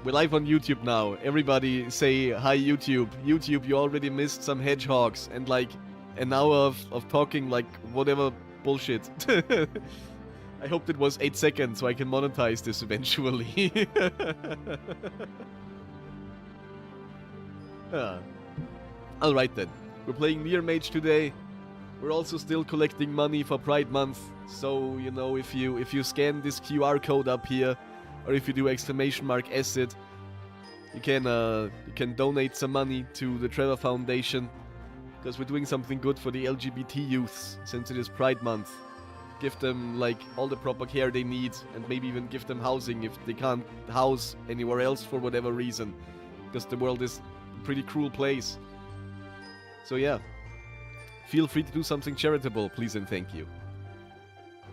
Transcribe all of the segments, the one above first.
We're live on YouTube now. Everybody say hi, YouTube. YouTube, you already missed some hedgehogs and like an hour of talking like whatever bullshit. I hope it was 8 seconds so I can monetize this eventually. Alright then. We're playing Near-Mage today. We're also still collecting money for Pride Month. So, you know, if you scan this QR code up here, or if you do !acid, you can donate some money to the Trevor Foundation, because we're doing something good for the LGBT youths since it is Pride Month. Give them like all the proper care they need, and maybe even give them housing if they can't house anywhere else for whatever reason, because the world is a pretty cruel place. So yeah, feel free to do something charitable, please and thank you.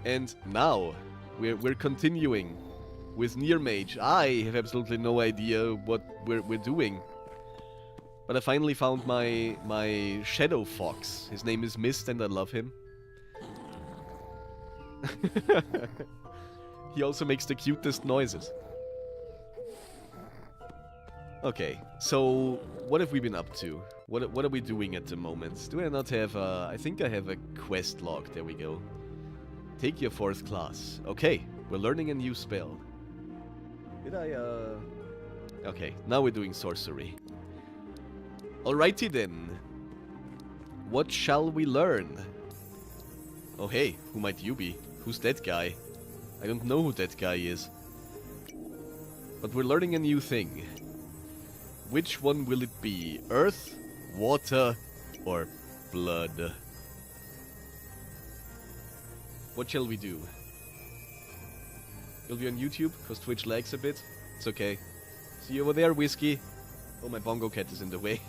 And now we're continuing with Near-Mage. I have absolutely no idea what we're doing. But I finally found my shadow fox. His name is Mist and I love him. He also makes the cutest noises. Okay, so what have we been up to? What are we doing at the moment? Do I not have a... I think I have a quest log. There we go. Take your 4th class. Okay, we're learning a new spell. Did I, Okay, now we're doing sorcery. Alrighty then. What shall we learn? Oh hey, who might you be? Who's that guy? I don't know who that guy is. But we're learning a new thing. Which one will it be? Earth, water, or blood? What shall we do? You'll be on YouTube, because Twitch lags a bit. It's okay. See you over there, Whiskey. Oh, my bongo cat is in the way.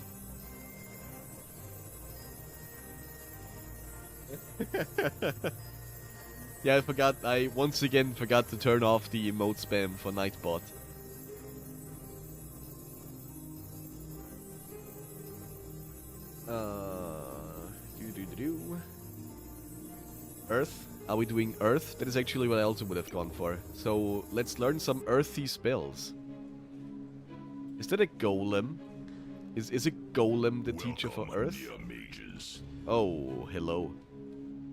Yeah, I once again forgot to turn off the emote spam for Nightbot. Earth? Are we doing Earth? That is actually what I also would have gone for. So, let's learn some earthy spells. Is that a golem? Is a golem the teacher for Earth? Oh, hello.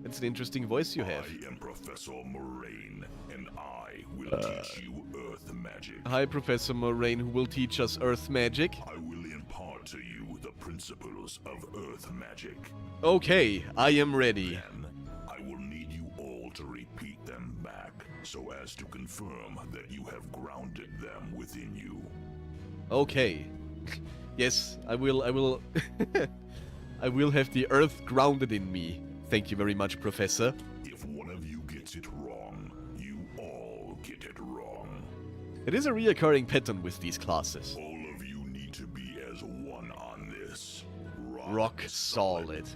That's an interesting voice you have. I am Professor Moraine, and I will teach you Earth magic. Hi, Professor Moraine, who will teach us Earth magic. I will impart to you the principles of Earth magic. Okay, I am ready. Then, I will need you all to repeat them back, so as to confirm that you have grounded them within you. Okay. Yes, I will I will have the Earth grounded in me. Thank you very much, Professor. If one of you gets it wrong, you all get it wrong. It is a reoccurring pattern with these classes. All of you need to be as one on this. Rock solid.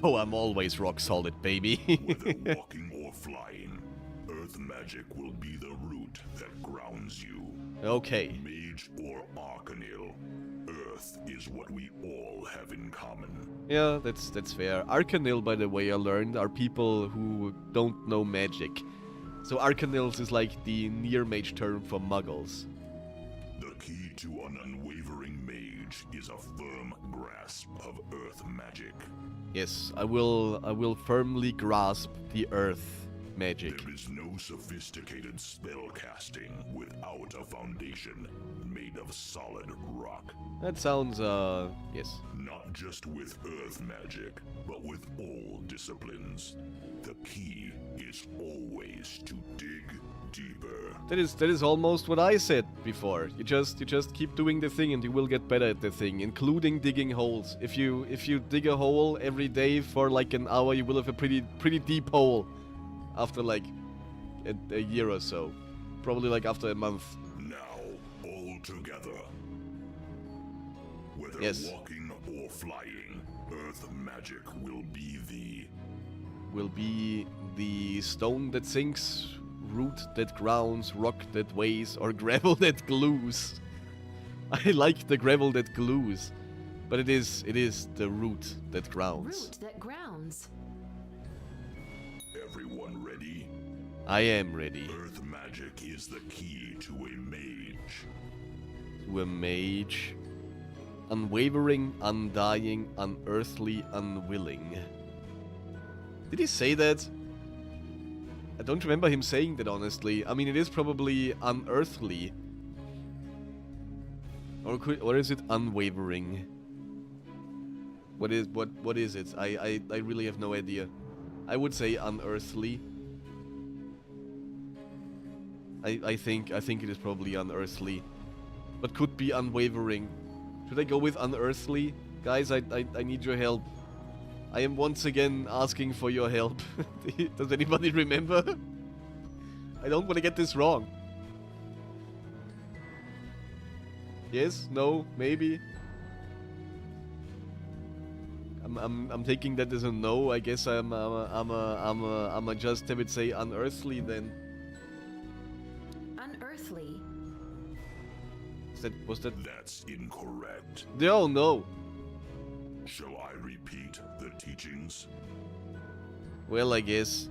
Oh, I'm always rock solid, baby. Whether walking or flying, Earth magic will be the root that grounds you. Okay. Mage or Arcanil, Earth is what we all have in common. Yeah, that's fair. Arcanil, by the way, I learned, are people who don't know magic. So Arcanils is like the Near-Mage term for muggles. The key to an unwavering mage is a firm grasp of Earth magic. Yes, I will firmly grasp the Earth magic. There is no sophisticated spell casting without a foundation made of solid rock. That sounds, yes. Not just with Earth magic, but with all disciplines. The key is always to dig deeper. That is almost what I said before. You just keep doing the thing and you will get better at the thing, including digging holes. If you dig a hole every day for like an hour, you will have a pretty deep hole after like a year or so. Probably like after a month. Now, all together. Whether Yes. walking or flying, Earth magic will be the stone that sinks, root that grounds, rock that weighs, or gravel that glues. I like the gravel that glues, but it is the root that grounds. Root that grounds. Everyone ready? I am ready. Earth magic is the key to a mage. to a mage. Unwavering, undying, unearthly, unwilling. Did he say that? I don't remember him saying that, honestly. I mean, it is probably unearthly. Or is it unwavering? What is it? I really have no idea. I would say unearthly. I think it is probably unearthly. But could be unwavering. Should I go with unearthly? Guys, I need your help. I am once again asking for your help. Does anybody remember? I don't want to get this wrong. Yes? No? Maybe? I'm taking that as a no. I guess I'm just have it say unearthly then. Unearthly. Was that? That's incorrect. Oh no. Shall I repeat the teachings? Well, I guess.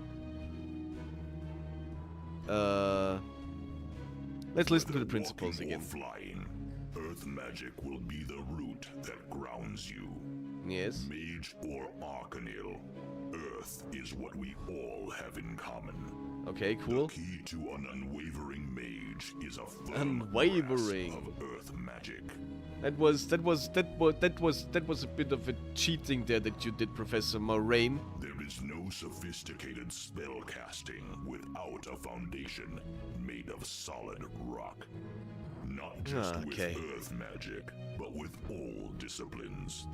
Let's listen to the principles again. Flying, earth magic will be the root that grounds you. Yes. Mage or Arcanil, earth is what we all have in common. Okay, cool. The key to an unwavering mage is a firm Unwavering. grasp of earth magic. That was a bit of a cheating there that you did, Professor Moraine. There is no sophisticated spell casting without a foundation made of solid rock. Not just okay. with earth magic, but with all disciplines.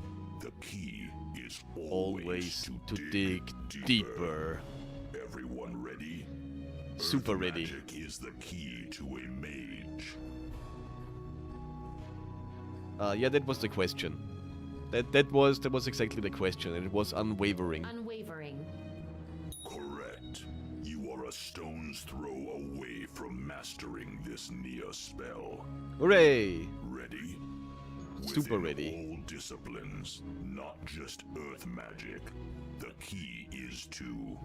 The key is Always to dig deeper. Everyone ready? Super Earth ready. Magic is the key to a mage. Yeah, that was the question. That was exactly the question, and it was unwavering. Unwavering. Correct. You are a stone's throw away from mastering this Nia spell. Hooray! Ready? Super Within ready. all disciplines, not just earth magic. The key is to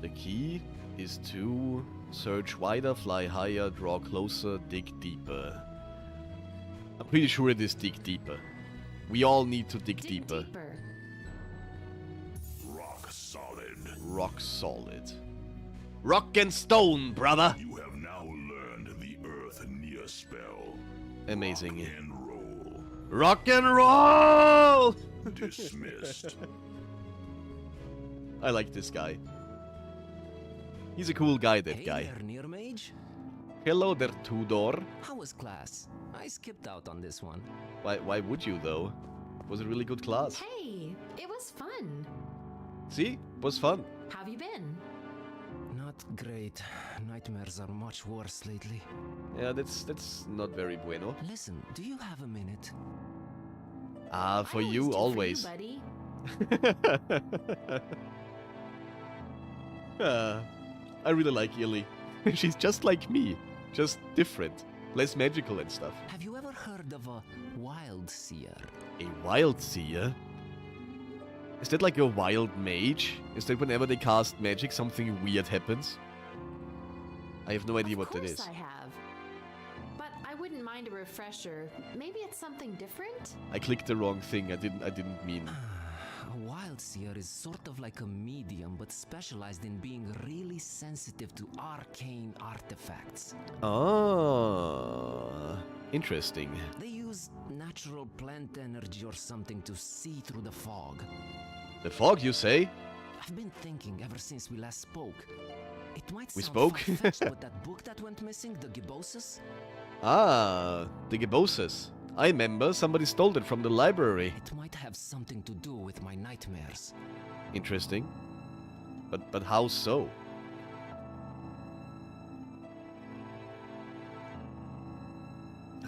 The key is to search wider, fly higher, draw closer, dig deeper. I'm pretty sure it is dig deeper. We all need to dig deeper. rock solid. Rock solid. Rock and stone, brother! You have now learned the earth Nia spell. Amazing. Rock and roll. Rock and roll! Dismissed. I like this guy. He's a cool guy, that Hey guy. there, Near-Mage. Hello there, Tudor. How was class? I skipped out on this one. Why would you, though? It was a really good class. Hey, it was fun. See? It was fun. How have you been? Not great. Nightmares are much worse lately. Yeah, that's not very bueno. Listen, do you have a minute? Ah, for I you, do always. For you, buddy. I really like Illy. She's just like me, just different, less magical and stuff. Have you ever heard of a wild seer? A wild seer? Is that like a wild mage? Is that whenever they cast magic, something weird happens? I have no idea what that is. Of course I have. But I wouldn't mind a refresher. Maybe it's something different? I clicked the wrong thing. I didn't mean. A wild seer is sort of like a medium, but specialized in being really sensitive to arcane artifacts. Ah, interesting. They use natural plant energy or something to see through the fog. The fog, you say? I've been thinking ever since we last spoke. It might We sound spoke? far-fetched, but that book that went missing, the Gibbosus, Ah, the Gibboses. I remember somebody stole it from the library. it might have something to do with my nightmares. Interesting. But how so?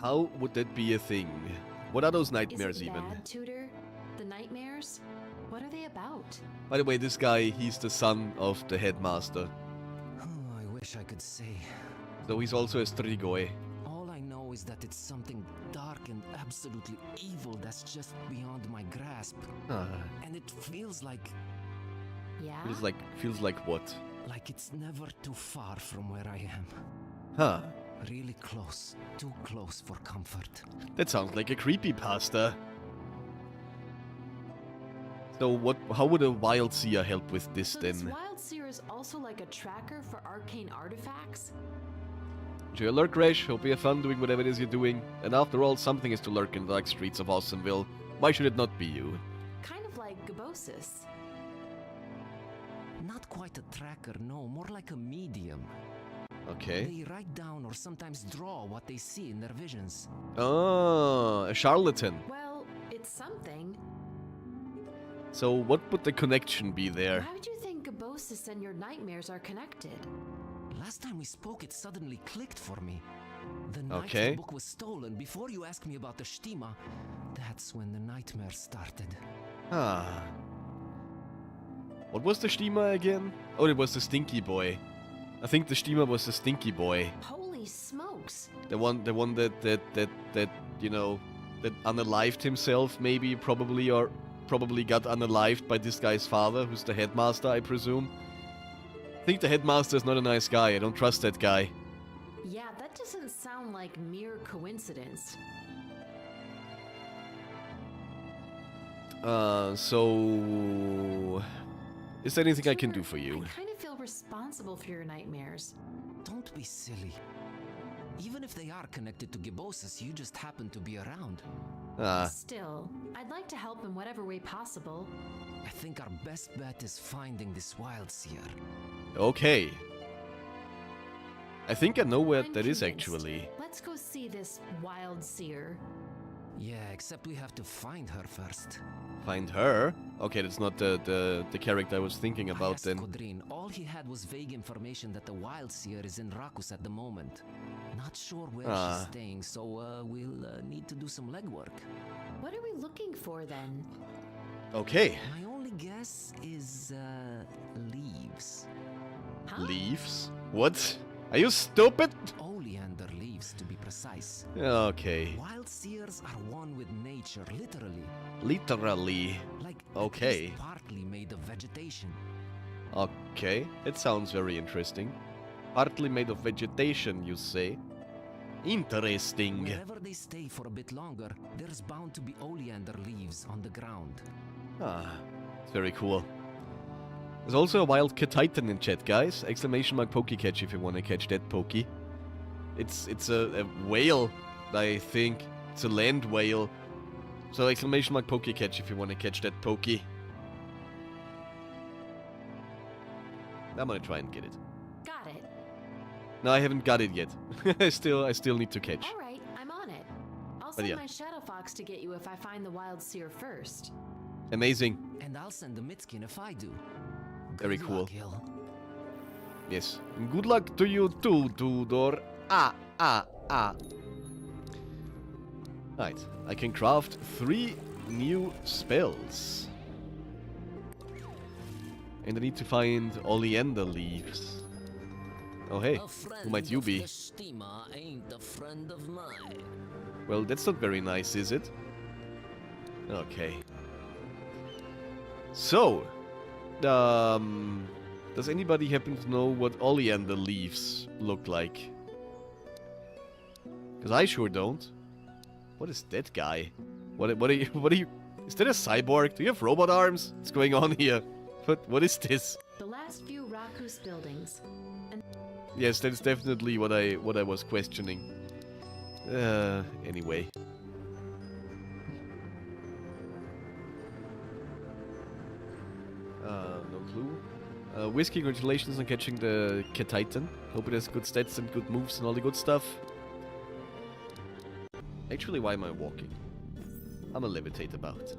How would that be a thing? What are those nightmares Is it even? bad, Tutor? The nightmares? What are they about? By the way, this guy, he's the son of the headmaster. Oh, I wish I could say. So he's also a Strigoi. All I know is that it's something dark and absolutely evil that's just beyond my grasp. Ah, And it feels like Yeah? feels like what? it's never too far from where I am. Huh. Really close. Too close for comfort. That sounds like a creepypasta. So how would a Wild Seer help with this So then? this Wild Seer is also like a tracker for arcane artifacts? Enjoy your lurk, Resh. Hope you have fun doing whatever it is you're doing. And after all, something is to lurk in the dark streets of Awesomeville. Why should it not be you? Kind of like Gibbosis. Not quite a tracker, no. More like a medium. Okay. They write down or sometimes draw what they see in their visions. Ah, a charlatan. Well, it's something. So what would the connection be there? Why would you think Gibbosis and your nightmares are connected? Last time we spoke, it suddenly clicked for me. The night Okay. the book was stolen, before you asked me about the Shtima, that's when the nightmare started. Ah. What was the Stima again? Oh, it was the Stinky Boy. I think the Stima was the Stinky Boy. Holy smokes! The one that you know, that unalived himself, maybe, probably got unalived by this guy's father, who's the headmaster, I presume. I think the headmaster is not a nice guy. I don't trust that guy. Yeah, that doesn't sound like mere coincidence. So... Is there anything I can do for you? I kind of feel responsible for your nightmares. Don't be silly. Even if they are connected to Gibbosis, you just happen to be around. Ah, Still, I'd like to help in whatever way possible. I think our best bet is finding this Wild Seer. okay. I think I know where I'm that is convinced. actually. Let's go see this Wild Seer. Yeah, except we have to find her first. Find her? Okay, that's not the character I was thinking I about asked then. Kodrin. All he had was vague information that the Wild Seer is in Rakus at the moment. Not sure where she's staying, so we'll need to do some legwork. What are we looking for then? Okay. My only guess is leaves. Huh? Leaves? What? Are you stupid? Oleander leaves, to be precise. Okay. Wild seers are one with nature, literally. Literally. Like Okay. at least partly made of vegetation. Okay. It sounds very interesting. Partly made of vegetation, you say? Interesting. Wherever they stay for a bit longer, there's bound to be oleander leaves on the ground. Ah, it's very cool. There's also a wild Titan in chat, guys. Exclamation mark Pokecatch if you want to catch that Pokey. It's a whale, I think. It's a land whale. So exclamation mark Pokecatch if you want to catch that Pokey. I'm gonna try and get it. Got it. No, I haven't got it yet. I still need to catch. All right, I'm on it. I'll But send yeah. my Shadow Fox to get you if I find the Wild Seer first. Amazing. And I'll send the Mitskin if I do. Very Good cool. luck, Gil. Yes. Good luck to you too, Tudor. Right. I can craft 3 new spells. And I need to find oleander leaves. Oh hey, who might you be? Ain't a friend of mine. Well, that's not very nice, is it? Okay. So, does anybody happen to know what oleander leaves look like? Because I sure don't. What is that guy? What are you? Is that a cyborg? Do you have robot arms? What's going on here? What is this? The last few Rakus buildings. Yes, that is definitely what I was questioning. Anyway. No clue. Whiskey, congratulations on catching the Titan. Hope it has good stats and good moves and all the good stuff. Actually, why am I walking? I'm a levitate about.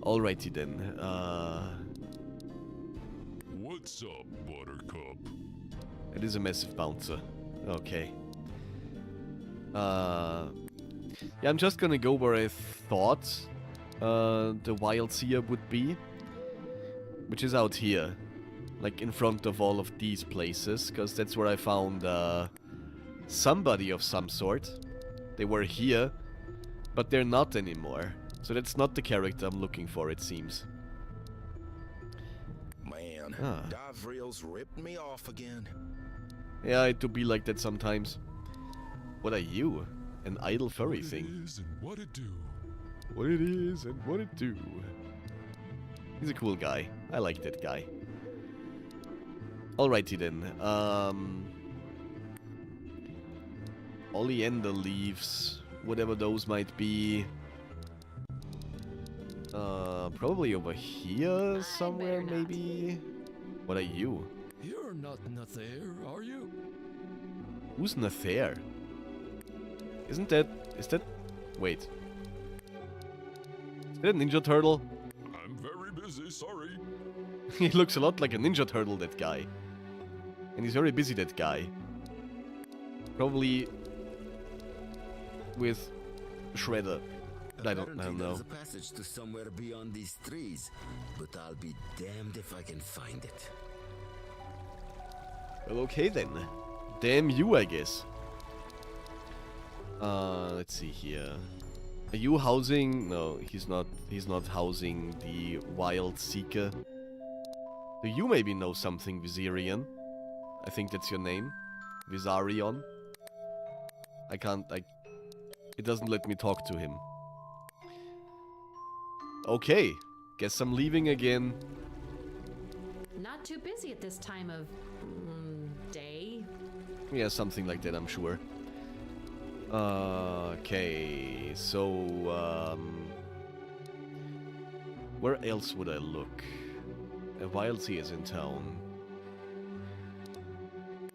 Alrighty then. What's up, Buttercup? It is a massive bouncer. Okay. Yeah, I'm just gonna go where I thought the Wild Seer would be. Which is out here. Like in front of all of these places. Because that's where I found somebody of some sort. They were here. But they're not anymore. So that's not the character I'm looking for, it seems. Man, Ah. Davriel's ripped me off again. Yeah, it do be like that sometimes. What are you? An idle furry thing. What it is and what it do. What it is and what it do. He's a cool guy. I like that guy. Alrighty then. Oleander leaves, whatever those might be. Probably over here somewhere, better not. maybe. What are you? You're not Nathair, are you? Who's Nathair? Isn't that... is that... wait. Is that a Ninja Turtle? I'm very busy, sorry. He looks a lot like a Ninja Turtle, that guy. And he's very busy, that guy. Probably... with... Shredder. I don't know. There's a passage to somewhere beyond these trees, but I'll be damned if I can find it. Well, okay then. Damn you, I guess. Let's see here. Are you housing... no, he's not housing the Wild Seeker. Do you maybe know something, Viserion? I think that's your name. Visarion. I can't... it doesn't let me talk to him. Okay. Guess I'm leaving again. Not too busy at this time of day. Yeah, something like that, I'm sure. Okay, so, where else would I look? A Wild Sea is in town.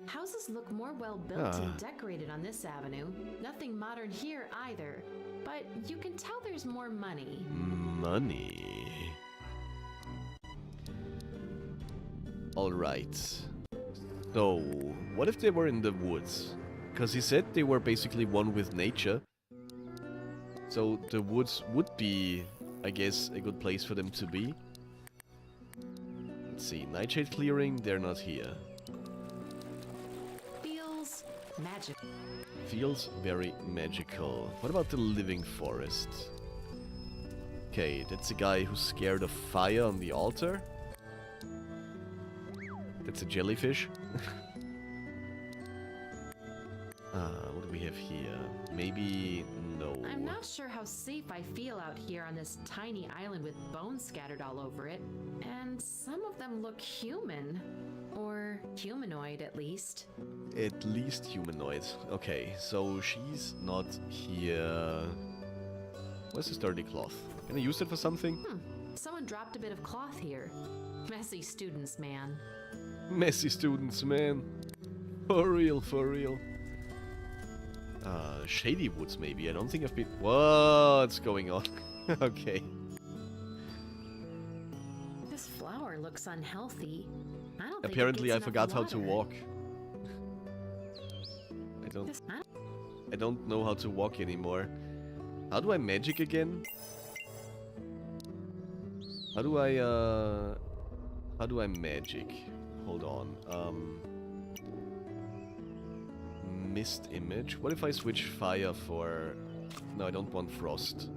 Houses look more well built and decorated on this avenue. Nothing modern here either. But you can tell there's more money. Money. Alright. So, what if they were in the woods? Because he said they were basically one with nature. So the woods would be, I guess, a good place for them to be. Let's see, Nightshade Clearing, they're not here. Feels magic. Feels very magical. What about the Living Forest? Okay, that's a guy who's scared of fire on the altar. That's a jellyfish. What do we have here? Maybe... no. I'm not sure how safe I feel out here on this tiny island with bones scattered all over it. And some of them look human. Or humanoid, at least. At least humanoid. Okay, so she's not here. Where's this dirty cloth? Can I use it for something? Someone dropped a bit of cloth here. Messy students, man. Messy students, man. For real, for real. Shady Woods, maybe. I don't think I've been... what's going on? Okay. This flower looks unhealthy. I don't think Apparently it I gets forgot enough how to water. walk. This- I- I don't know how to walk anymore. How do I magic again? How do I magic? Hold on. Mist image. What if I switch fire for... no, I don't want frost.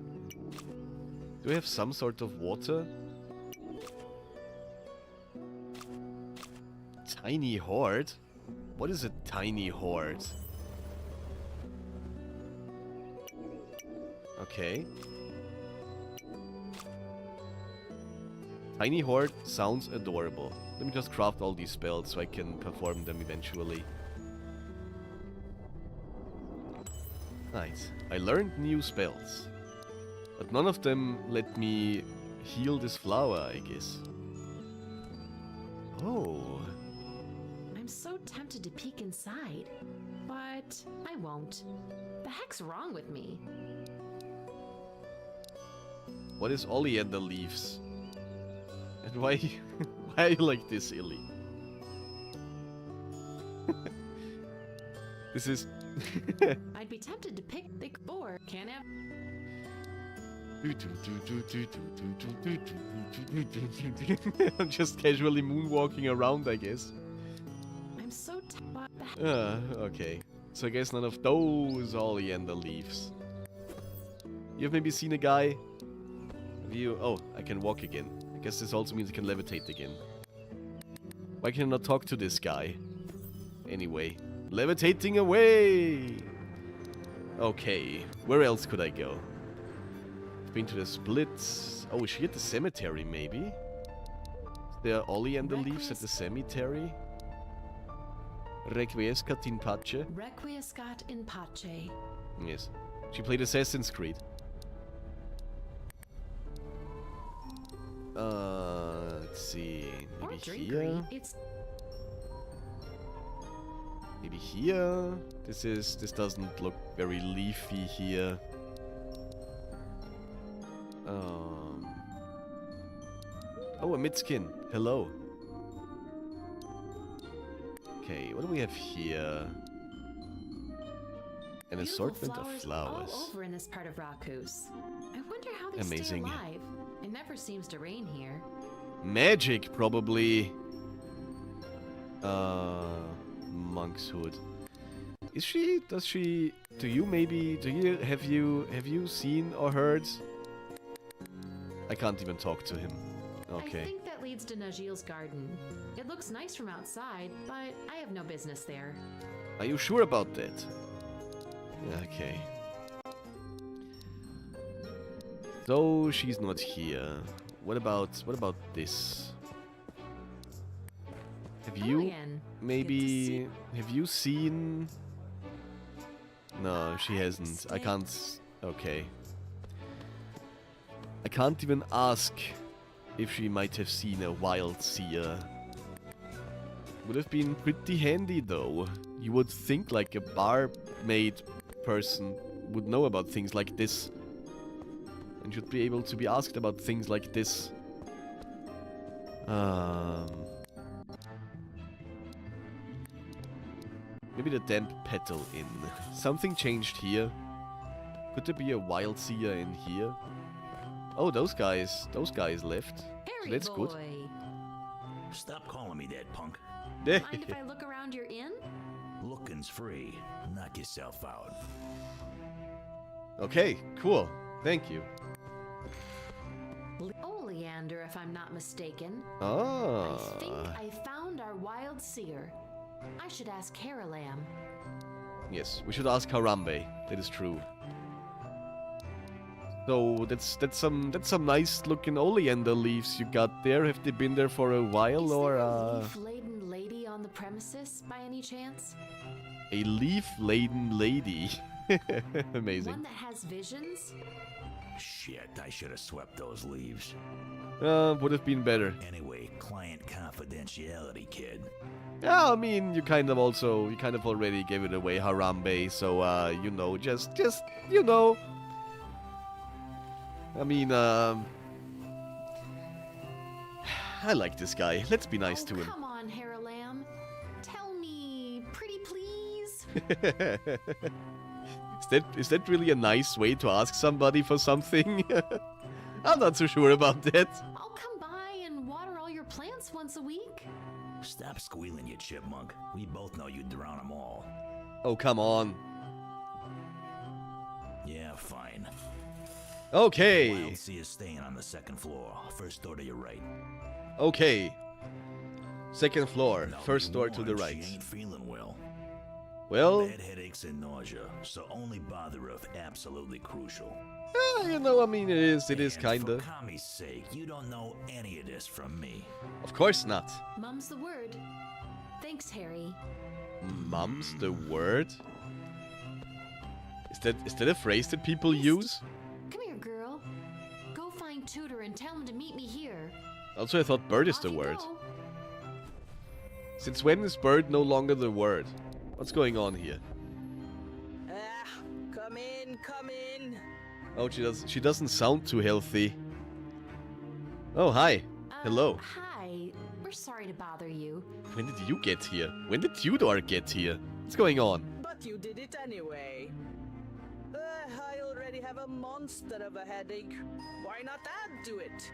Do I have some sort of water? Tiny horde? What is a tiny horde? Okay. Tiny horde sounds adorable. Let me just craft all these spells so I can perform them eventually. Nice. I learned new spells. But none of them let me heal this flower, I guess. Oh. I'm so tempted to peek inside, but I won't. The heck's wrong with me? What is oleander leaves? And why why are you like this, Illy? This is... I'd be tempted to pick the boar. Can't have. I'm just casually moonwalking around, I guess. I'm so Okay. So I guess none of those oleander leaves. You've maybe seen a guy? Have you... oh, I can walk again. I guess this also means I can levitate again. Why can I not talk to this guy? Anyway, levitating away! Okay, where else could I go? I've been to the splits. Oh, is she at the cemetery, maybe? Is there oleander leaves at the cemetery? Requiescat in pace? Requiescat in pace. Yes. She played Assassin's Creed. Let's see. Or Maybe drinkery. here? It's Maybe here? This doesn't look very leafy here. Oh, a midskin. Hello. Okay, what do we have here? An beautiful assortment of flowers. all over in this part of Rakus. I wonder how they Amazing. stay alive. It never seems to rain here. Magic, probably. Monk's hood. Is she? Does she? Do you maybe? Have you seen or heard? I can't even talk to him. I Okay. think that leads to Najil's garden. It looks nice from outside, but I have no business there. Are you sure about that? Okay. So she's not here. What about this? Have you Lillian, maybe have you seen? No, she hasn't. I can't. Okay. I can't even ask if she might have seen a wild seer. Would have been pretty handy though. You would think like a barmaid person would know about things like this. And should be able to be asked about things like this. Maybe the damp petal inn. Something changed here. Could there be a wild seer in here? Oh, those guys left. So Harry that's boy. good. Stop calling me that, punk. Mind if I look around your inn? Looking's free. Knock yourself out. Okay, cool. Thank you. Oleander, if I'm not mistaken. Ah. I think I found our wild seer. I should ask Haralam. Yes, we should ask Harambe. That is true. So that's some nice looking oleander leaves you got there. Have they been there for a while Is or there a leaf-laden lady on the premises by any chance? a leaf-laden lady? Amazing. One that has visions? Shit, I should have swept those leaves. Would have been better. Anyway, client confidentiality, kid. Yeah, I mean, you kind of already gave it away, Harambe. So you know, just you know. I mean, I like this guy. Let's be nice to him. Come on, Haralam. Tell me, pretty please. Is that really a nice way to ask somebody for something? I'm not so sure about that. I'll come by and water all your plants once a week. Stop squealing, you chipmunk. We both know you'd drown them all. Oh, come on. Yeah, fine. Okay. Wild Sea is staying on the second floor. First door to your right. Okay. Second floor. Now, First be door to the warned, right. She ain't feeling well. Well, Bad headaches and nausea, so only bother her if absolutely crucial. you know, I mean, it is And kinda. For Kami's sake, you don't know any of this from me. Of course not. Mum's the word. Thanks, Harry. Mum's the word? Is that a phrase that people use? Come here, girl. Go find Tudor and tell him to meet me here. Also, I thought bird is Off the you word. go. Since when is bird no longer the word? What's going on here? Come in, come in. Oh, she doesn't sound too healthy. Oh, hi. Hello. Hi. We're sorry to bother you. When did you get here? When did Tudor get here? What's going on? But you did it anyway. I already have a monster of a headache. Why not add to it?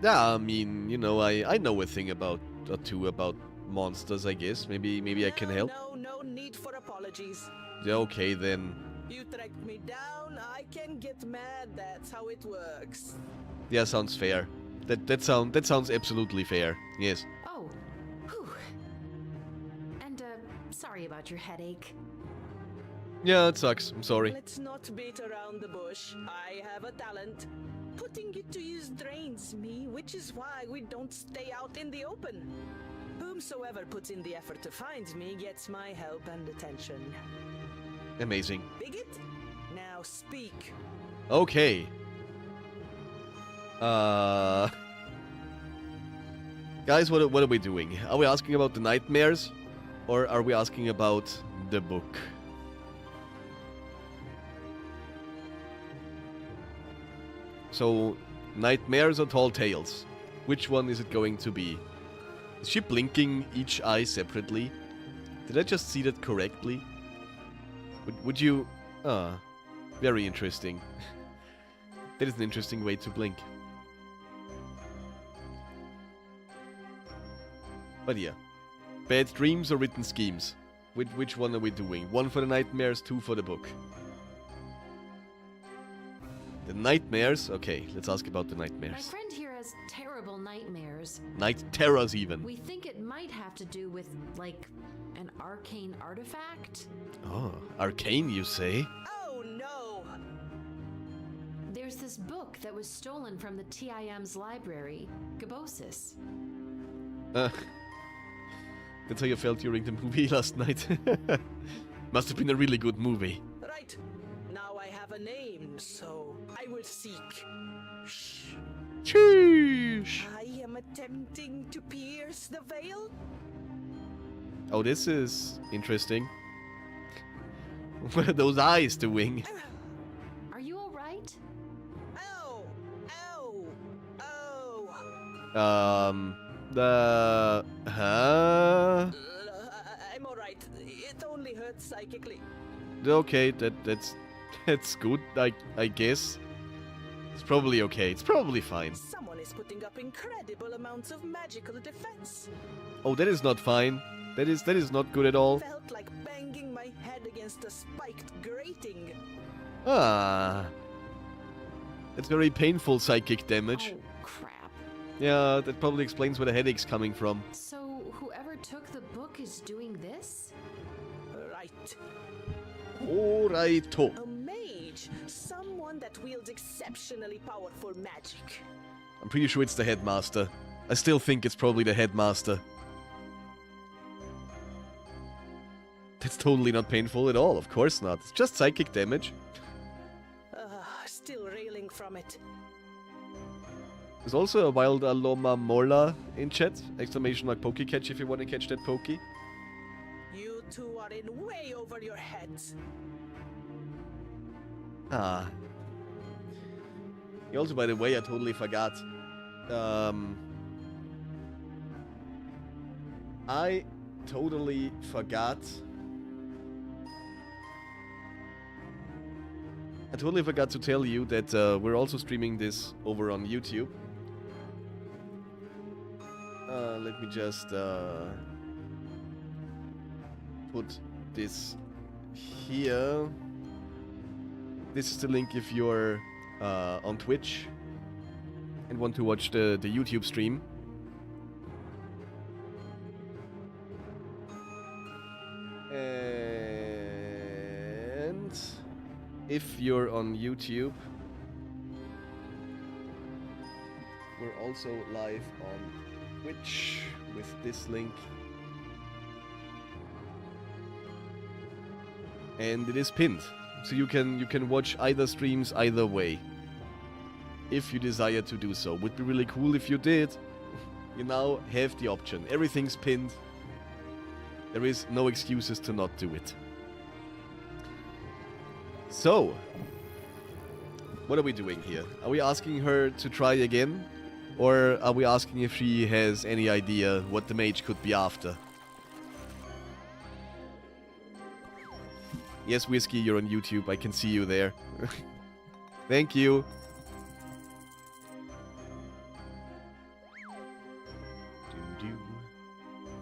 Yeah, I mean, you know, I know a thing or two about monsters, I guess. Maybe I can help. No need for apologies. Yeah, okay then. You tracked me down, I can get mad, that's how it works. Yeah, sounds fair. That sounds absolutely fair. Yes. Oh. Whew. And, sorry about your headache. Yeah, it sucks. I'm sorry. Let's not beat around the bush. I have a talent. Putting it to use drains me, which is why we don't stay out in the open. Whomsoever puts in the effort to find me gets my help and attention. Amazing. Bigot? Now speak. Okay. Guys, what are we doing? Are we asking about the nightmares? Or are we asking about the book? So, nightmares or tall tales? Which one is it going to be? Is she blinking each eye separately? Did I just see that correctly? Would you... Ah, very interesting. That is an interesting way to blink. But yeah. Bad dreams or written schemes? Which one are we doing? One for the nightmares, two for the book. The nightmares? Okay, let's ask about the My nightmares. friend here has terrible nightmares. Night terrors even. We think it might have to do with, like, an arcane artifact. Oh, arcane you say? Oh no! There's this book that was stolen from the TIM's library, Gabosis. That's how you felt during the movie last night. Must have been a really good movie. Right. Now I have a name, so I will seek. Shh. Sheesh. I am attempting to pierce the veil. Oh, this is interesting. What are those eyes doing? Are you alright? Ow! Ow! Oh! Huh? I'm alright. It only hurts psychically. Okay, that's good, I guess. It's probably okay. It's probably fine. Someone is putting up incredible amounts of magical defense. Oh, that is not fine. That is not good at all. Felt like banging my head against a spiked grating. Ah. That's very painful psychic damage. Oh, crap. Yeah, that probably explains where the headache's coming from. So, whoever took the book is doing this? Right. Alrighto. A mage. Someone that wields exceptionally powerful magic. I'm pretty sure it's the headmaster. I still think it's probably the headmaster. That's totally not painful at all, of course not. It's just psychic damage. Still railing from it. There's also a wild Aloma Mola in chat. Exclamation mark Poke catch if you want to catch that Poke. You two are in way over your heads. Ah. Also, by the way, I totally forgot. I totally forgot. I totally forgot to tell you that we're also streaming this over on YouTube. Let me just put this here. This is the link if you're on Twitch and want to watch the YouTube stream. And if you're on YouTube, we're also live on Twitch with this link. And it is pinned. So you can watch either streams either way. If you desire to do so. Would be really cool if you did. You now have the option. Everything's pinned. There is no excuses to not do it. So, what are we doing here? Are we asking her to try again? Or are we asking if she has any idea what the mage could be after? Yes, Whiskey, you're on YouTube. I can see you there. Thank you.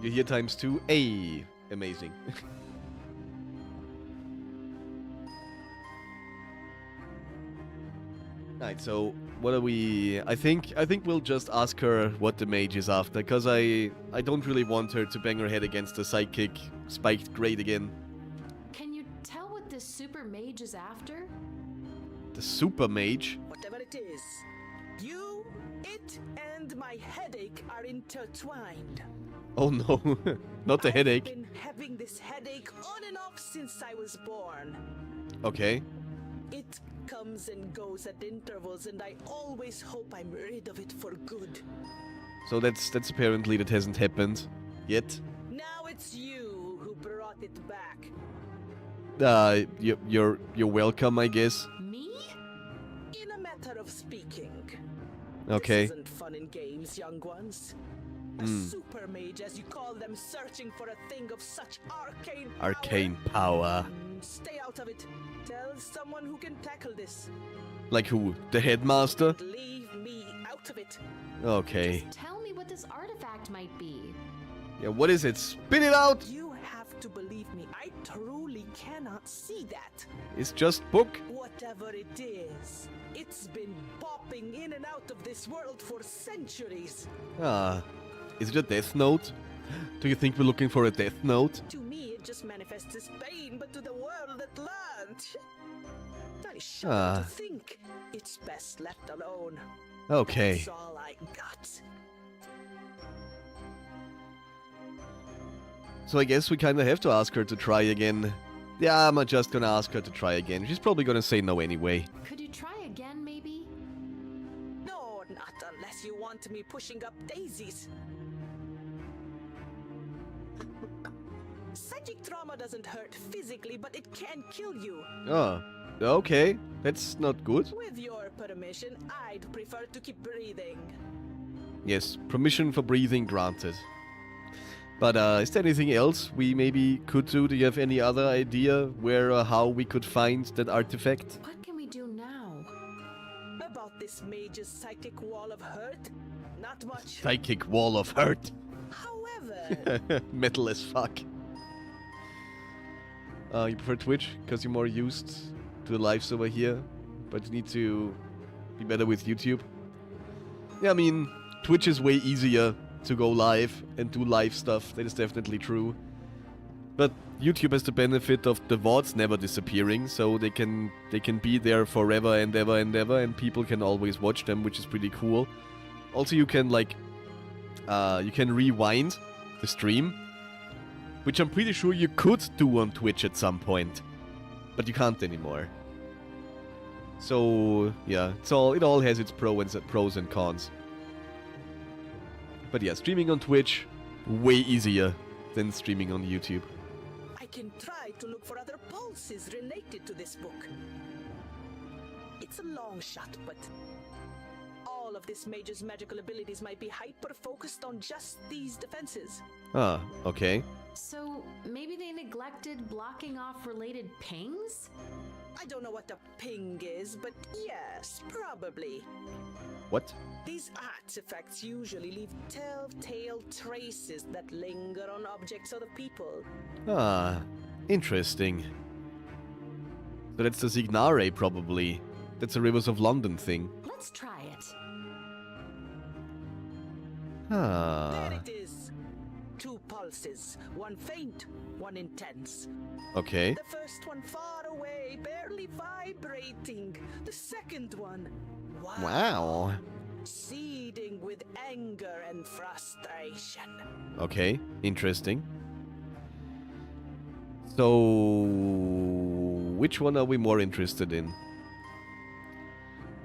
You're here times 2. Ay, amazing. Right, so what are we... I think we'll just ask her what the mage is after, because I don't really want her to bang her head against a psychic spiked grade again. Can you tell what this super mage is after? The super mage? Whatever it is, you, it, and my headache are intertwined. Oh no, not the I've headache. been having this headache on and off since I was born. Okay. It comes and goes at intervals, and I always hope I'm rid of it for good. So that's apparently that hasn't happened yet. Now it's you who brought it back. You're welcome, I guess. Me? In a matter of speaking. Okay. This isn't fun and games, young ones. A super mage, as you call them, searching for a thing of such arcane power. Arcane power. Stay out of it. Tell someone who can tackle this. Like who? The headmaster? Leave me out of it. Okay. Just tell me what this artifact might be. Yeah, what is it? Spit it out! You have to believe me. I truly cannot see that. It's just book. Whatever it is, it's been bopping in and out of this world for centuries. Ah. Is it a death note? Do you think we're looking for a death note? To me, it just manifests as pain, but to the world at large, I shudder to think it's best left alone. Okay. That's all I got. So I guess we kinda have to ask her to try again. Yeah, I'm just gonna ask her to try again. She's probably gonna say no anyway. Could you try again, maybe? No, not unless you want me pushing up daisies. Psychic trauma doesn't hurt physically, but it can kill you. Oh, okay. That's not good. With your permission, I'd prefer to keep breathing. Yes, permission for breathing granted. But is there anything else we maybe could do? Do you have any other idea where or how we could find that artifact? What can we do now? About this mage's psychic wall of hurt? Not much. Psychic wall of hurt. However, Metal as fuck. You prefer Twitch because you're more used to the lives over here, but you need to be better with YouTube. Yeah, I mean, Twitch is way easier to go live and do live stuff. That is definitely true. But YouTube has the benefit of the VODs never disappearing, so they can be there forever and ever and ever, and people can always watch them, which is pretty cool. Also, you can you can rewind the stream, which I'm pretty sure you could do on Twitch at some point, but you can't anymore. So yeah, it all has its pros and cons. But yeah, streaming on Twitch, way easier than streaming on YouTube. I can try to look for other pulses related to this book. It's a long shot, but all of this mage's magical abilities might be hyper-focused on just these defenses. Ah, okay. So maybe they neglected blocking off related pings? I don't know what a ping is, but yes, probably. What? These artifacts usually leave telltale traces that linger on objects or the people. Ah, interesting. So that's the Signare, probably. That's a Rivers of London thing. Let's try it. Ah, There it is. 2 pulses, one faint, one intense. okay. The first one far away, barely vibrating. The second one, Wow. seething with anger and frustration. Okay, interesting. So, which one are we more interested in?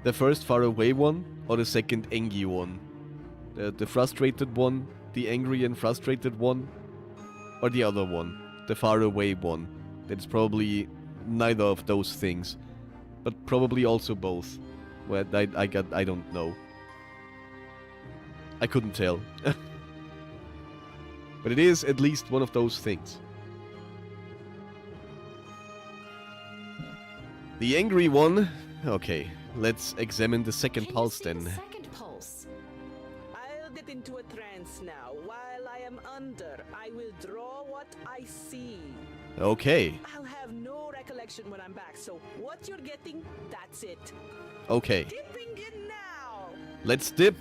The first far away one, or the second angry one? The frustrated one, the angry and frustrated one, or the other one, the far away one? That's probably neither of those things, but probably also both. Well, I don't know. I couldn't tell. But it is at least one of those things. The angry one. Okay, let's examine the second Can pulse you see then. the second pulse? I'll dip into a trance now. While I am under, I will draw what I see. Okay, I'll have no recollection when I'm back, so what you're getting, that's it. okay. Dipping in now! Let's dip.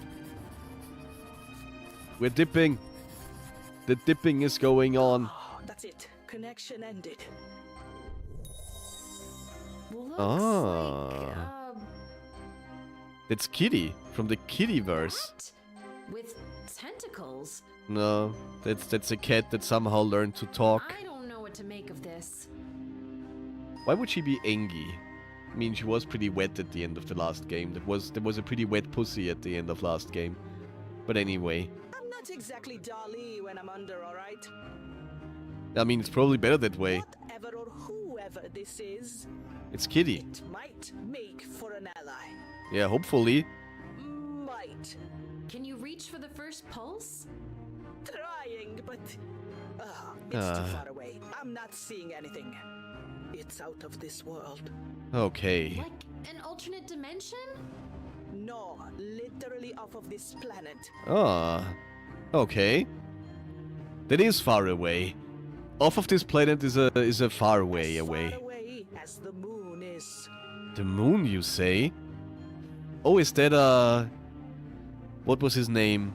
We're dipping. The dipping is going on. Oh, that's it. connection ended. Looks Ah. It's Kitty from the Kittyverse. what? With tentacles? No, that's a cat that somehow learned to talk. I don't know what to make of this. Why would she be Engie? I mean, she was pretty wet at the end of the last game. There was a pretty wet pussy at the end of last game. But anyway, I'm not exactly Dali when I'm under, alright? I mean, it's probably better that way. Whatever or whoever this is, It's Kitty. it might make for an ally. Yeah, hopefully. Might. Can you reach for the first pulse? Trying, but it's too Ah. far away. I'm not seeing anything. It's out of this world. Okay. Like an alternate dimension? No, literally off of this planet. Ah. Okay. That is far away. Off of this planet is a far way As away. far away as the moon is. The moon, you say? Oh, is that what was his name?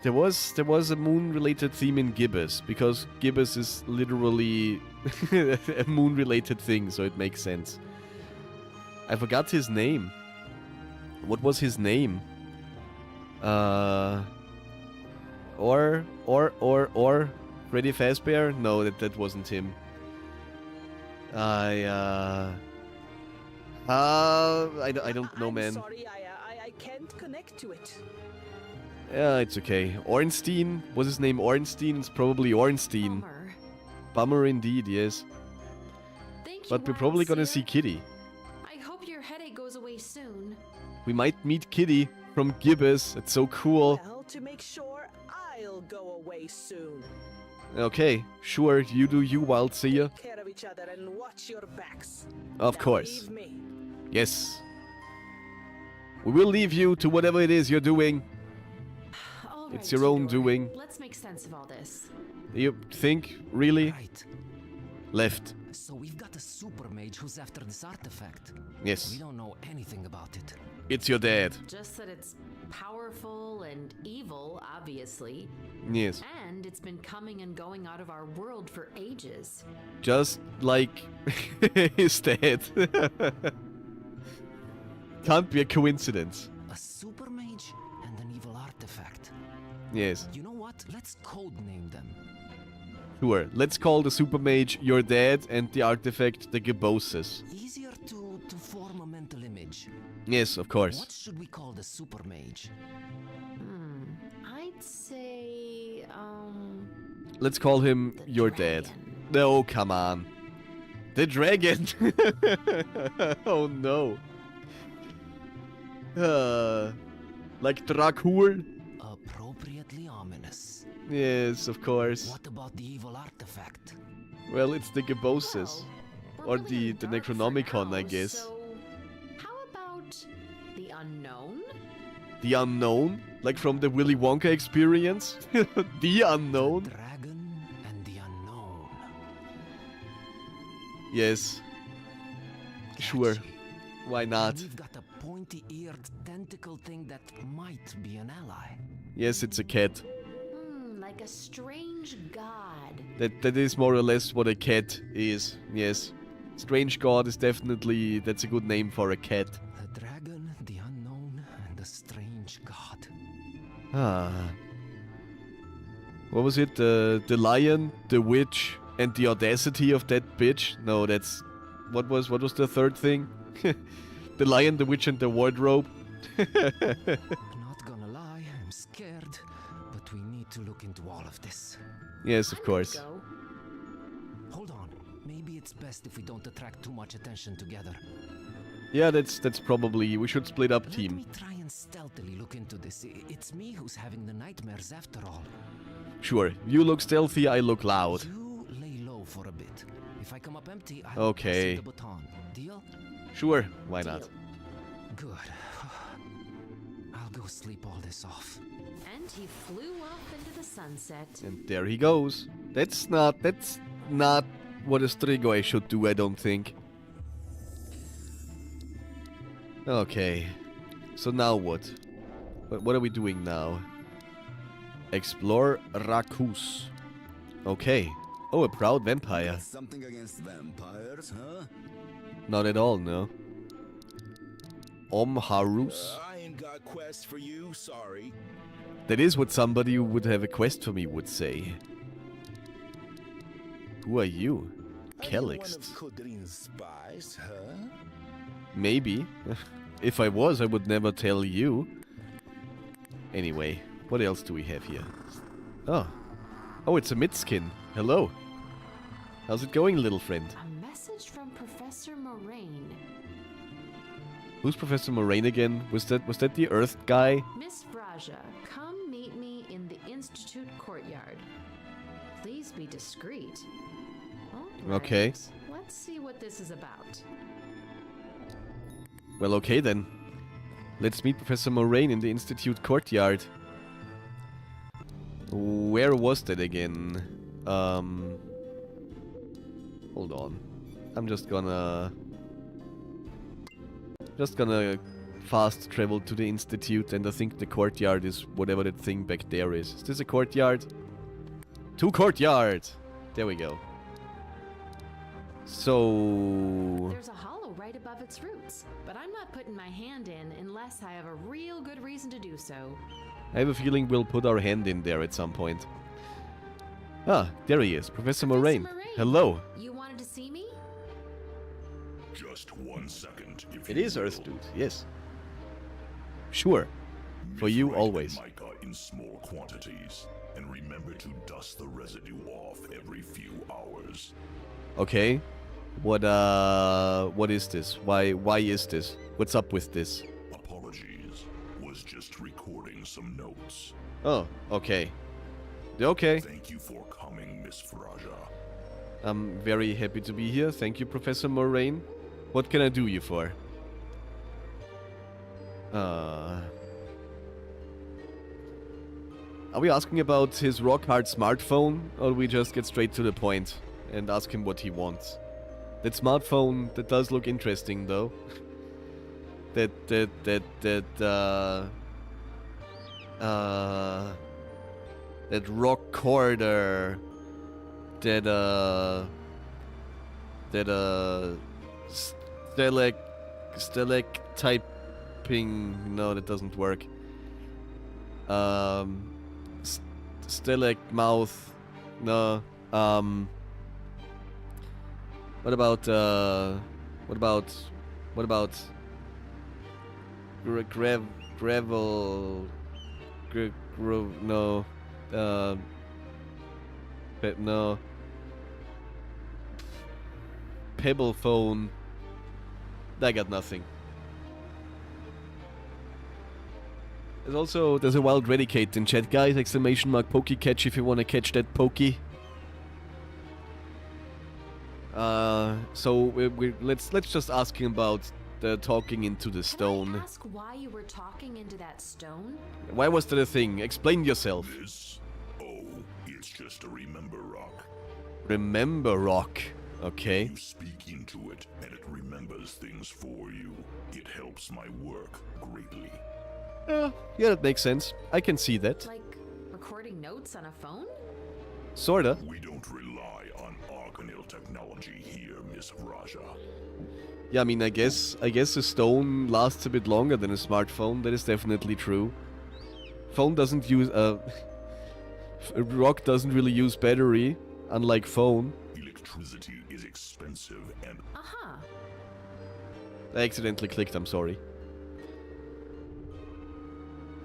There was a moon-related theme in Gibbous, because Gibbous is literally a moon-related thing, so it makes sense. I forgot his name. What was his name? Or Freddy Fazbear? No, that wasn't him. I don't know, I'm man. sorry, I can't connect to it. Yeah, it's okay. Ornstein? Was his name Ornstein? It's probably Ornstein. Bummer. Bummer indeed, yes. Thank you, But we're probably gonna see Wildseer. Kitty. I hope your headache goes away soon. We might meet Kitty from Gibbous. It's so cool. Well, to make sure, I'll go away soon. Okay, sure, you do you, Wildseer. Take care of each other and watch your backs. Of Now course. leave me. Yes. We will leave you to whatever it is you're doing. All It's right, your own Tudor. doing. Let's make sense of all this. You think? Really? Right. Left. So we've got a super mage who's after this artifact. Yes. We don't know anything about it. It's your dad. Just that it's powerful and evil, obviously. Yes. And it's been coming and going out of our world for ages. Just like his dad. Can't be a coincidence. A super mage and an evil artifact. Yes. You know what? Let's codename them. Sure. Let's call the super mage your dad and the artifact the Gibboses. Easier to form a mental image. Yes, of course. What should we call the super mage? I'd say, Let's call him the your dad. dragon. No, come on. The dragon. Oh no. Like Dracul? Appropriately ominous. Yes, of course. What about the evil artifact? Well, it's the Gibboses. Well, Or we're really in the dark for Necronomicon, I now, guess. So, how about the unknown? The unknown? Like from the Willy Wonka experience? The unknown? Dragon and the unknown. Yes. Sure. Catchy. Why And not? we've got a pointy-eared tentacle thing that might be an ally. Yes, it's a cat. Like a strange god. That is more or less what a cat is. Yes. Strange God is definitely that's a good name for a cat. The dragon, the unknown, and the strange god. Ah. What was it? The lion, the witch, and the audacity of that bitch? No, that's what was the third thing? The lion, the witch, and the wardrobe. Not gonna lie, I'm scared, but we need to look into all of this. Yes, of I'm course. gonna go. Hold on, maybe it's best if we don't attract too much attention together. Yeah, that's probably we should split up Let team. me try and stealthily look into this. It's me who's having the nightmares after all. Sure. You look stealthy, I look loud. You lay low for a bit. If I come up empty, I'll Okay. pass you the baton. Deal? Sure, why not? Deal. Good. I'll go sleep all this off. And he flew off into the sunset. And there he goes. That's not what a Strigoi should do, I don't think. Okay. So now what? What are we doing now? Explore Rakus. Okay. Oh, a proud vampire. Something against vampires, huh? Not at all, no. Harus. I ain't got quest for you, sorry. That is what somebody who would have a quest for me would say. Who are you? Calixt. Kudrin's spies, huh? Maybe. If I was, I would never tell you. Anyway, what else do we have here? Oh. Oh, it's a Midskin. Hello. How's it going, little friend? A message from Professor Moraine. Who's Professor Moraine again? Was that the Earth guy? Miss Vraja, come meet me in the Institute courtyard. Please be discreet. All Okay. right. Let's see what this is about. Well, okay then. Let's meet Professor Moraine in the Institute courtyard. Where was that again? Hold on. I'm just gonna fast travel to the Institute, and I think the courtyard is whatever that thing back there is. Is this a courtyard? To courtyard! There we go. So... There's a hollow right above its roots, but I'm not putting my hand in unless I have a real good reason to do so. I have a feeling we'll put our hand in there at some point. Ah, there he is, Professor Moraine. Hello. You wanted to see me? Just 1 second. If It you is Earth will. Dude, yes. Sure. For you, Mithrax always. and mica in small quantities, and remember to dust the residue off every few hours. Okay. What is this? Why is this? What's up with this? Apologies. Was just recording some notes. Oh, okay. Okay. Thank you for coming, Miss Vraja. I'm very happy to be here. Thank you, Professor Moraine. What can I do you for? Are we asking about his rock-hard smartphone, or do we just get straight to the point and ask him what he wants? That smartphone, that does look interesting, though. that recorder, stalactyping, no, that doesn't work. Stalagmouth, no. What about gravel, no, no. Pebble phone. I got nothing. There's a wild Redicate in chat, guys. Exclamation mark pokey catch if you wanna catch that pokey. So let's just ask him about the talking into the stone. Can I ask why you were talking into that stone? Why was that a thing? Explain yourself. This? Oh, it's just a remember rock. Remember rock. Okay. You speak into it, and it remembers things for you. It helps my work greatly. Yeah, that makes sense. I can see that. Like recording notes on a phone? Sorta. We don't rely on Arcanil technology here, Miss Vraja. Yeah, I mean, I guess a stone lasts a bit longer than a smartphone. That is definitely true. Phone doesn't use rock doesn't really use battery, unlike phone. Electricity is expensive and Uh-huh. I accidentally clicked. I'm sorry.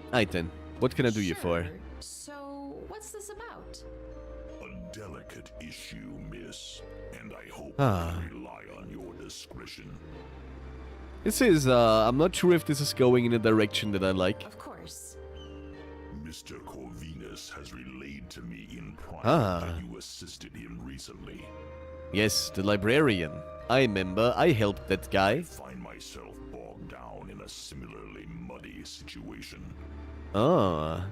Alright then. What can I do you for? Sure. So, what's this about? a delicate issue, miss. And I hope Ah. I rely on your discretion. This is, I'm not sure if this is going in a direction that I like. Of course. Mr. Corvinus has relayed to me in private Ah. that you assisted him recently. Yes, the librarian. I remember, I helped that guy. I find myself bogged down in a similarly muddy situation. Ah.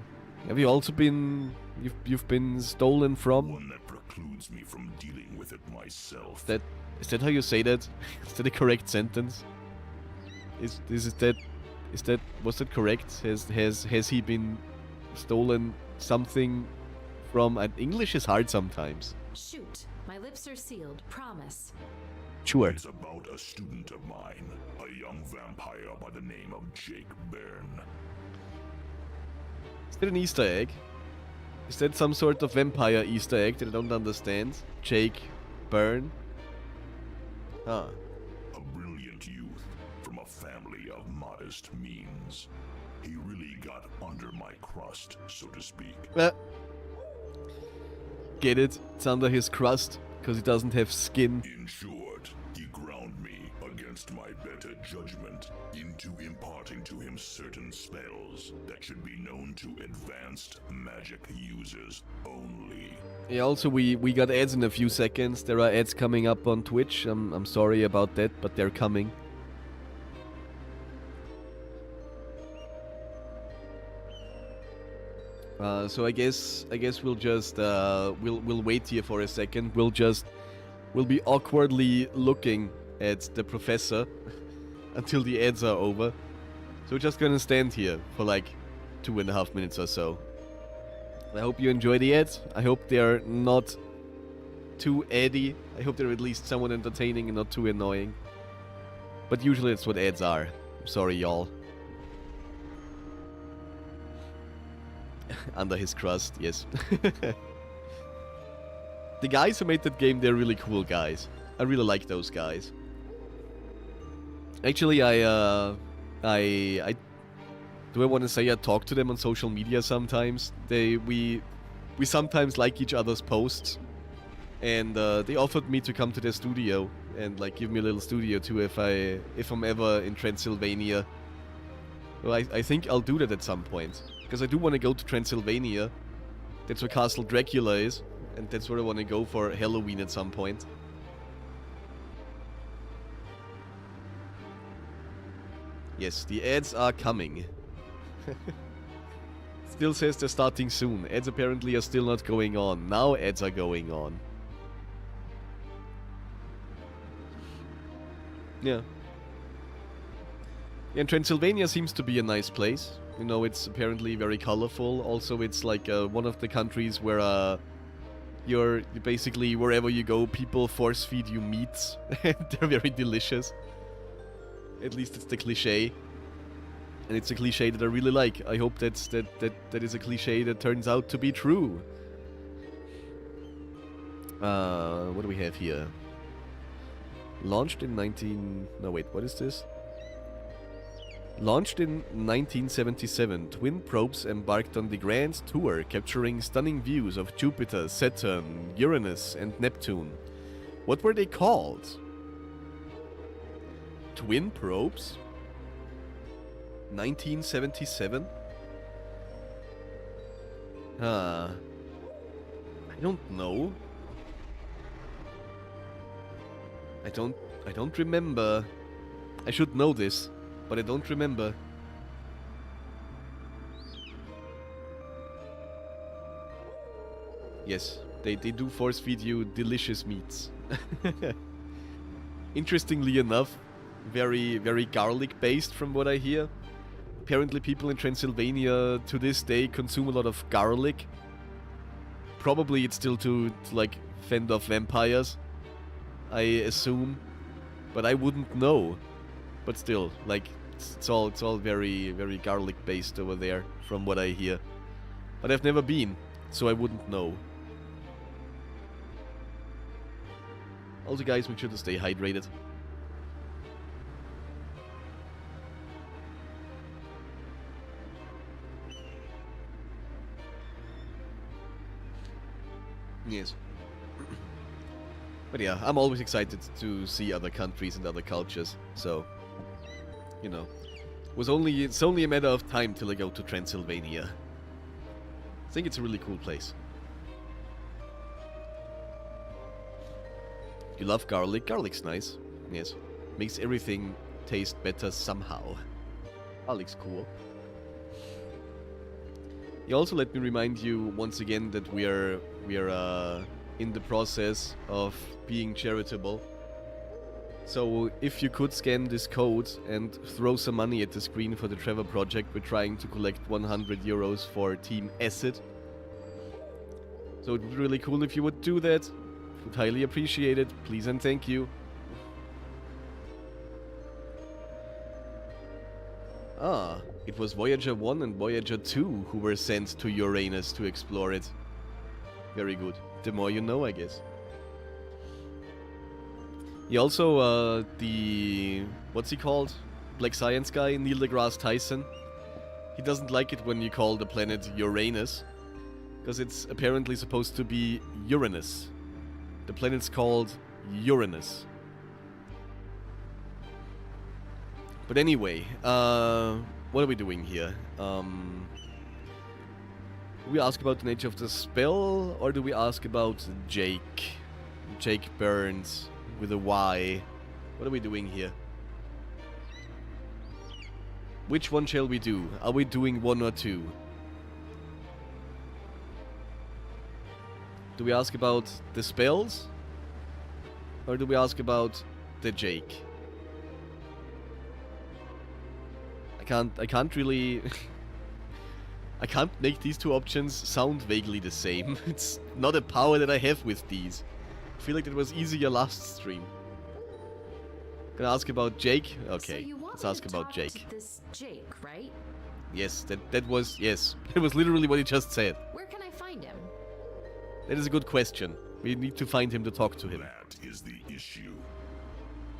Have you also been... You've been stolen from? One that precludes me from dealing with it myself. Is that how you say that? Is that a correct sentence? Was that correct? Has he been stolen something from? English is hard sometimes. Shoot, my lips are sealed, promise. Sure. It's about a student of mine, a young vampire by the name of Jake Byrne. Is that an Easter egg? Is that some sort of vampire Easter egg that I don't understand? Jake Byrne? Huh. A brilliant youth from a family of modest means. He really got under my crust, so to speak. Get it? It's under his crust, because he doesn't have skin. In short, he ground me against my better judgment into imparting to him certain spells that should be known to advanced magic users only. Yeah, also we got ads in a few seconds. There are ads coming up on Twitch. I'm sorry about that, but they're coming. So I guess we'll just we'll wait here for a second. We'll be awkwardly looking at the professor until the ads are over. So we're just gonna stand here for like 2.5 minutes or so. I hope you enjoy the ads. I hope they're not too addy. I hope they're at least somewhat entertaining and not too annoying. But usually that's what ads are. I'm sorry, y'all. Under his crust, yes. The guys who made that game, they're really cool guys. I really like those guys. Actually, I do I want to say I talk to them on social media sometimes. We sometimes like each other's posts, and they offered me to come to their studio and like give me a little studio too if I'm ever in Transylvania. Well, I think I'll do that at some point. Because I do want to go to Transylvania. That's where Castle Dracula is. And that's where I want to go for Halloween at some point. Yes, the ads are coming. Still says they're starting soon. Ads apparently are still not going on. Now ads are going on. Yeah. And Transylvania seems to be a nice place. You know, it's apparently very colorful. Also, it's like one of the countries where you're basically, wherever you go, people force feed you meats. And they're very delicious. At least it's the cliche. And it's a cliche that I really like. I hope that is a cliche that turns out to be true. What do we have here? Launched in No, wait, what is this? Launched in 1977, twin probes embarked on the grand tour, capturing stunning views of Jupiter, Saturn, Uranus, and Neptune. What were they called? Twin probes? 1977? I don't know. I don't remember. I should know this. But I don't remember. Yes, they do force feed you delicious meats. Interestingly enough, very garlic based from what I hear. Apparently people in Transylvania to this day consume a lot of garlic. Probably it's still to like fend off vampires, I assume. But I wouldn't know. But still, like it's all very garlic based over there from what I hear. But I've never been, so I wouldn't know. Also guys, make sure to stay hydrated. Yes. But yeah, I'm always excited to see other countries and other cultures, so you know, it's only a matter of time till I go to Transylvania. I think it's a really cool place. You love garlic? Garlic's nice. Yes. Makes everything taste better somehow. Garlic's cool. Yeah, also let me remind you once again that we are in the process of being charitable. So if you could scan this code and throw some money at the screen for the Trevor project, we're trying to collect 100 euros for Team Acid. So it would be really cool if you would do that. Would highly appreciate it. Please and thank you. Ah, it was Voyager 1 and Voyager 2 who were sent to Uranus to explore it. Very good. The more you know, I guess. He also, what's he called? Black Science guy, Neil deGrasse Tyson. He doesn't like it when you call the planet Uranus, because it's apparently supposed to be Uranus. The planet's called Uranus. But anyway, what are we doing here? Do we ask about the nature of the spell, or do we ask about Jake? Jake Burns with a Y. What are we doing here? Which one shall we do? Are we doing 1 or 2? Do we ask about the spells? Or do we ask about the Jake? I can't really... I can't make these two options sound vaguely the same. It's not a power that I have with these. I feel like it was easier last stream. Gonna ask about Jake? Okay, So you want let's me ask to about talk Jake. to this Jake, right? Yes, that was literally what he just said. Where can I find him? That is a good question. We need to find him to talk to him. That is the issue.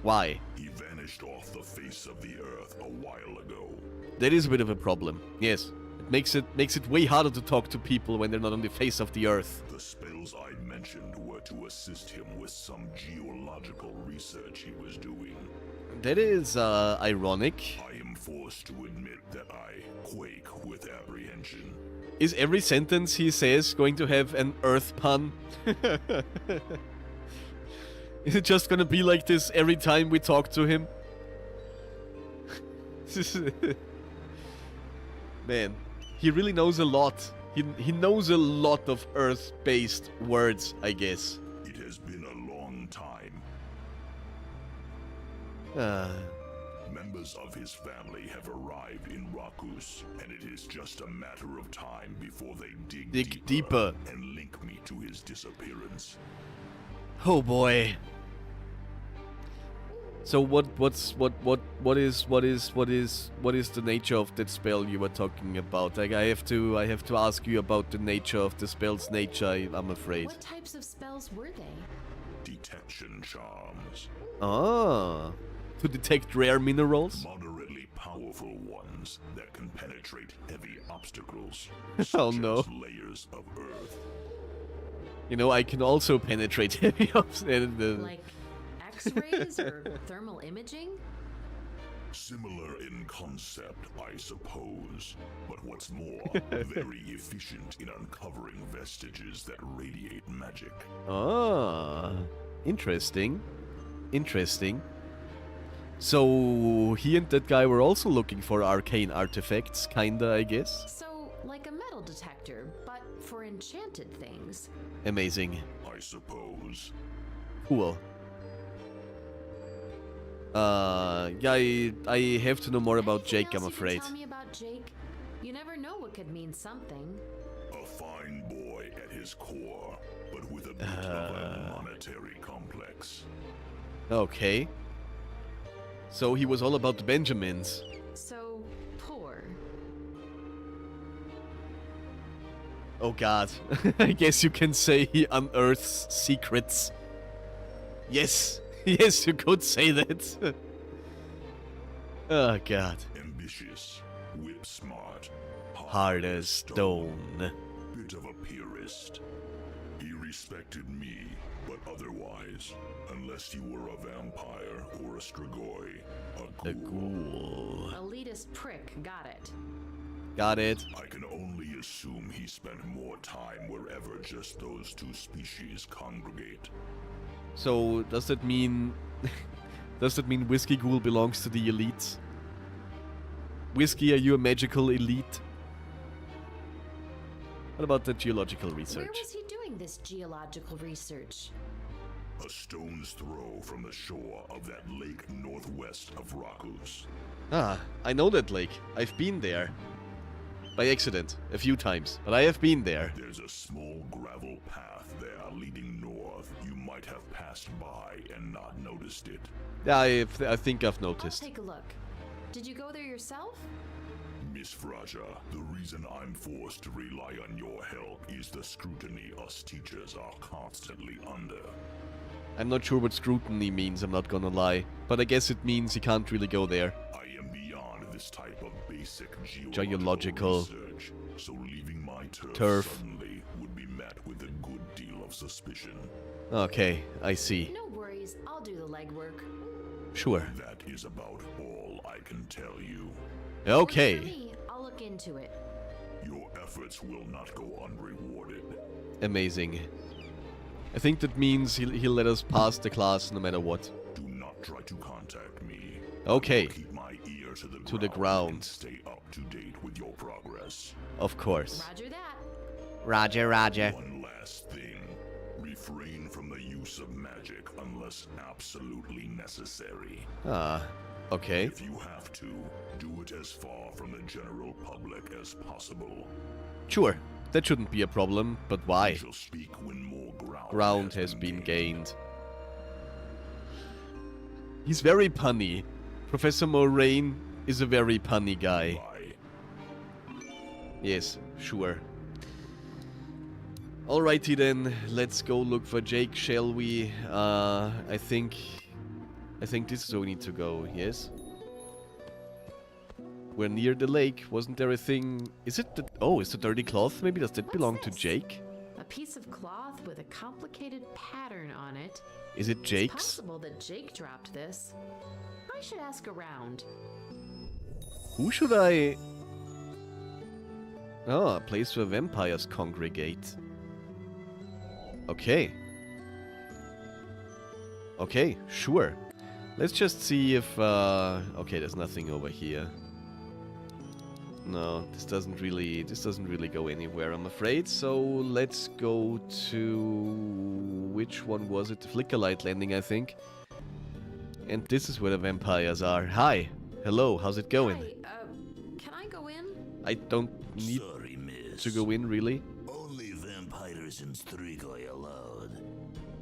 Why? He vanished off the face of the earth a while ago. That is a bit of a problem. Yes. It makes it way harder to talk to people when they're not on the face of the earth. The spells I mentioned were to assist him with some geological research he was doing. That is ironic. I am forced to admit that I quake with apprehension. Is every sentence he says going to have an earth pun? Is it just gonna be like this every time we talk to him? Man, he really knows a lot. He knows a lot of earth-based words, I guess. It has been a long time. Members of his family have arrived in Rakus, and it is just a matter of time before they dig deeper and link me to his disappearance. Oh boy. So what is the nature of that spell you were talking about? Like I have to ask you about the nature of the spell's nature, I'm afraid. What types of spells were they? Detection charms. Ah, to detect rare minerals? Moderately powerful ones that can penetrate heavy obstacles. Oh such no. as layers of earth. You know, I can also penetrate heavy obstacles. Like X-rays or thermal imaging? Similar in concept, I suppose. But what's more, very efficient in uncovering vestiges that radiate magic. Ah, interesting. Interesting. So, he and that guy were also looking for arcane artifacts, kinda, I guess? So, like a metal detector, but for enchanted things. Amazing. I suppose. Cool. Yeah, I have to know more about Anything Jake, else I'm you can afraid. Tell me about Jake. You never know what could mean something. A fine boy at his core, but with a bit of a monetary complex. Okay. So he was all about the Benjamins. So poor. Oh god. I guess you can say he unearths secrets. Yes. Yes, you could say that. Oh god. Ambitious, whip smart, Hard as stone. bit of a purist. He respected me, but otherwise, unless you were a vampire or a strigoi, A ghoul. Elitist prick, got it. Got it. I can only assume he spent more time wherever just those two species congregate. So, does that mean... does that mean Whiskey Ghoul belongs to the elites? Whiskey, are you a magical elite? What about the geological Where research? was he doing this geological research? A stone's throw from the shore of that lake northwest of Rakus. Ah, I know that lake. I've been there. By accident, a few times, but I have been there. There's a small gravel path there leading north. You might have passed by and not noticed it. Yeah, I think I've I'll noticed. take a look. Did you go there yourself? Miss Fraja, the reason I'm forced to rely on your help is the scrutiny us teachers are constantly under. I'm not sure what scrutiny means, I'm not gonna lie. But I guess it means he can't really go there. I am beyond this type of basic Geological research, so leaving my turf suddenly would be met with a good deal of suspicion. Okay, I see. No worries, I'll do the legwork. Sure. That is about all I can tell you. For Okay. me, I'll look into it. Your efforts will not go unrewarded. Amazing. I think that means he'll let us pass the class no matter what. Do not try to contact me. Okay. Keep my ear to the To the ground ground. and stay up to date with your progress. Of course. Roger that. Roger, Roger. One last thing. Refrain from the use of magic unless absolutely necessary. Ah, okay. If you have to, do it as far from the general public as possible. Sure. That shouldn't be a problem, but We why? shall speak when more Ground has been gained. He's very punny. Professor Moraine is a very punny guy. Bye. Yes, sure. Alrighty then, let's go look for Jake, shall we? I think this is where we need to go, yes? We're near the lake. Wasn't there a thing? Is it the... Oh, is the dirty cloth? Maybe does that What's belong to this? Jake? A piece of cloth with a complicated pattern on it. Is it It's Jake's? possible that Jake dropped this. I should ask around. Who should I... Oh, a place where vampires congregate. Okay. Okay, sure. Let's just see if... Okay, there's nothing over here. No, this doesn't really go anywhere, I'm afraid. So let's go to... Which one was it? Flickerlight Landing, I think. And this is where the vampires are. Hi. Hello, how's it going? Hi, can I go in? I don't need Sorry, miss. to go in, really. Only vampires in Strigoi allowed.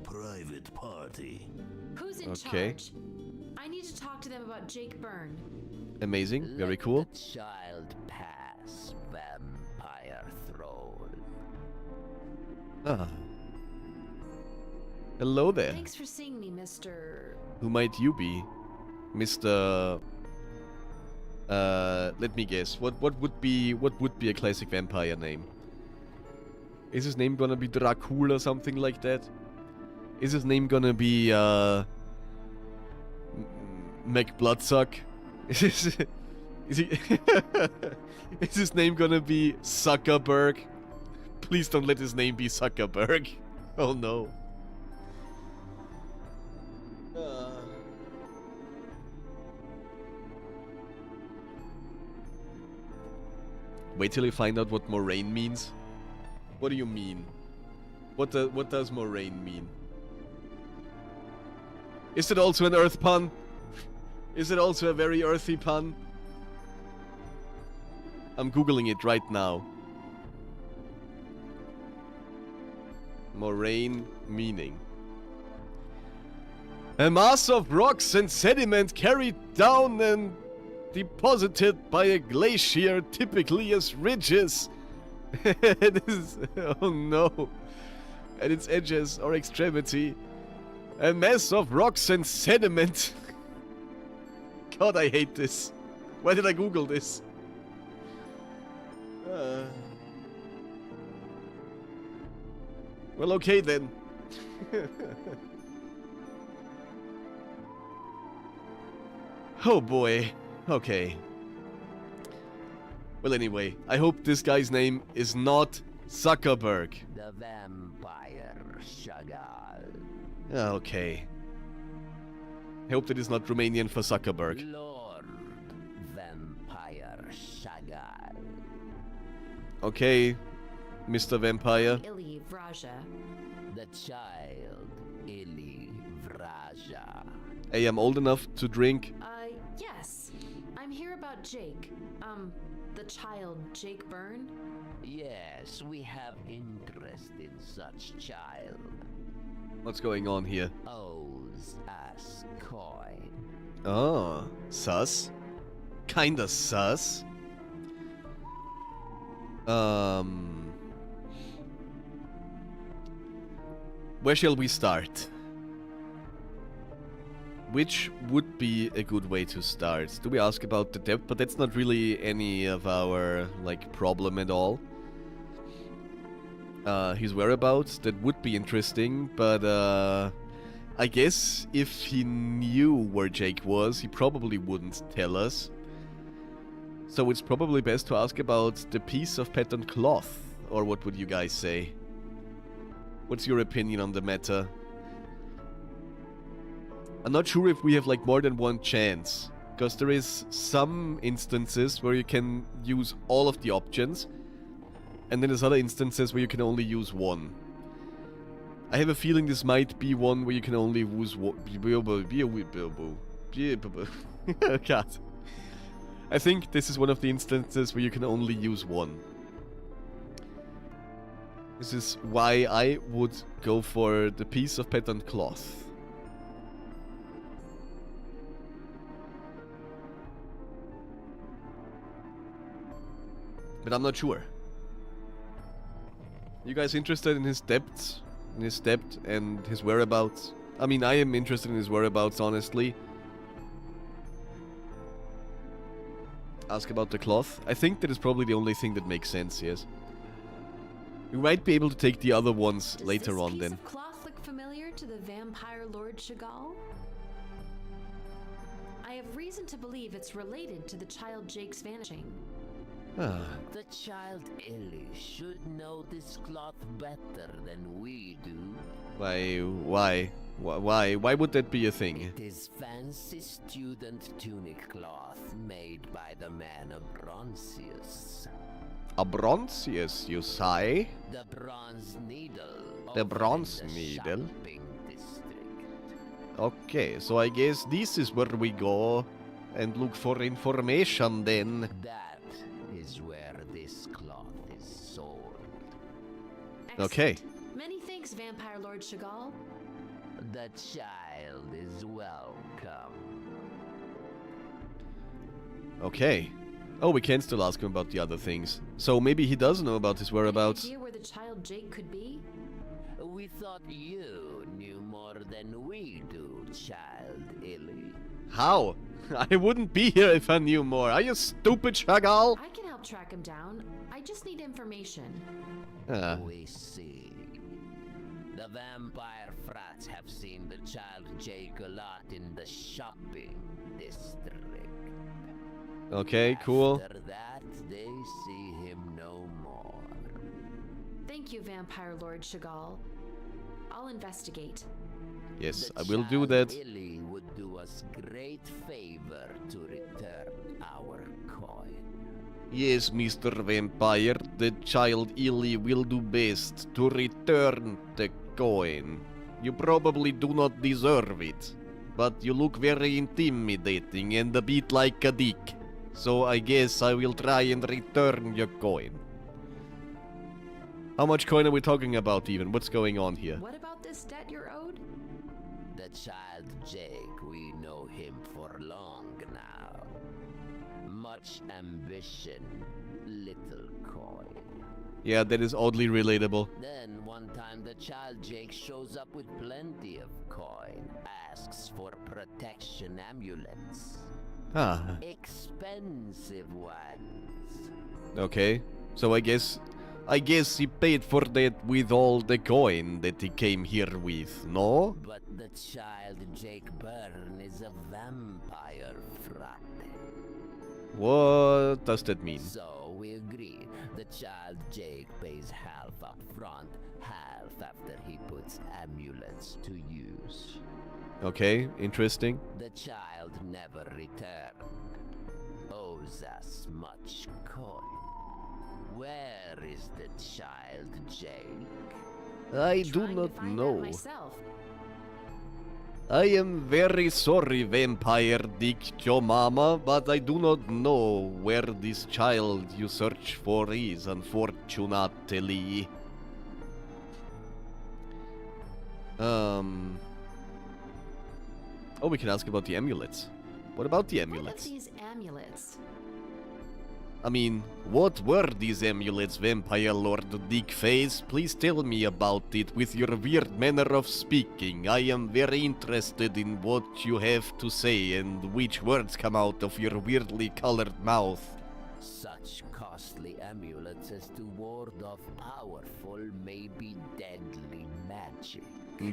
Private party. Who's in Okay. charge? I need to talk to them about Jake Byrne. Amazing, very Let cool. the child pass, vampire troll. Ah. Hello there. Thanks for seeing me, Mr. Who might you be? Mr... let me guess. What would be a classic vampire name? Is his name gonna be Dracul or something like that? Is his name gonna be McBloodsuck? Is he is his name gonna be Zuckerberg? Please don't let his name be Zuckerberg. Oh no. Wait till you find out what Moraine means. What do you mean? What does Moraine mean? Is it also an earth pun? Is it also a very earthy pun? I'm googling it right now. Moraine meaning. A mass of rocks and sediment carried down and deposited by a glacier, typically as ridges. It is, oh no. At its edges or extremity. A mass of rocks and sediment. God, I hate this. Why did I Google this? Well, okay then. Oh boy. Okay. Well, anyway, I hope this guy's name is not Zuckerberg. The vampire Chagall. Okay. I hope that is not Romanian for Zuckerberg. Lord Vampire Chagall. Okay, Mr. Vampire. Ili Vraja. The child Ili Vraja. Hey, I'm old enough to drink. Yes. I'm here about Jake. The child, Jake Byrne. Yes, we have interest in such child. What's going on here? Owes us coin. Oh, sus? Kinda sus? Where shall we start? Which would be a good way to start? Do we ask about the debt? But that's not really any of our, like, problem at all. His whereabouts, that would be interesting, but, I guess if he knew where Jake was, he probably wouldn't tell us. So it's probably best to ask about the piece of patterned cloth, or what would you guys say? What's your opinion on the matter? I'm not sure if we have like more than one chance, because there is some instances where you can use all of the options, and then there's other instances where you can only use one. I have a feeling this might be one where you can only use one. God. I think this is one of the instances where you can only use one. This is why I would go for the piece of patterned cloth. But I'm not sure. You guys interested in his depth? In his depth and his whereabouts? I mean, I am interested in his whereabouts, honestly. Ask about the cloth. I think that is probably the only thing that makes sense, yes. We might be able to take the other ones later on then. Does this piece of cloth look familiar to the vampire Lord Chagall? I have reason to believe it's related to the child Jake's vanishing. Ah. The child Ellie should know this cloth better than we do. Why would that be a thing? It is fancy student tunic cloth made by the man of Bronzius. A Bronzius, you say? The bronze needle. The over bronze in the needle? shopping district. Okay, so I guess this is where we go and look for information then. That is where this cloth is sold. Okay. Excellent. Many thanks, Vampire Lord Chagall. The child is welcome. Okay. Oh, we can still ask him about the other things. So maybe he does know about his whereabouts. Any idea where the child Jake could be? We thought you knew more than we do, child Illy. How? I wouldn't be here if I knew more. Are you stupid, Chagall? I can help track him down. I just need information. We see. The vampire frats have seen the child Jake a lot in the shopping district. Okay, cool. After that, they see him no more. Thank you, Vampire Lord Chagall. I'll investigate. Yes, The I will do child that. Illy would do us great favor to return our coin. Yes, Mr. Vampire, the child Illy will do best to return the coin. You probably do not deserve it, but you look very intimidating and a bit like a dick. So I guess I will try and return your coin. How much coin are we talking about even? What's going on here? What about this debt you're owed? The child Jake, we know him for long now. Much ambition, little coin. Yeah, that is oddly relatable. Then one time the child Jake shows up with plenty of coin, asks for protection amulets. Ah, Expensive ones. okay. So I guess he paid for that with all the coin that he came here with, no? But the child Jake Byrne is a vampire frate. What does that mean? So we agreed. The child Jake pays half up front, half after he puts amulets to use. Okay, interesting. The child never returned. Owes us much coin. Where is the child Jake? I do Trying to not find out know. myself. I am very sorry, Vampire Dick Your Mama, but I do not know where this child you search for is, unfortunately. Oh, we can ask about the amulets. What about the What of amulets? these amulets? I mean, what were these amulets, Vampire Lord Dickface? Please tell me about it with your weird manner of speaking. I am very interested in what you have to say and which words come out of your weirdly colored mouth. Such costly amulets as to ward off powerful, maybe deadly magic.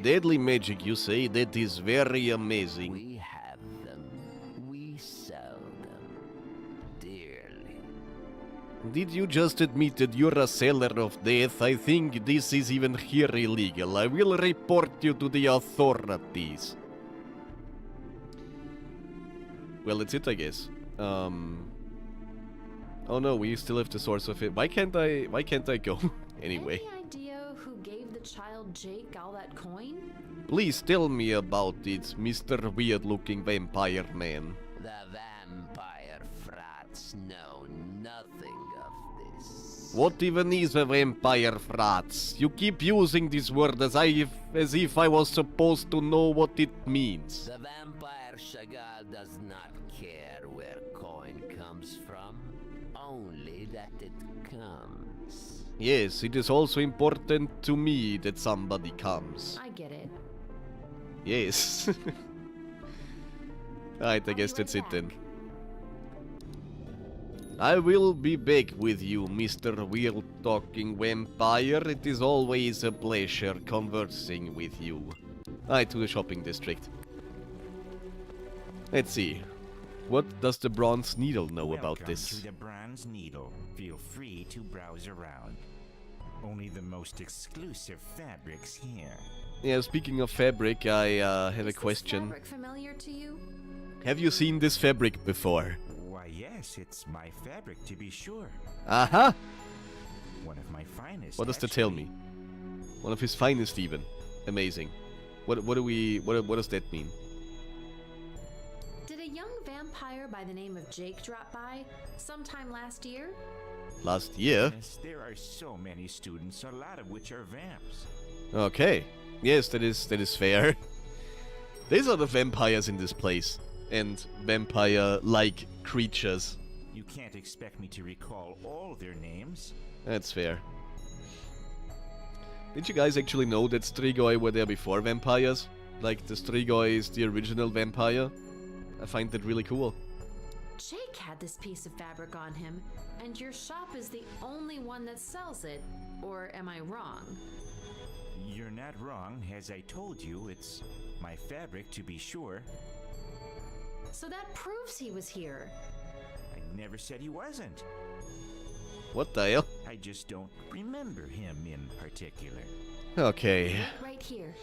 Deadly magic, you say? That is very amazing. We have them. We sell them. Dearly. Did you just admit that you're a seller of death? I think this is even here illegal. I will report you to the authorities. Well, that's it, I guess. Oh no, we still have the source of it. Why can't I go? Anyway. Any idea who gave the child Jake all that coin? Please tell me about it, Mr. Weird-looking vampire man. The vampire frats know nothing of this. What even is a vampire frats? You keep using this word as if I was supposed to know what it means. The vampire Chagall does not care where coin comes from, only that it comes. Yes, it is also important to me that somebody comes. I get it. Yes. Alright, I guess that's it then. I will be back with you, Mr. Weird-talking vampire. It is always a pleasure conversing with you. Alright, to the shopping district. Let's see. What does the Bronze Needle know about Welcome this? to the Bronze Needle. Feel free to browse around. Only the most exclusive fabrics here. Yeah, speaking of fabric, I have a Is this question. fabric familiar to you? Have you seen this fabric before? Why, yes, it's my fabric to be sure. Aha! One of my finest. What does that tell me? One of his finest, even. Amazing. What does that mean? Did a young vampire by the name of Jake drop by sometime last year? Last year? Yes, there are so many students, a lot of which are vamps. Okay. Yes, that is fair. There's other vampires in this place. And vampire-like creatures. You can't expect me to recall all their names. That's fair. Did you guys actually know that Strigoi were there before vampires? Like, the Strigoi is the original vampire? I find that really cool. Jake had this piece of fabric on him, and your shop is the only one that sells it. Or am I wrong? You're not wrong. As I told you, it's my fabric to be sure. So that proves he was here. I never said he wasn't. What the hell? I just don't remember him in particular. Okay. Right here.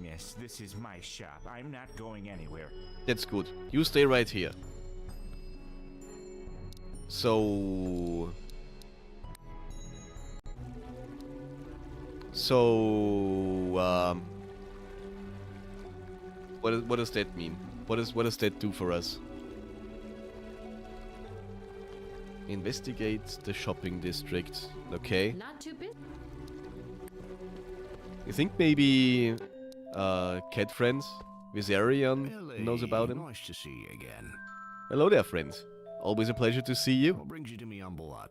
Yes, this is my shop. I'm not going anywhere. That's good. You stay right here. So... What does that mean? What does that do for us? Investigate the shopping district. Okay. Not too big. You think maybe Cat Friends, Viserion, knows about him? Nice to see you again. Hello there, friend. Always a pleasure to see you. What brings you to me humble hut?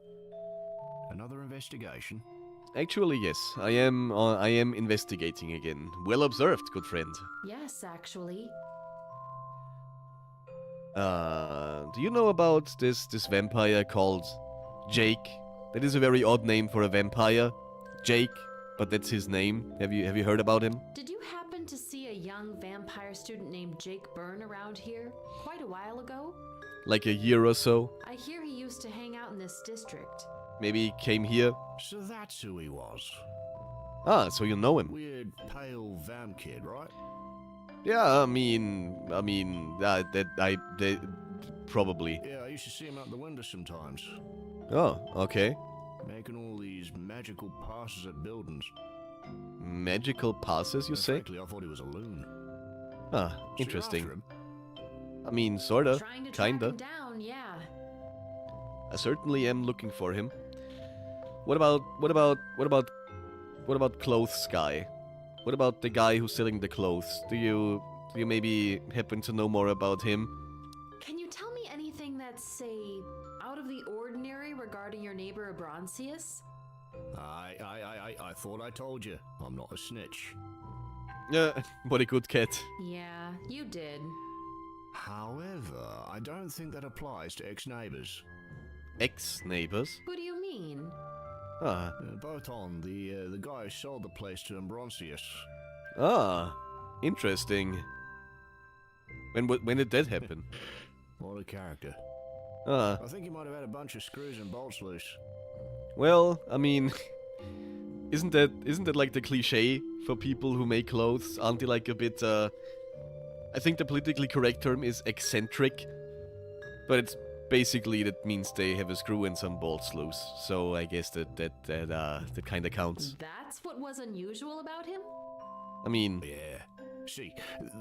Another investigation? Actually, yes. I am investigating again. Well observed, good friend. Yes, actually. Do you know about this vampire called Jake? That is a very odd name for a vampire. Jake, but that's his name. Have you heard about him? Did you happen to see a young vampire student named Jake Byrne around here quite a while ago? Like a year or so? I hear he used to hang out in this district. Maybe he came here? So that's who he was. Ah, so you know him. Weird, pale vamp kid, right? Yeah, I mean, probably. Yeah, I used to see him out the window sometimes. Oh, okay. Making all these magical passes at buildings. Magical passes, you say? Frankly, I thought he was a loon. Ah, So you're interesting. after him? I mean, sorta, Trying to track him kinda. down, yeah. I certainly am looking for him. What about Clothes Guy? What about the guy who's selling the clothes? Do you maybe happen to know more about him? Can you tell me anything that's, say, out of the ordinary regarding your neighbor Abroncius? I thought I told you. I'm not a snitch. What a good cat. Yeah, you did. However, I don't think that applies to ex-neighbors. Ex-neighbors? Who do you mean? Ah. Boton, the guy who sold the place to Ambroncius. Ah. Interesting. When did that happen? What a character. Ah. I think he might have had a bunch of screws and bolts loose. Well, I mean, isn't that like the cliche for people who make clothes? Aren't they like a bit, I think the politically correct term is eccentric, but it's basically that means they have a screw and some bolts loose. So I guess that kind of counts. That's what was unusual about him? I mean, Yeah. See,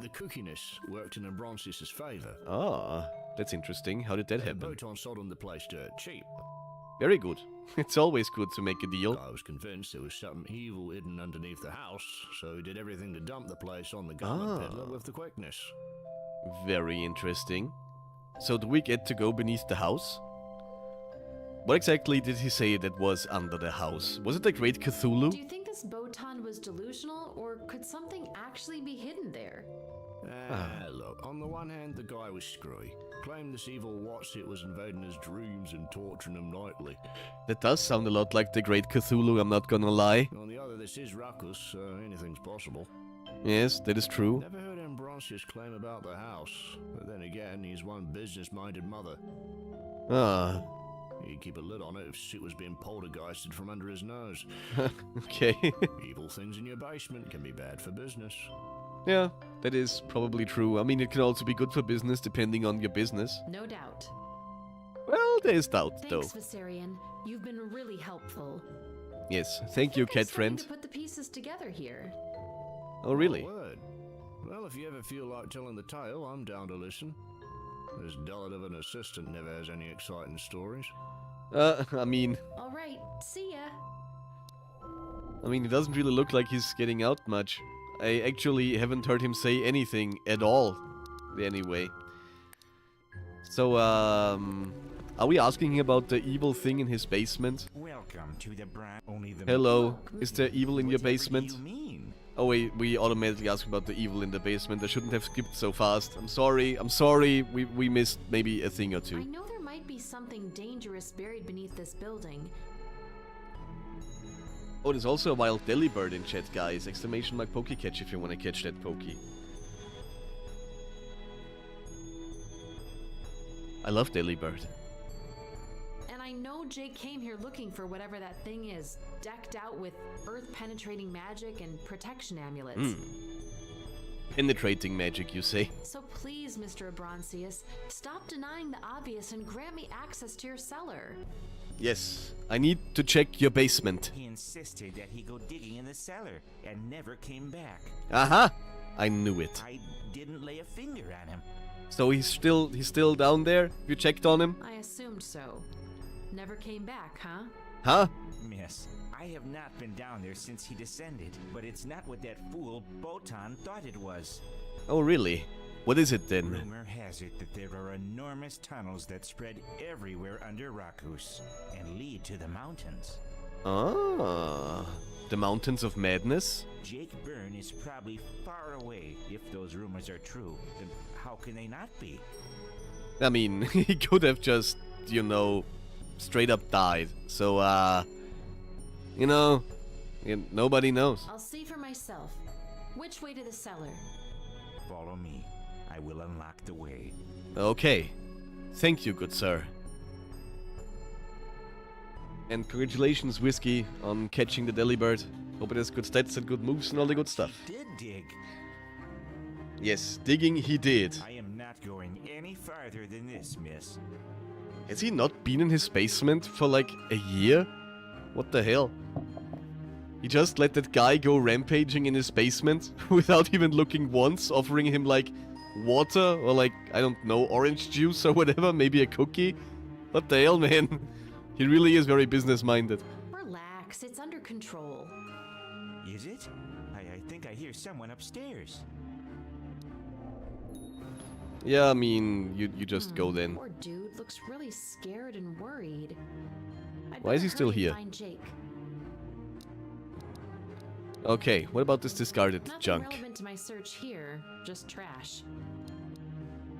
the kookiness worked in Ambroncius's favor. ah, that's interesting. How did that happen? Boton sold him the place dirt cheap. Very good. It's always good to make a deal. I was convinced there was something evil hidden underneath the house, so he did everything to dump the place on the garment peddler with the quickness. Very interesting. So do we get to go beneath the house? What exactly did he say that was under the house? Was it the Great Cthulhu? Do you think this Botan was delusional, or could something actually be hidden there? Look, on the one hand, the guy was screwy. Claimed this evil what's-it was invading his dreams and torturing him nightly. That does sound a lot like the Great Cthulhu, I'm not gonna lie. On the other, this is Ruckus, so anything's possible. Yes, that is true. Never heard Ambroncius claim about the house, but then again, he's one business-minded mother. Ah, He'd keep a lid on it if shit was being poltergeisted from under his nose. okay. Evil things in your basement can be bad for business. Yeah, that is probably true. I mean, it can also be good for business depending on your business. No doubt. Well, there is doubt, Thanks, though. Viserion. You've been really helpful. Yes, thank you, I'm cat starting friend. to put the pieces together here. Oh, really? Word. Well, if you ever feel like telling the tale, I'm down to listen. This dullet of an assistant never has any exciting stories. I mean, All right, see ya. it doesn't really look like he's getting out much. I actually haven't heard him say anything at all. Anyway. So, are we asking him about the evil thing in his basement? Welcome to the only the Hello, is there evil in your Whatever do basement? you mean? Oh wait, we automatically asked about the evil in the basement. I shouldn't have skipped so fast. I'm sorry, we missed maybe a thing or I two. know there might be something dangerous buried beneath this building. Oh, there's also a wild delibird in chat, guys. Exclamation mark Pokecatch if you want to catch that Pokey. I love delibird. And I know Jake came here looking for whatever that thing is, decked out with earth-penetrating magic and protection amulets. Penetrating magic, you say? So please, Mr. Abroncius, stop denying the obvious and grant me access to your cellar. Yes, I need to check your basement. He insisted that he go digging in the cellar and never came back. Aha! I knew it. I didn't lay a finger on him. So he's still down there? You checked on him? I assumed so. Never came back, huh? Huh? Miss, I have not been down there since he descended, but it's not what that fool Botan thought it was. Oh really? What is it then? Rumor has it that there are enormous tunnels that spread everywhere under Rakus and lead to the mountains. Ah, the Mountains of Madness? Jake Byrne is probably far away if those rumors are true. And how can they not be? I mean, he could have just, straight up died. So, nobody knows. I'll see for myself. Which way to the cellar? Follow me. I will unlock the way. Okay. Thank you, good sir. And congratulations, Whiskey, on catching the delibird. Hope it has good stats and good moves and all the good stuff. Did dig. Yes, digging he did. I am not going any farther than this, miss. Has he not been in his basement for like a year? What the hell? He just let that guy go rampaging in his basement without even looking once, offering him like water or like, I don't know, orange juice or whatever, maybe a cookie. What the hell, man? He really is very business-minded. Relax, it's under control. Is it? I think I hear someone upstairs. Yeah, I mean, you just go then. Poor dude looks really scared and worried. Why is he still here? Find Jake. Okay, what about this discarded Nothing junk? relevant to my search here, just trash.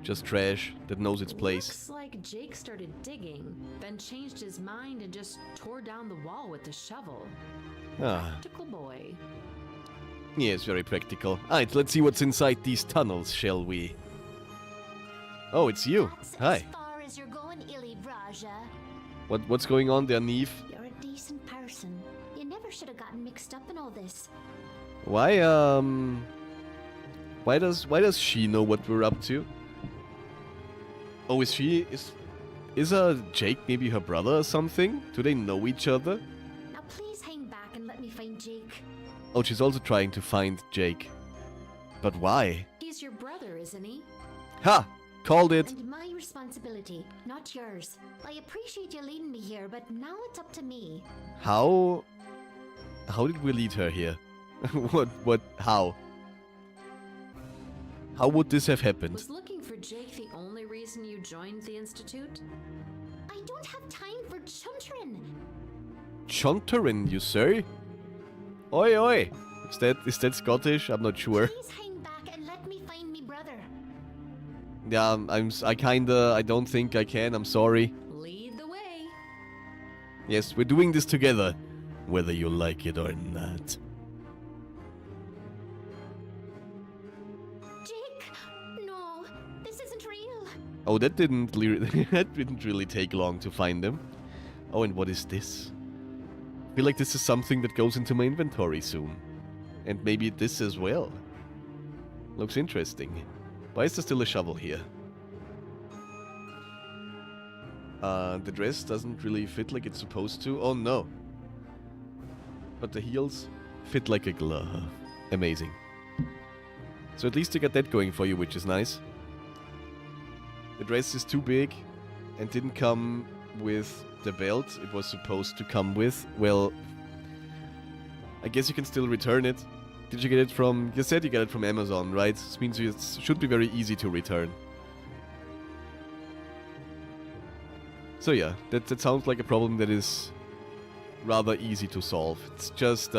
Just trash that knows its place. Looks like Jake started digging, then changed his mind and just tore down the wall with the shovel. Ah, Practical boy. yes, very practical. Alright, let's see what's inside these tunnels, shall we? Oh, it's you. That's Hi. as far as you're going, Illy Braja. What's going on there, Neve? You're a decent person. You never should have gotten mixed up in all this. Why does she know what we're up to? Oh, is Jake maybe her brother or something? Do they know each other? Now please hang back and let me find Jake. Oh, she's also trying to find Jake. But why? He's your brother, isn't he? Ha! Called it. And my responsibility, not yours. I appreciate you leading me here, but now it's up to me. How did we lead her here? How? How would this have happened? Was looking for Jake the only reason you joined the Institute? I don't have time for chuntering. Chonterin, you say? Oi, oi! Is that Scottish? I'm not sure. Please hang back and let me find me brother. Yeah, I don't think I can, I'm sorry. Lead the way. Yes, we're doing this together, whether you like it or not. Jake! No, this isn't real. Oh, that didn't really take long to find them. Oh, and what is this? I feel like this is something that goes into my inventory soon. And maybe this as well. Looks interesting. Why is there still a shovel here? The dress doesn't really fit like it's supposed to. Oh no. But the heels fit like a glove. Amazing. So at least you got that going for you, which is nice. The dress is too big and didn't come with the belt it was supposed to come with. Well, I guess you can still return it. Did you get it from... You said you got it from Amazon, right? This means it should be very easy to return. So yeah, that sounds like a problem that is rather easy to solve. It's just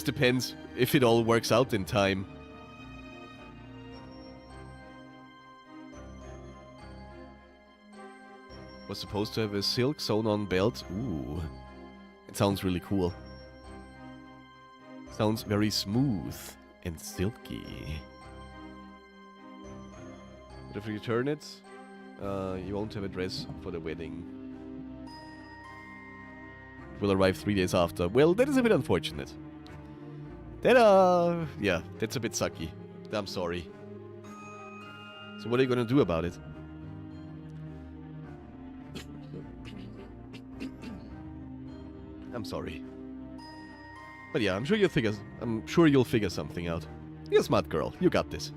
depends if it all works out in time. Was supposed to have a silk sewn-on belt. Ooh, it sounds really cool. Sounds very smooth and silky. But if you return it, you won't have a dress for the wedding. It will arrive 3 days after. Well, that is a bit unfortunate. That, yeah, that's a bit sucky. I'm sorry. So what are you gonna do about it? I'm sorry. But yeah, I'm sure you'll figure something out. You're a smart girl. You got this.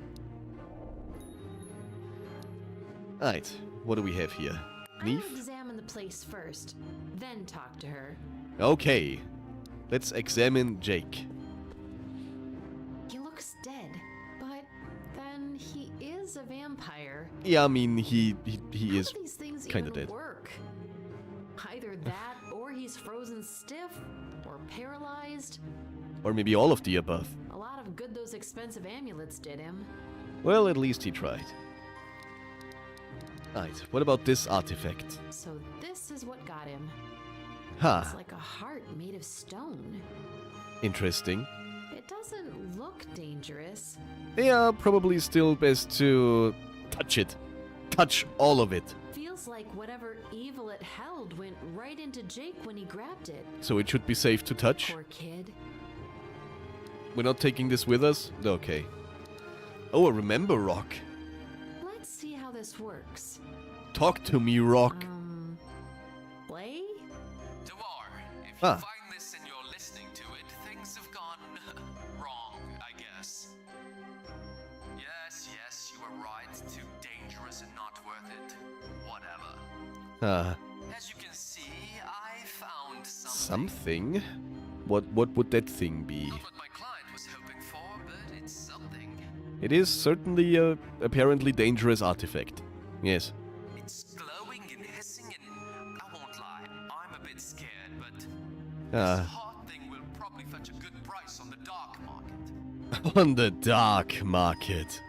Alright, what do we have here? Neve? I'll examine the place first, then talk to her. Okay. Let's examine Jake. He looks dead, but then he is a vampire. Yeah, I mean, he How is do these things kinda even dead. work? Either that, or he's frozen stiff, or paralyzed. Or maybe all of the above. A lot of good those expensive amulets did him. Well, at least he tried. Alright, what about this artifact? So this is what got him. Ha, It's like a heart made of stone. interesting. It doesn't look dangerous. Yeah, probably still best to touch it. Touch all of it. Feels like whatever evil it held went right into Jake when he grabbed it. So it should be safe to touch. Poor kid. We're not taking this with us? Okay. Oh, a remember rock. Let's see how this works. Talk to me, rock. Play? Dewar, if you Ah. find this in your listening Ah. As you can see, I found Something? What would that thing be? Not what my client was hoping for, but it's something. It is certainly a apparently dangerous artifact. Yes. It's glowing and hissing and I won't lie, I'm a bit scared, but Ah. this hot thing will probably fetch a good price on the dark market. On the dark market.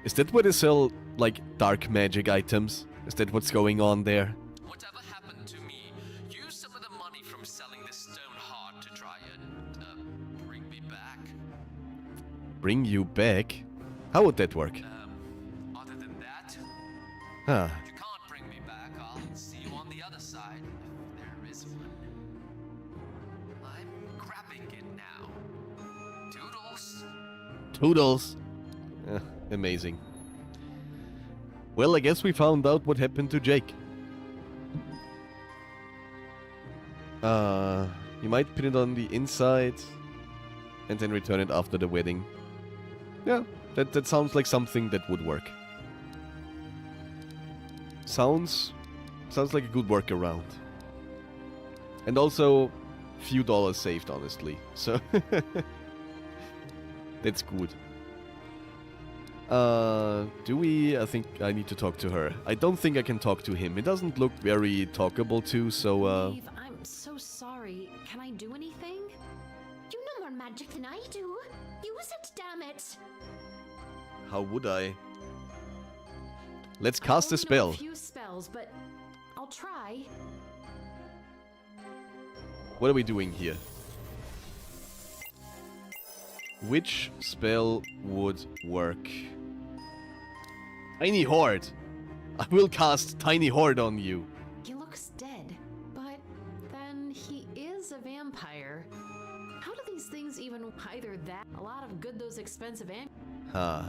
Is that where they sell, like, dark magic items? Is that what's going on there? Whatever happened to me, use some of the money from selling this stone heart to try and bring me back. Bring you back? How would that work? Other than that, Huh. if you can't bring me back, I'll see you on the other side, if there is one. I'm grabbing it now. Toodles. Toodles. Amazing. Well, I guess we found out what happened to Jake. You might pin it on the inside and then return it after the wedding. Yeah, that sounds like something that would work. Sounds like a good workaround. And also, few dollars saved, honestly. So, that's good. Do we? I think I need to talk to her. I don't think I can talk to him. It doesn't look very talkable to, so, Eve, I'm so sorry. Can I do anything? You know more magic than I do. Use it, damn it. How would I? Let's I cast a only know spell. a few spells, but I'll try. What are we doing here? Which spell would work? Tiny Horde! I will cast Tiny Horde on you. He looks dead, but then he is a vampire. How do these things even either that? A lot of good those expensive Huh.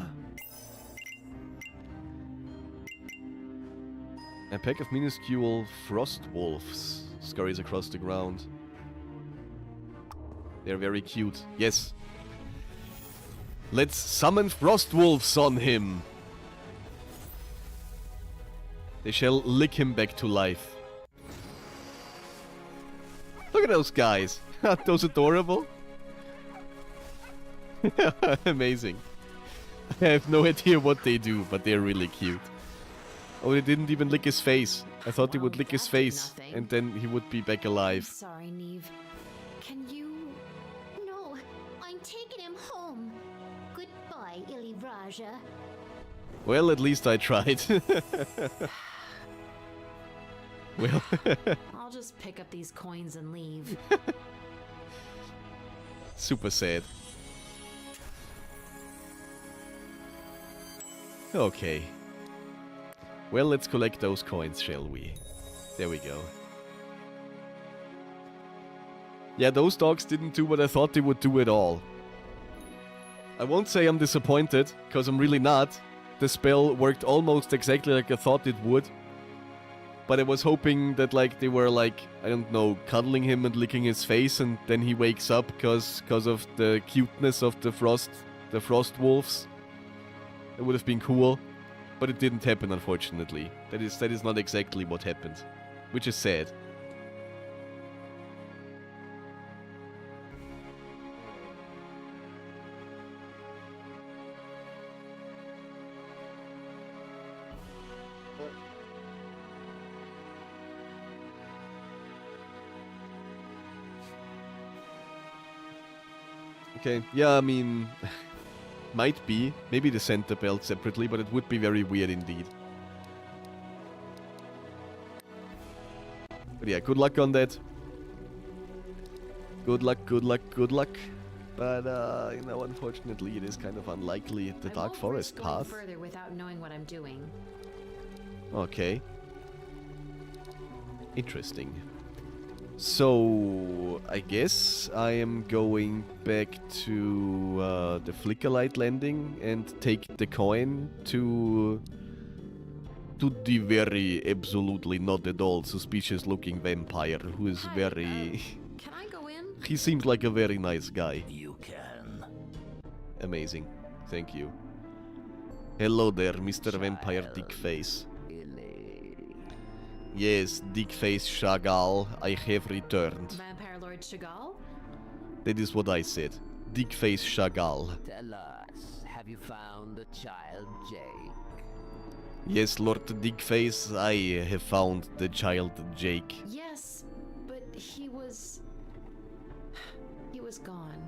A pack of minuscule frost wolves scurries across the ground. They're very cute. Yes. Let's summon frost wolves on him. They shall lick him back to life. Look at those guys. Aren't those adorable? Amazing. I have no idea what they do, but they're really cute. Oh, they didn't even lick his face. I thought they would lick his face, and then he would be back I'm alive. sorry, Neve. Can you... No, I'm taking him home. Goodbye, Illy Raja. Well, at least I tried. Well... I'll just pick up these coins and leave. Super sad. Okay. Well, let's collect those coins, shall we? There we go. Yeah, those dogs didn't do what I thought they would do at all. I won't say I'm disappointed, because I'm really not. The spell worked almost exactly like I thought it would. But I was hoping that, like, they were, like, I don't know, cuddling him and licking his face, and then he wakes up because of the cuteness of the frost wolves. It would have been cool, but it didn't happen, unfortunately. That is not exactly what happened, which is sad. Okay, yeah, I mean, might be. Maybe the center belt separately, but it would be very weird indeed. But yeah, good luck on that. Good luck, good luck, good luck. But, you know, unfortunately it is kind of unlikely the Dark Forest I won't risk path. going further without knowing what I'm doing. Okay. Interesting. So, I guess I am going back to the Flickerlight Landing and take the coin to the very absolutely not at all suspicious looking vampire who is very... Can I go in? He seems like a very nice guy. You can. Amazing. Thank you. Hello there, Mr. Vampire Dickface. Yes, Dickface Chagall, I have returned. Vampire Lord Chagall? That is what I said. Dickface Chagall. Tell us, have you found the child, Jake? Yes, Lord Dickface, I have found the child Jake. Yes, but he was gone.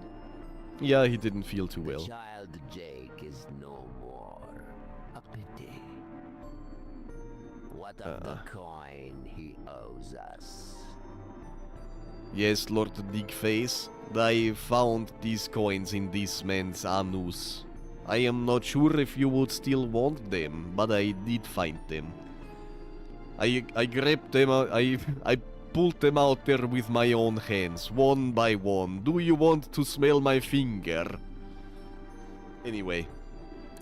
Yeah, he didn't feel too well. The child Jake is no more. A pity. What of the coin he owes us? Yes, Lord Dickface, I found these coins in this man's anus. I am not sure if you would still want them, but I did find them. I grabbed them, I pulled them out there with my own hands, one by one. Do you want to smell my finger? Anyway,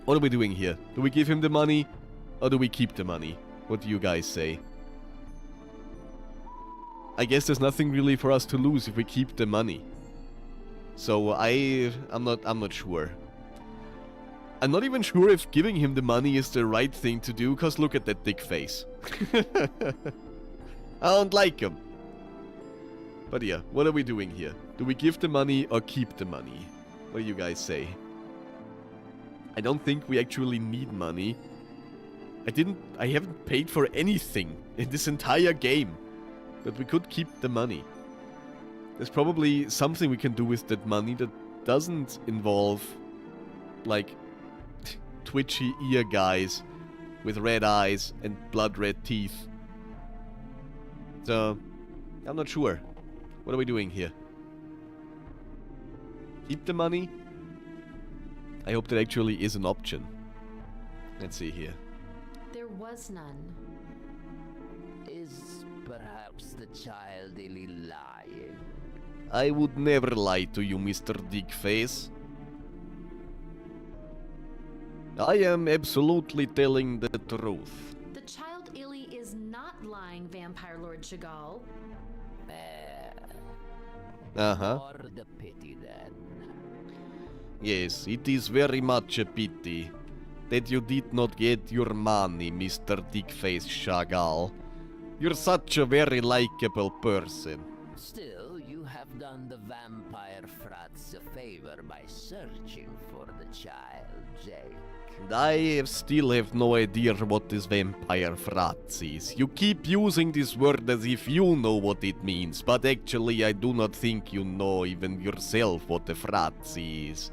what are we doing here? Do we give him the money, or do we keep the money? What do you guys say? I guess there's nothing really for us to lose if we keep the money. So I'm not sure. I'm not even sure if giving him the money is the right thing to do, cause look at that dick face. I don't like him. But yeah, what are we doing here? Do we give the money or keep the money? What do you guys say? I don't think we actually need money. I haven't paid for anything in this entire game. But we could keep the money. There's probably something we can do with that money that doesn't involve, like, twitchy ear guys with red eyes and blood red teeth. So, I'm not sure. What are we doing here? Keep the money? I hope that actually is an option. Let's see here. There was none. Is perhaps the child really lying? I would never lie to you, Mr. Dickface. I am absolutely telling the truth. The child Illy is not lying, Vampire Lord Chagall. Or the pity then. Yes, it is very much a pity that you did not get your money, Mr. Dickface Chagall. You're such a very likable person. Still, you have done the vampire frats a favor by searching for the child, Jake. I still have no idea what this vampire frats is. You keep using this word as if you know what it means, but actually I do not think you know even yourself what a frats is.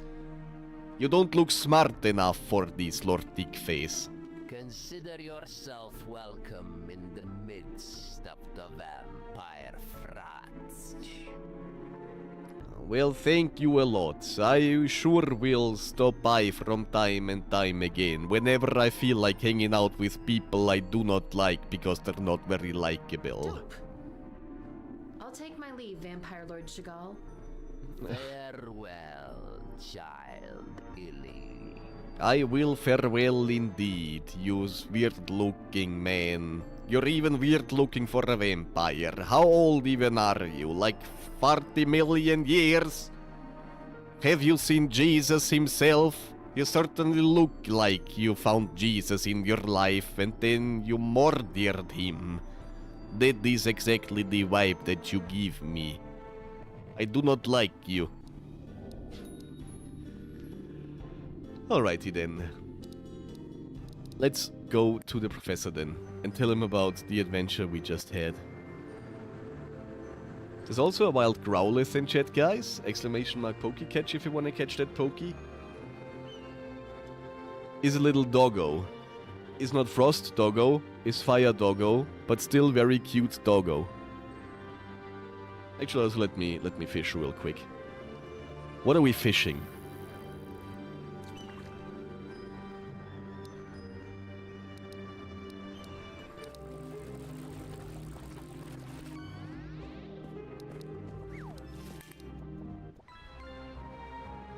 You don't look smart enough for this, Lord Dickface. Consider yourself welcome in the midst of the vampire frats. Well, thank you a lot. I sure will stop by from time and time again, whenever I feel like hanging out with people I do not like because they're not very likable. I'll take my leave, Vampire Lord Chagall. Farewell, child Illy. I will farewell indeed, you weird-looking man. You're even weird-looking for a vampire. How old even are you? Like 40 million years? Have you seen Jesus himself? You certainly look like you found Jesus in your life and then you murdered him. That is exactly the vibe that you give me. I do not like you. Alrighty then. Let's go to the professor then and tell him about the adventure we just had. There's also a wild Growlithe in chat, guys. Exclamation mark Pokecatch if you want to catch that Pokey. Is a little doggo. Is not Frost Doggo, is Fire Doggo, but still very cute doggo. Actually, also let me fish real quick. What are we fishing?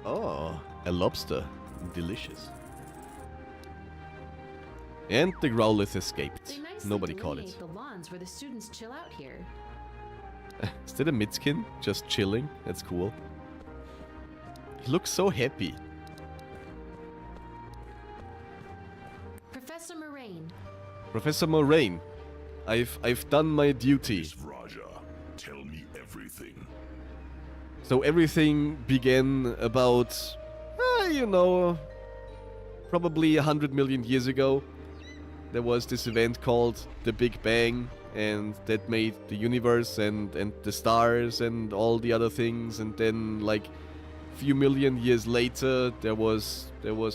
Oh, a lobster. Delicious. And the Growlithe escaped. They nicely Nobody caught it. delineate the lawns where the students chill out here. Is that a Midskin? Just chilling? That's cool. He looks so happy. Professor Moraine. Professor Moraine. I've done my duty. Miss Vraja, tell me everything. So everything began about, you know, probably 100 million years ago. There was this event called the Big Bang, and that made the universe and the stars and all the other things. And then, like, a few million years later, there was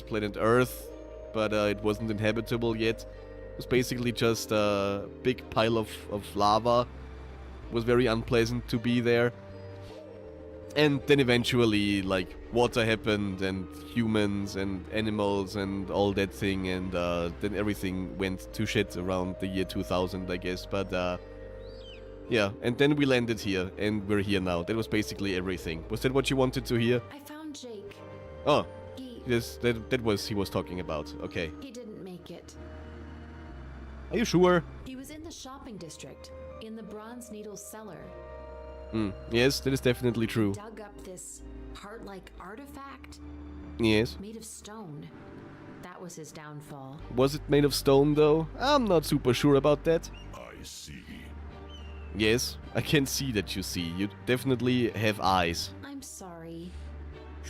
planet Earth, but it wasn't inhabitable yet. It was basically just a big pile of lava. It was very unpleasant to be there. And then eventually, like, water happened, and humans and animals and all that thing, and then everything went to shit around the year 2000, I guess. But yeah, and then we landed here, and we're here now. That was basically everything. Was that what you wanted to hear? I found Jake. Oh, He yes, that was he was talking about. Okay. he didn't make it. Are you sure? He was in the shopping district, in the Bronze Needle cellar. Yes, that is definitely true. Dug up this heart-like artifact Yes. made of stone. That was his downfall. Was it made of stone, though? I'm not super sure about that. I see. Yes, I can see that you see. You definitely have eyes. I'm sorry.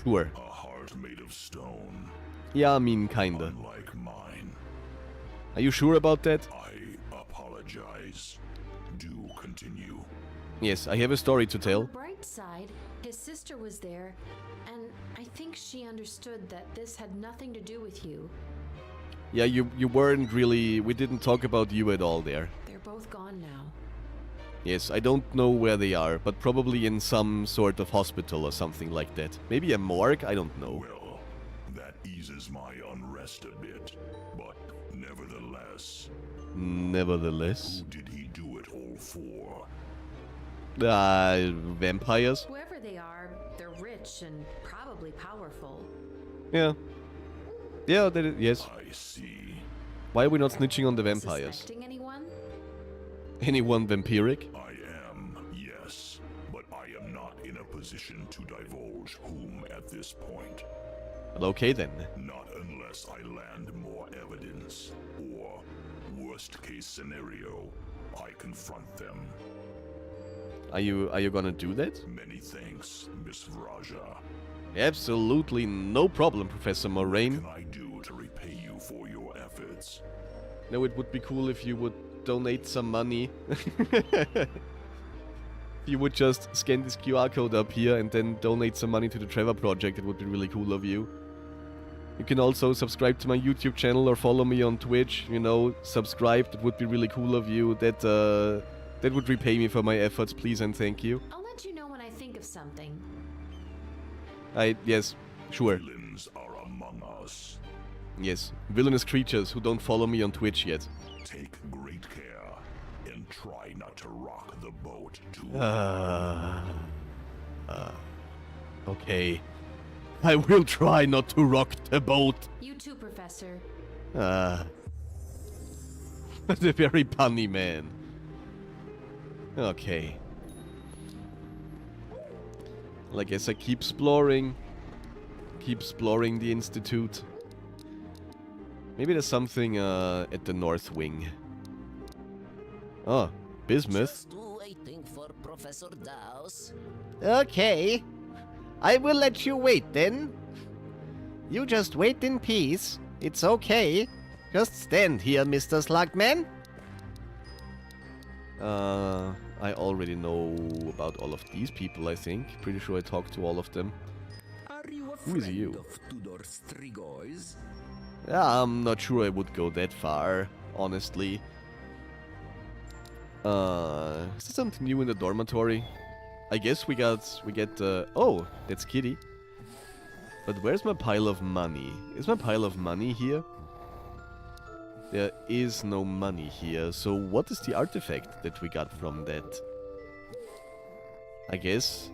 Sure. A heart made of stone, Yeah, I mean, kinda. unlike mine. Are you sure about that? I apologize. Do continue. Yes, I have a story to On tell. the bright side, his sister was there, and I think she understood that this had nothing to do with you. Yeah, you weren't really... We didn't talk about you at all there. They're both gone now. Yes, I don't know where they are, but probably in some sort of hospital or something like that. Maybe a morgue? I don't know. Well, that eases my unrest a bit, but nevertheless, Nevertheless... who did he do it all for? Vampires? Whoever they are, they're rich and probably powerful. Yeah. Yeah, that is... Yes. I see. Why are we not snitching on the vampires? Suspecting anyone? Anyone vampiric? I am, yes, but I am not in a position to divulge whom at this point. Well, okay then. Not unless I land more evidence, or, worst case scenario, I confront them. Are you gonna do that? Many thanks, Miss Vraja. Absolutely no problem, Professor Moraine. What can I do to repay you for your efforts? No, it would be cool if you would donate some money. If you would just scan this QR code up here and then donate some money to the Trevor Project, it would be really cool of you. You can also subscribe to my YouTube channel or follow me on Twitch. You know, subscribe, that would be really cool of you. That would repay me for my efforts, please and thank you. I'll let you know when I think of something. Yes, sure. Villains are among us. Yes, villainous creatures who don't follow me on Twitch yet. Take great care, and try not to rock the boat too Okay. I will try not to rock the boat. You too, Professor. The very punny man. Okay. Well, I guess I keep exploring. Keep exploring the Institute. Maybe there's something at the North Wing. Oh, bismuth. Just waiting for Professor Daus. Okay. I will let you wait then. You just wait in peace. It's okay. Just stand here, Mr. Slugman. I already know about all of these people, I think. Pretty sure I talked to all of them. Are you a Who is friend you? of Tudor Strigoi? Yeah, I'm not sure I would go that far, honestly. Is there something new in the dormitory? I guess we get oh, that's Kitty. But where's my pile of money? Is my pile of money here? There is no money here, so what is the artifact that we got from that? I guess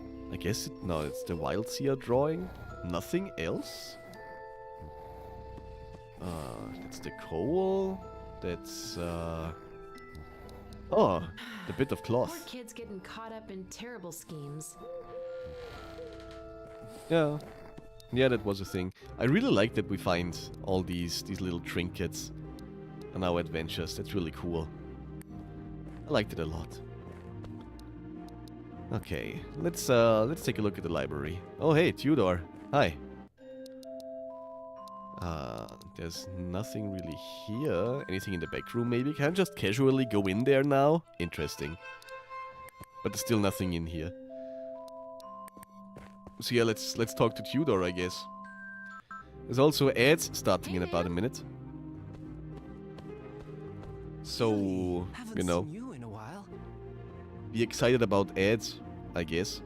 no, it's the Wild Seer drawing. Nothing else? That's the coal. That's oh, the bit of Poor cloth. kids getting caught up in terrible schemes. Yeah. Yeah, that was a thing. I really like that we find all these little trinkets on our adventures. That's really cool. I liked it a lot. Okay, let's take a look at the library. Oh hey, Tudor. Hi. There's nothing really here. Anything in the back room maybe? Can I just casually go in there now? Interesting. But there's still nothing in here. So yeah, let's talk to Tudor, I guess. There's also ads starting in about a minute. So, you know, be excited about ads, I guess.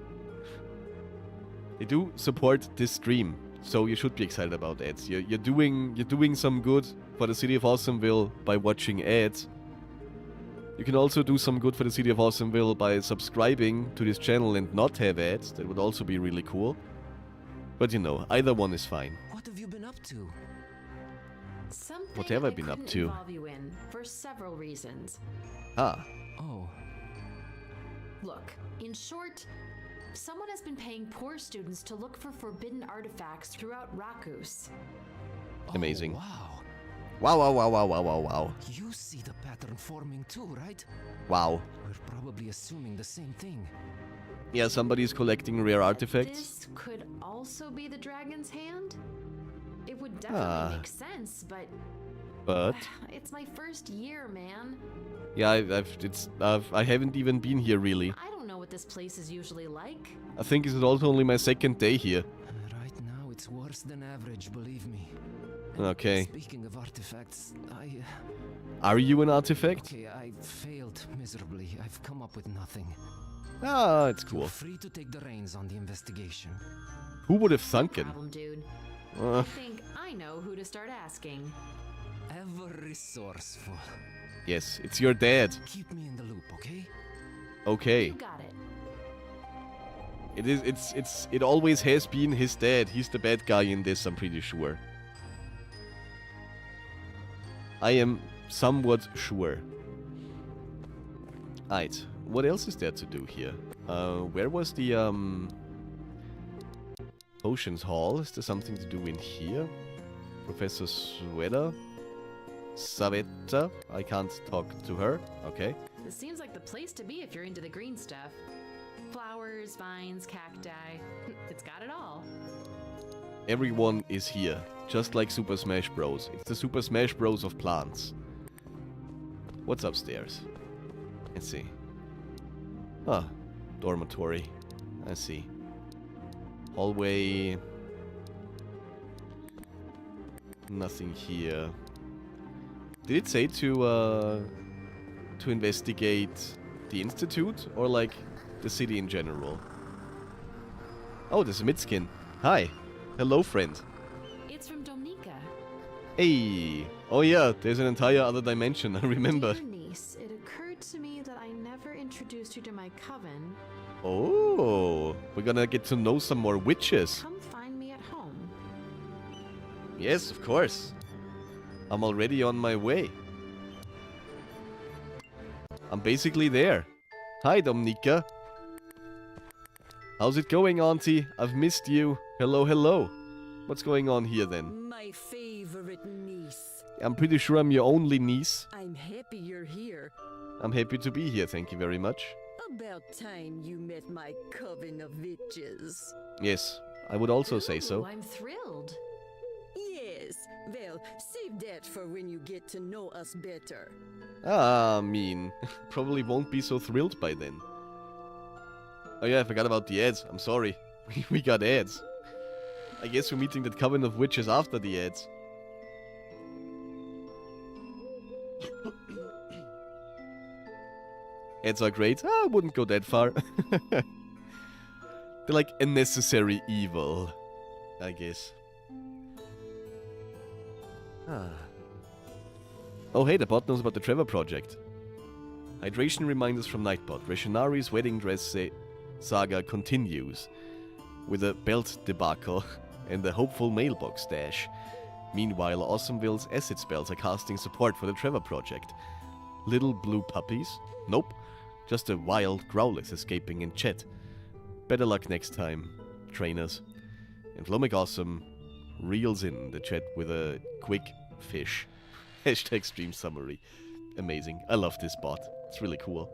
They do support this stream, so you should be excited about ads. You're doing some good for the city of Awesomeville by watching ads. You can also do some good for the city of Awesomeville by subscribing to this channel and not have ads. That would also be really cool. But you know, either one is fine. What have you been up to? Something What have I I been up couldn't to? involve you in for several reasons. Ah. Oh. Look, in short, someone has been paying poor students to look for forbidden artifacts throughout Rakus. Amazing. Wow. Wow, wow, wow, wow, wow, wow, wow. You see the pattern forming too, right? Wow. We're probably assuming the same thing. Yeah, somebody's collecting rare artifacts. This could also be the dragon's hand? It would definitely make sense, but it's my first year, man. Yeah, I haven't even been here really. I don't know what this place is usually like. I think it's also only my second day here. Right now, it's worse than average, believe me. Okay. Speaking of artifacts, Are you an artifact? Okay, I failed miserably. I've come up with nothing. Ah, it's cool. You're free to take the reins on the investigation. Who would have thunken? No problem, dude. I think I know who to start asking. Ever resourceful. Yes, it's your dad. Keep me in the loop, okay? Okay. You got it. It always has been his dad. He's the bad guy in this, I'm pretty sure. I am somewhat sure. Alright, what else is there to do here? Where was the Potions Hall? Is there something to do in here? Professor Sweda? Savetta? I can't talk to her. Okay. This seems like the place to be if you're into the green stuff. Flowers, vines, cacti. It's got it all. Everyone is here, just like Super Smash Bros. It's the Super Smash Bros. Of plants. What's upstairs? Let's see. Ah, dormitory. I see. Hallway. Nothing here. Did it say to investigate the institute or like the city in general? Oh, there's a Midskin. Hi. Hello, friend. It's from Dominica. Hey. Oh yeah, there's an entire other dimension, I remember. Dear niece, it occurred to me that I never introduced you to my coven. Oh, we're gonna get to know some more witches. Come find me at home. Yes, of course. I'm already on my way. I'm basically there. Hi, Dominica. How's it going, Auntie? I've missed you. Hello, hello. What's going on here, then? My favorite niece. I'm pretty sure I'm your only niece. I'm happy you're here. I'm happy to be here, thank you very much. About time you met my coven of witches. Yes, I would also say so. Ooh, I'm thrilled. Yes, well, save that for when you get to know us better. Ah, I mean, probably won't be so thrilled by then. Oh yeah, I forgot about the ads. I'm sorry. We got ads. I guess we're meeting the Coven of Witches after the ads. Ads are great. I wouldn't go that far. They're like a necessary evil, I guess. Ah. Oh hey, the bot knows about the Trevor project. Hydration reminders from Nightbot. Reshinari's wedding dress saga continues with a belt debacle and a hopeful mailbox dash. Meanwhile, Awesomeville's acid spells are casting support for the Trevor project. Little blue puppies? Nope. Just a wild Growlithe escaping in chat. Better luck next time, trainers. And Vlomic Awesome reels in the chat with a quick fish. Hashtag stream summary. Amazing. I love this bot. It's really cool.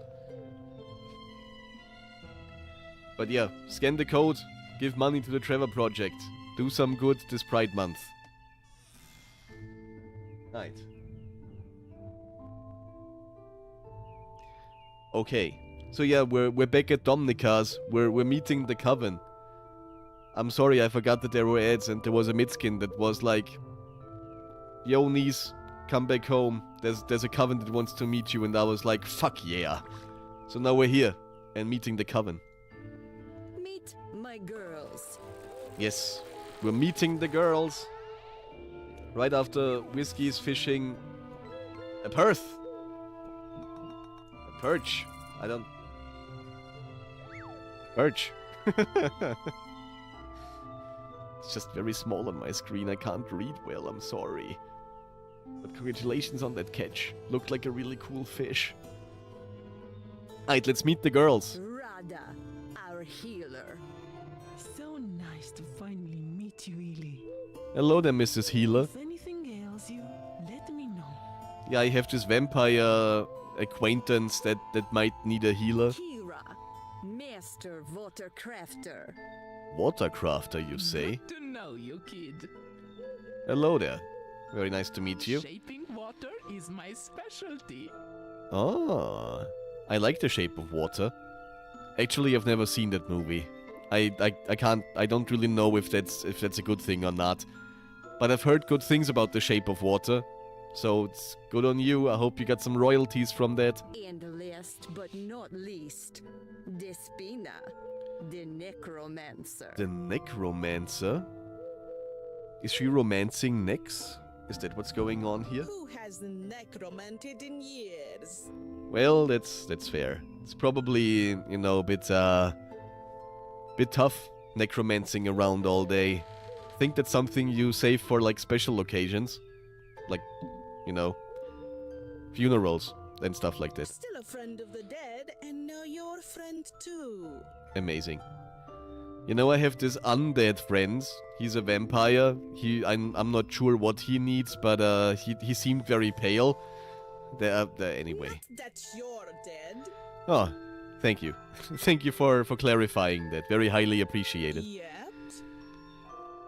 But yeah, scan the code, give money to the Trevor Project, do some good this Pride Month. Right. Okay. So yeah, we're back at Dominica's. We're meeting the Coven. I'm sorry, I forgot that there were ads and there was a midskin that was like, yo niece, come back home. There's a Coven that wants to meet you, and I was like, fuck yeah. So now we're here and meeting the Coven. Meet my girls. Yes, we're meeting the girls. Right after Whiskey's fishing a perth. A perch. I don't... Perch. It's just very small on my screen. I can't read well, I'm sorry. But congratulations on that catch. Looked like a really cool fish. Alright, let's meet the girls. Rada, our healer. So nice to finally meet you, Ely. Hello there, Mrs. Healer. If anything ails you, let me know. Yeah, I have this vampire acquaintance that might need a healer. Kira, Master Watercrafter. Watercrafter, you say? Good to know you, kid. Hello there. Very nice to meet you. Shaping water is my specialty. Oh, I like The Shape of Water. Actually, I've never seen that movie. I don't really know if that's a good thing or not. But I've heard good things about The Shape of Water. So it's good on you. I hope you got some royalties from that. And last but not least, Despina, the necromancer. The necromancer? Is she romancing necks? Is that what's going on here? Who has necromanted in years? Well, that's fair. It's probably, you know, a bit tough necromancing around all day. I think that's something you save for like special occasions. Like, you know, funerals and stuff like that. Still a friend of the dead, and now your friend too. Amazing. You know, I have this undead friend. He's a vampire. I'm not sure what he needs, but he seemed very pale. Anyway. That's your dead. Oh, thank you. Thank you for clarifying that. Very highly appreciated. Yet?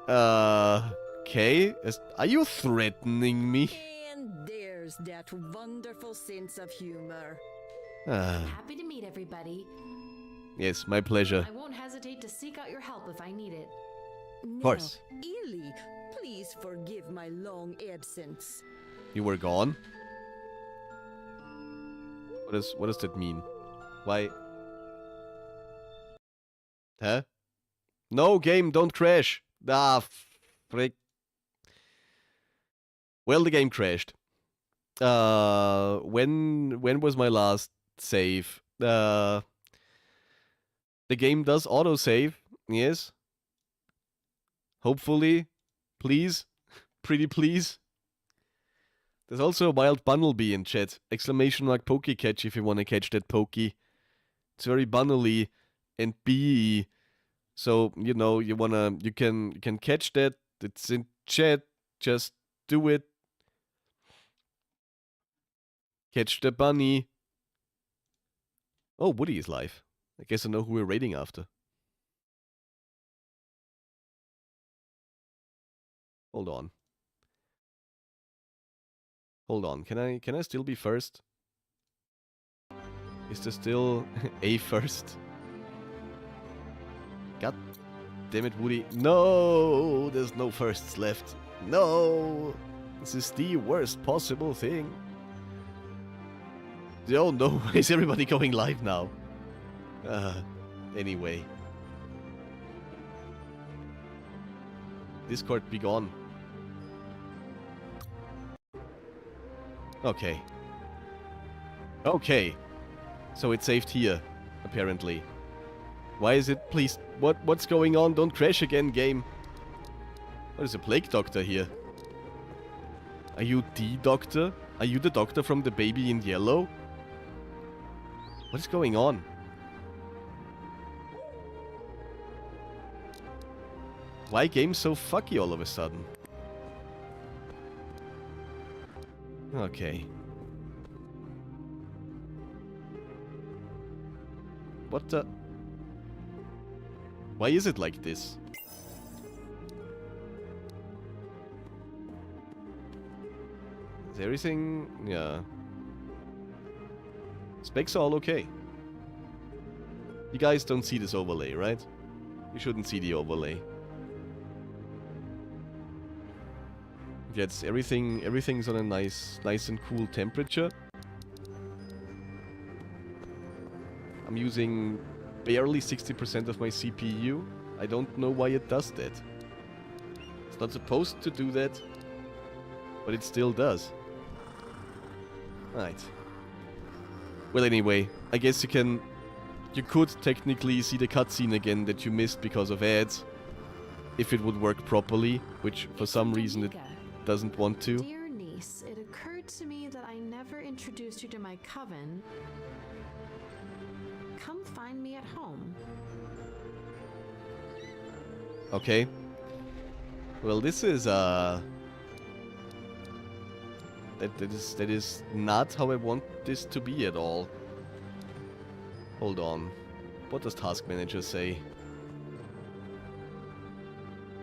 Okay. Are you threatening me? And there's that wonderful sense of humor. Happy to meet everybody. Yes, my pleasure. I won't hesitate to seek out your help if I need it. Of course. Ely, please forgive my long absence. You were gone? What does that mean? Why? Huh? No, game, don't crash. Ah, frick. Well, the game crashed. When was my last save? The game does autosave, yes. Hopefully. Please. Pretty please. There's also a wild Bunnelby in chat. Exclamation mark Pokecatch if you want to catch that Pokey. It's very bunnely and bee. So, you know, you can catch that. It's in chat. Just do it. Catch the bunny. Oh, Woody is live. I guess I know who we're raiding after. Hold on. Hold on. Can I still be first? Is there still a first? God damn it, Woody. No! There's no firsts left. No! This is the worst possible thing. Oh no, is everybody going live now? Anyway. Discord be gone. Okay. Okay. So it saved here, apparently. Why is it, please, what's going on? Don't crash again, game. What is a plague doctor here? Are you the doctor? Are you the doctor from the baby in yellow? What is going on? Why game so fucky all of a sudden? Okay. What the? Why is it like this? Is everything... yeah. Specs are all okay. You guys don't see this overlay, right? You shouldn't see the overlay. Yes, everything's on a nice and cool temperature. I'm using barely 60% of my CPU. I don't know why it does that. It's not supposed to do that, but it still does. Right. Well, anyway, I guess you could technically see the cutscene again that you missed because of ads, if it would work properly, which for some reason it doesn't want to. Dear niece, it occurred to me that I never introduced you to my coven. Come find me at home. Okay. Well, this is that is not how I want this to be at all. Hold on. What does Task Manager say?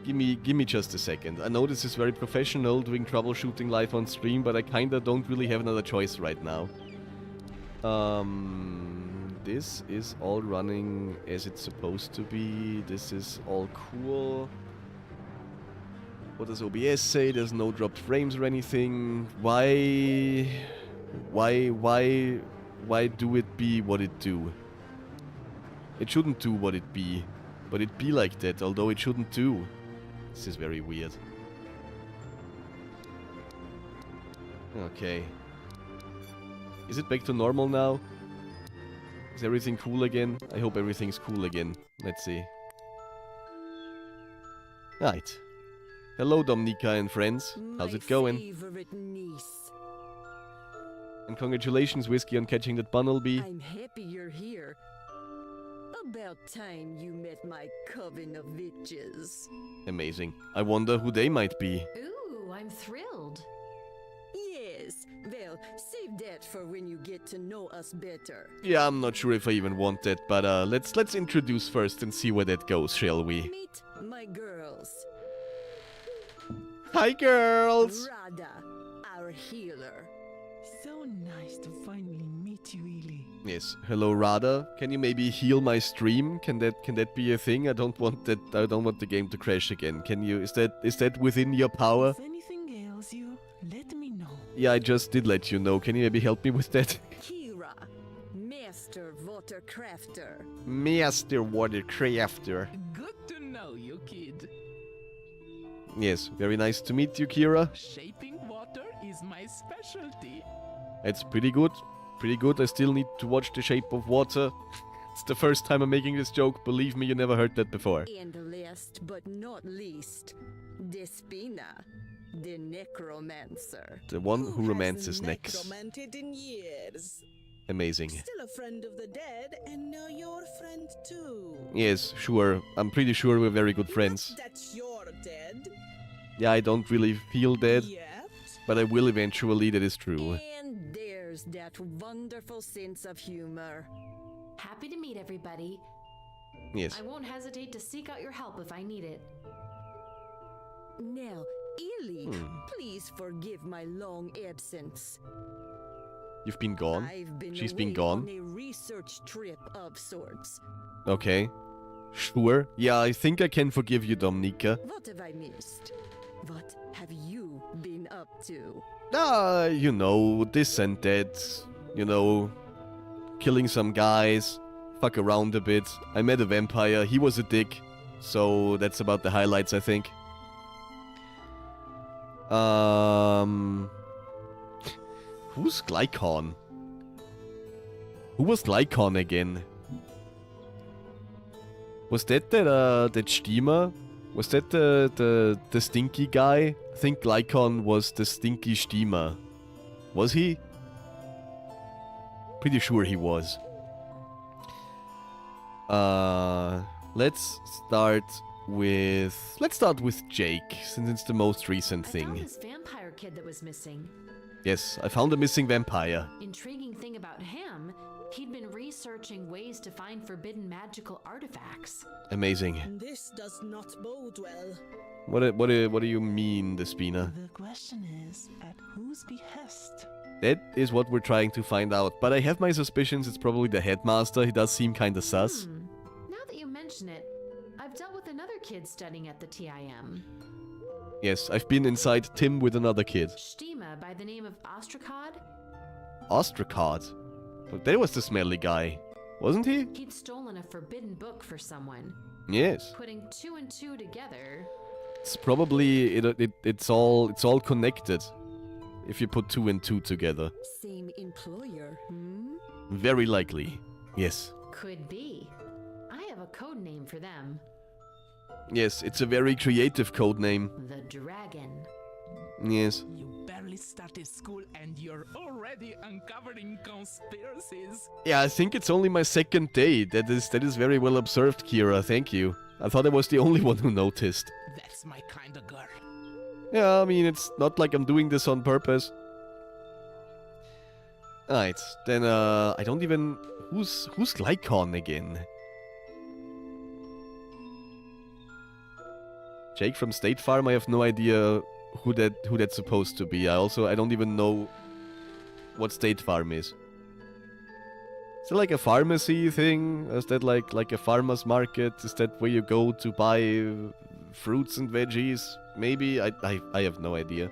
Give me just a second. I know this is very professional doing troubleshooting live on stream, but I kinda don't really have another choice right now. This is all running as it's supposed to be. This is all cool. What does OBS say? There's no dropped frames or anything. Why do it be what it do? It shouldn't do what it be, but it be like that, although it shouldn't do. This is very weird. Okay. Is it back to normal now? Is everything cool again? I hope everything's cool again. Let's see. Right. Hello, Dominica and friends. How's it going? Favorite niece. And congratulations, Whiskey, on catching that Bunnelby. I'm happy you're here. About time you met my coven of witches. Amazing. I wonder who they might be. Ooh, I'm thrilled. Yes, well, save that for when you get to know us better. Yeah, I'm not sure if I even want that, but let's introduce first and see where that goes, shall we? Meet my girls. Hi, girls! Rada, our healer. So nice to finally meet you, Ely. Yes. Hello, Rada. Can you maybe heal my stream? Can that be a thing? I don't want the game to crash again. Can you? Is that within your power? If anything ails you, let me know. Yeah, I just did let you know. Can you maybe help me with that? Kira, Master Watercrafter. Master Watercrafter. Good to know you, kid. Yes, very nice to meet you, Kira. Shaping water is my specialty. That's pretty good. Pretty good. I still need to watch The Shape of Water. It's the first time I'm making this joke. Believe me, you never heard that before. And last but not least, Despina, the necromancer. The one who romances necks. Necromanted in years. Amazing. Still a friend of the dead, and now you're a friend too. Yes, sure. I'm pretty sure we're very good friends. That's your dead. Yeah, I don't really feel dead, Yet. but I will eventually, that is true. And there's that wonderful sense of humor. Happy to meet everybody. Yes. I won't hesitate to seek out your help if I need it. Now, Ely, please forgive my long absence. You've been gone? I've been She's away been gone? on a research trip of sorts. Okay. Sure. Yeah, I think I can forgive you, Dominica. What have I missed? What have you been up to? You know, this and that. You know, killing some guys, fuck around a bit. I met a vampire, he was a dick. So that's about the highlights, I think. Who's Glycon? Who was Glycon again? Was that that Steamer? Was that the stinky guy? I think Glycon was the stinky Steamer. Was he? Pretty sure he was. Let's start with Jake, since it's the most recent I thing. found this vampire kid that was missing. Yes, I found a missing vampire. Intriguing thing about him, he'd been researching ways to find forbidden magical artifacts. Amazing. This does not bode well. What do you mean, Despina? The question is, at whose behest? That is what we're trying to find out. But I have my suspicions it's probably the headmaster. He does seem kinda sus. Now that you mention it, I've dealt with another kid studying at the TIM. Yes, I've been inside Tim with another kid. Stima by the name of Ostrakad. Ostrakad? But that was the smelly guy, wasn't he? He'd stolen a forbidden book for someone. Yes. Putting 2 and 2 together. It's probably it's all connected. If you put 2 and 2 together. Same employer, hmm? Very likely. Yes. Could be. I have a code name for them. Yes, it's a very creative code name. The Dragon. Yes. You barely started school and you're already uncovering conspiracies. Yeah, I think it's only my second day. That is very well observed, Kira. Thank you. I thought I was the only one who noticed. That's my kind of girl. Yeah, I mean, it's not like I'm doing this on purpose. Alright, then, I don't even... Who's Glycon again? Jake from State Farm? I have no idea who that's supposed to be. I don't even know what State Farm is. Is that like a pharmacy thing? Is that like a farmer's market? Is that where you go to buy fruits and veggies? Maybe? I have no idea.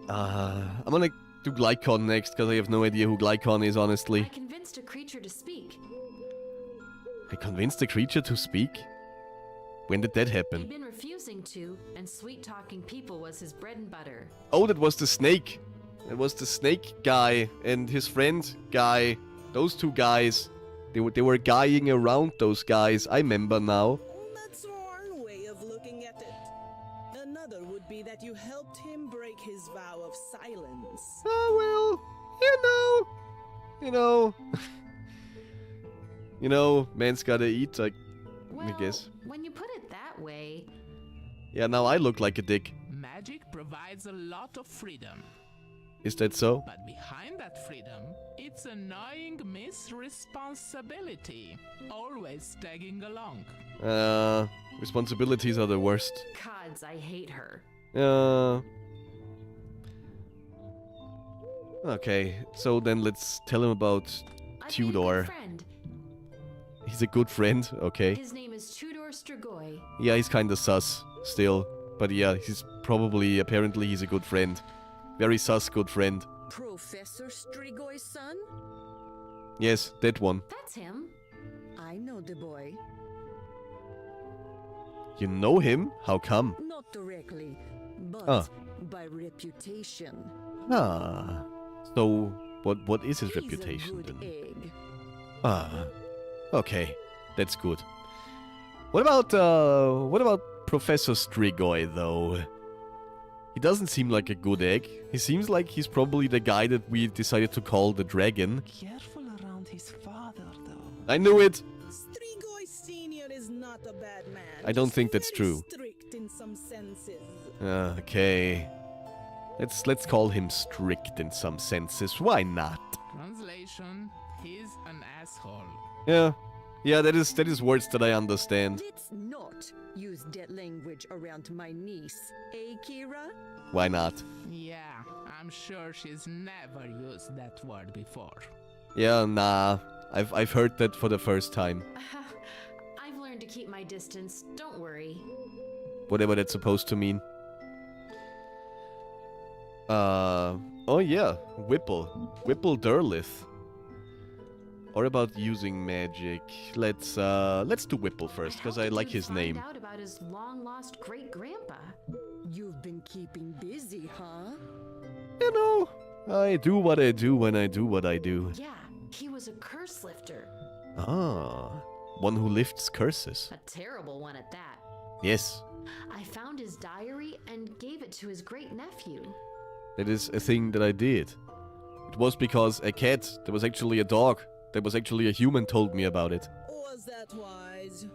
I'm gonna do Glycon next, because I have no idea who Glycon is, honestly. I convinced a creature to speak. I convinced the creature to speak? When did that happen? He'd been refusing to, and sweet-talking people was his bread and butter. Oh, that was the snake. It was the snake guy and his friend guy. Those two guys. They were guying around those guys. I remember now. That's one way of looking at it. Another would be that you helped him break his vow of silence. Oh, well, you know, man's gotta eat, I guess. When you put it that way... Yeah, now I look like a dick. Magic provides a lot of freedom. Is that so? But behind that freedom, it's a gnawing misresponsibility, always tagging along. Responsibilities are the worst. Gods, I hate her. Okay, so then let's tell him about Tudor. He's a good friend, okay. His name is Tudor Strigoi. Yeah, he's kinda sus, still. But yeah, apparently he's a good friend. Very sus good friend. Professor Strigoy's son? Yes, that one. That's him. I know the boy. You know him? How come? Not directly, but by reputation. So what is his reputation then? Egg. Okay. That's good. What about Professor Strigoi though? He doesn't seem like a good egg. He seems like he's probably the guy that we decided to call the dragon. Careful around his father, though. I knew it! Strigoi Sr. is not a bad man. I don't think that's true. Strict in some senses. Okay. Let's call him strict in some senses. Why not? Translation, he's an asshole. Yeah, that is words that I understand. Let's not use that language around my niece, eh, Kira? Why not? Yeah, I'm sure she's never used that word before. Yeah, nah. I've heard that for the first time. I've learned to keep my distance, don't worry. Whatever that's supposed to mean. Oh yeah, Whipple Derlith. Or about using magic. Let's do Whipple first, because I like his name. Find out about his long-lost great-grandpa. You've been keeping busy, huh? You know, I do what I do when I do what I do. Yeah, he was a curse lifter. One who lifts curses. A terrible one at that. Yes. I found his diary and gave it to his great-nephew. That is a thing that I did. It was because a cat, that was actually a dog, that was actually a human told me about it. Was that wise?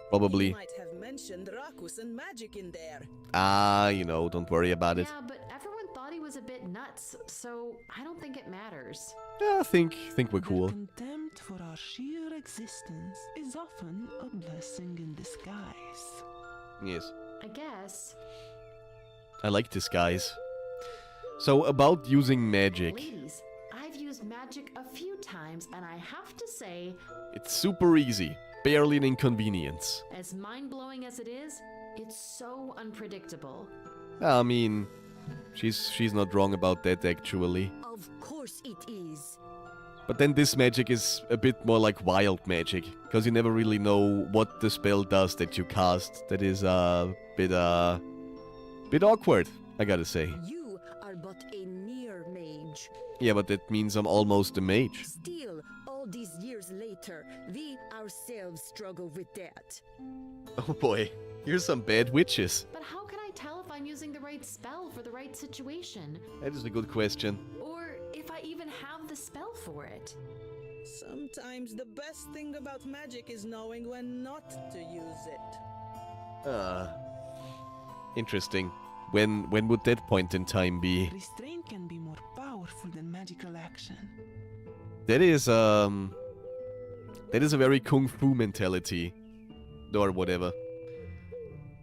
Probably. You might have mentioned Rakus and magic in there. Don't worry about it. Yeah, but everyone thought thought he was a bit nuts, so I don't think it matters. Yeah, I think we're cool. Contempt for our sheer existence is often a blessing in disguise. Yes. I guess. I like disguise. So, about using magic. Ladies, I've used magic a few times, and I have to say, It's super easy. Barely an inconvenience. as mind-blowing as it is, it's so unpredictable. I mean, she's not wrong about that, actually. Of course it is. But then this magic is a bit more like wild magic, because you never really know what the spell does that you cast. That is a bit awkward, I gotta say. You are but a Near-Mage. Yeah, but that means I'm almost a mage. Still, all these years later, we ourselves struggle with that. Oh boy, here's some bad witches. But how can I tell if I'm using the right spell for the right situation? That is a good question. Or if I even have the spell for it? Sometimes the best thing about magic is knowing when not to use it. Interesting. When would that point in time be? Restraint can be more powerful than magical action. That is a very kung fu mentality, or whatever.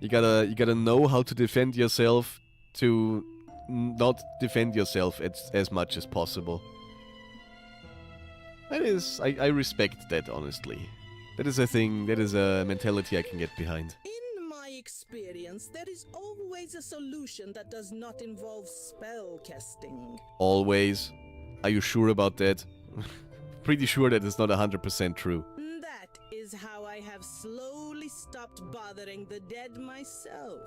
You gotta know how to defend yourself to not defend yourself as much as possible. That is, I respect that, honestly. That is a thing, that is a mentality I can get behind. In my experience, there is always a solution that does not involve spell casting. Always. Are you sure about that? Pretty sure that is not 100% true. That is how I have slowly stopped bothering the dead myself.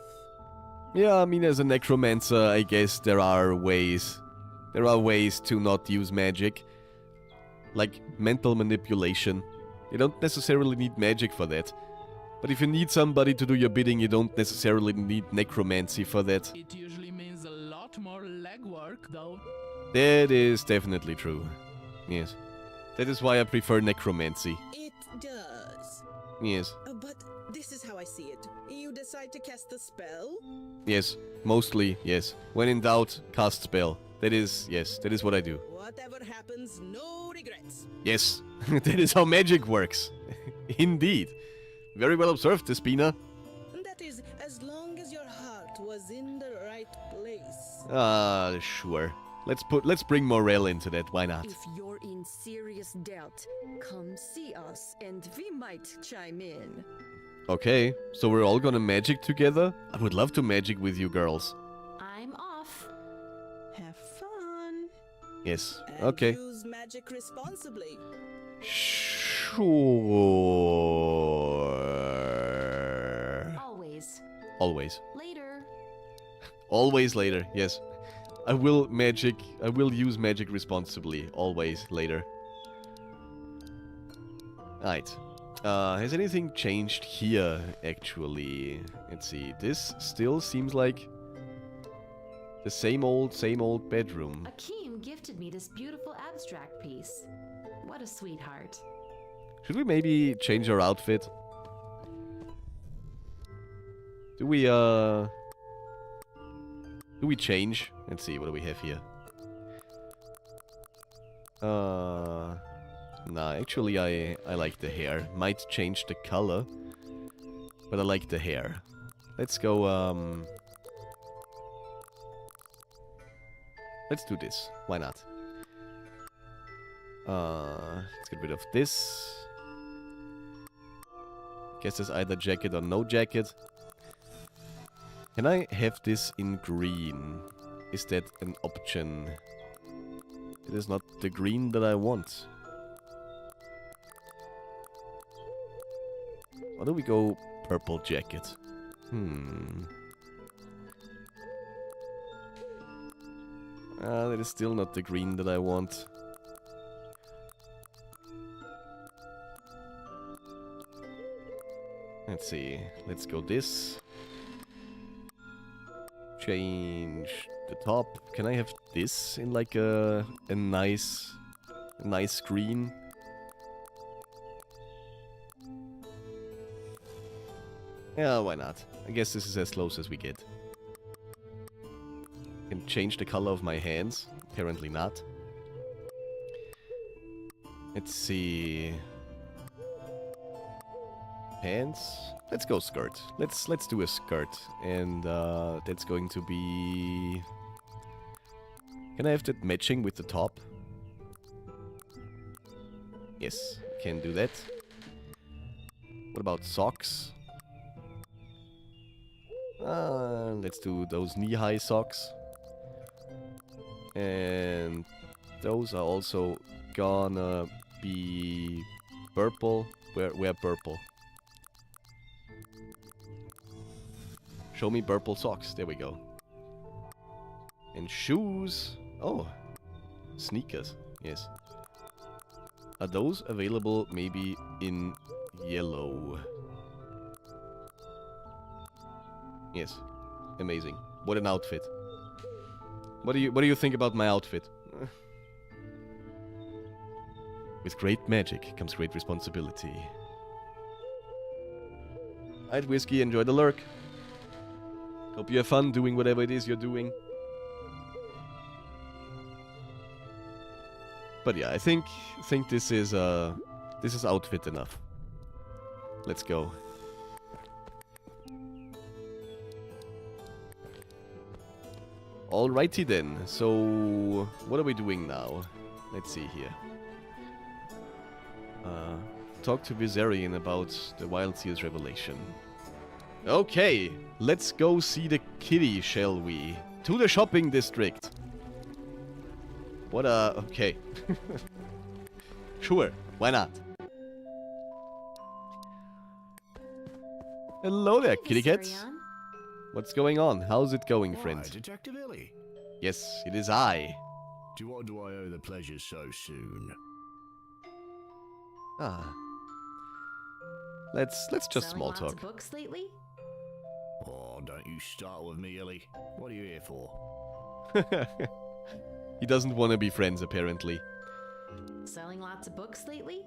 Yeah, I mean, as a necromancer, I guess there are ways. There are ways to not use magic. Like mental manipulation. You don't necessarily need magic for that. But if you need somebody to do your bidding, you don't necessarily need necromancy for that. It usually means a lot more legwork, though. That is definitely true. Yes. That is why I prefer necromancy. It does. Yes. But this is how I see it. You decide to cast the spell? Yes. Mostly, yes. When in doubt, cast spell. That is, yes, that is what I do. Whatever happens, no regrets. Yes. That is how magic works. Indeed. Very well observed, Despina. That is, as long as your heart was in the right place. Sure. Let's bring Morel into that, why not? If you're in serious doubt, come see us and we might chime in. Okay, so we're all gonna magic together? I would love to magic with you girls. I'm off. Have fun. Yes, And okay. use magic responsibly. Sure. Always. Always. Later. Always later, yes. I will use magic responsibly. Always later. Right. Has anything changed here, actually? Let's see. This still seems like the same old bedroom. Akeem gifted me this beautiful abstract piece. What a sweetheart. Should we maybe change our outfit? Do we change? Let's see, what do we have here? Nah, actually I like the hair. Might change the color, but I like the hair. Let's go, let's do this. Why not? Let's get rid of this. Guess there's either jacket or no jacket. Can I have this in green? Is that an option? It is not the green that I want. Why do we go purple jacket? That is still not the green that I want. Let's see. Let's go this. Change the top. Can I have this in like a nice green? Yeah, why not? I guess this is as close as we get. Can change the color of my hands. Apparently not. Let's see. Pants. Let's go skirt. Let's do a skirt, and that's going to be. Can I have that matching with the top? Yes, can do that. What about socks? Let's do those knee-high socks. And those are also gonna be purple. Where purple? Show me purple socks. There we go. And shoes. Oh, sneakers. Yes. Are those available maybe in yellow? Yes. Amazing. What an outfit. What do you think about my outfit? With great magic comes great responsibility. Alright, Whiskey, enjoy the lurk. Hope you have fun doing whatever it is you're doing. But yeah, I think this is outfit enough. Let's go. Alrighty then. So what are we doing now? Let's see here. Talk to Viserion about the Wild Seals revelation. Okay, let's go see the kitty, shall we? To the shopping district. What a... okay. Sure, why not? Hello there, kitty cats. What's going on? How's it going, friend? Detective Illy. Yes, it is I. To what do I owe the pleasure so soon? Ah. Let's just small Selling lots talk. of books lately? Oh, don't you start with me, Illy. What are you here for? He doesn't want to be friends, apparently. Selling lots of books lately?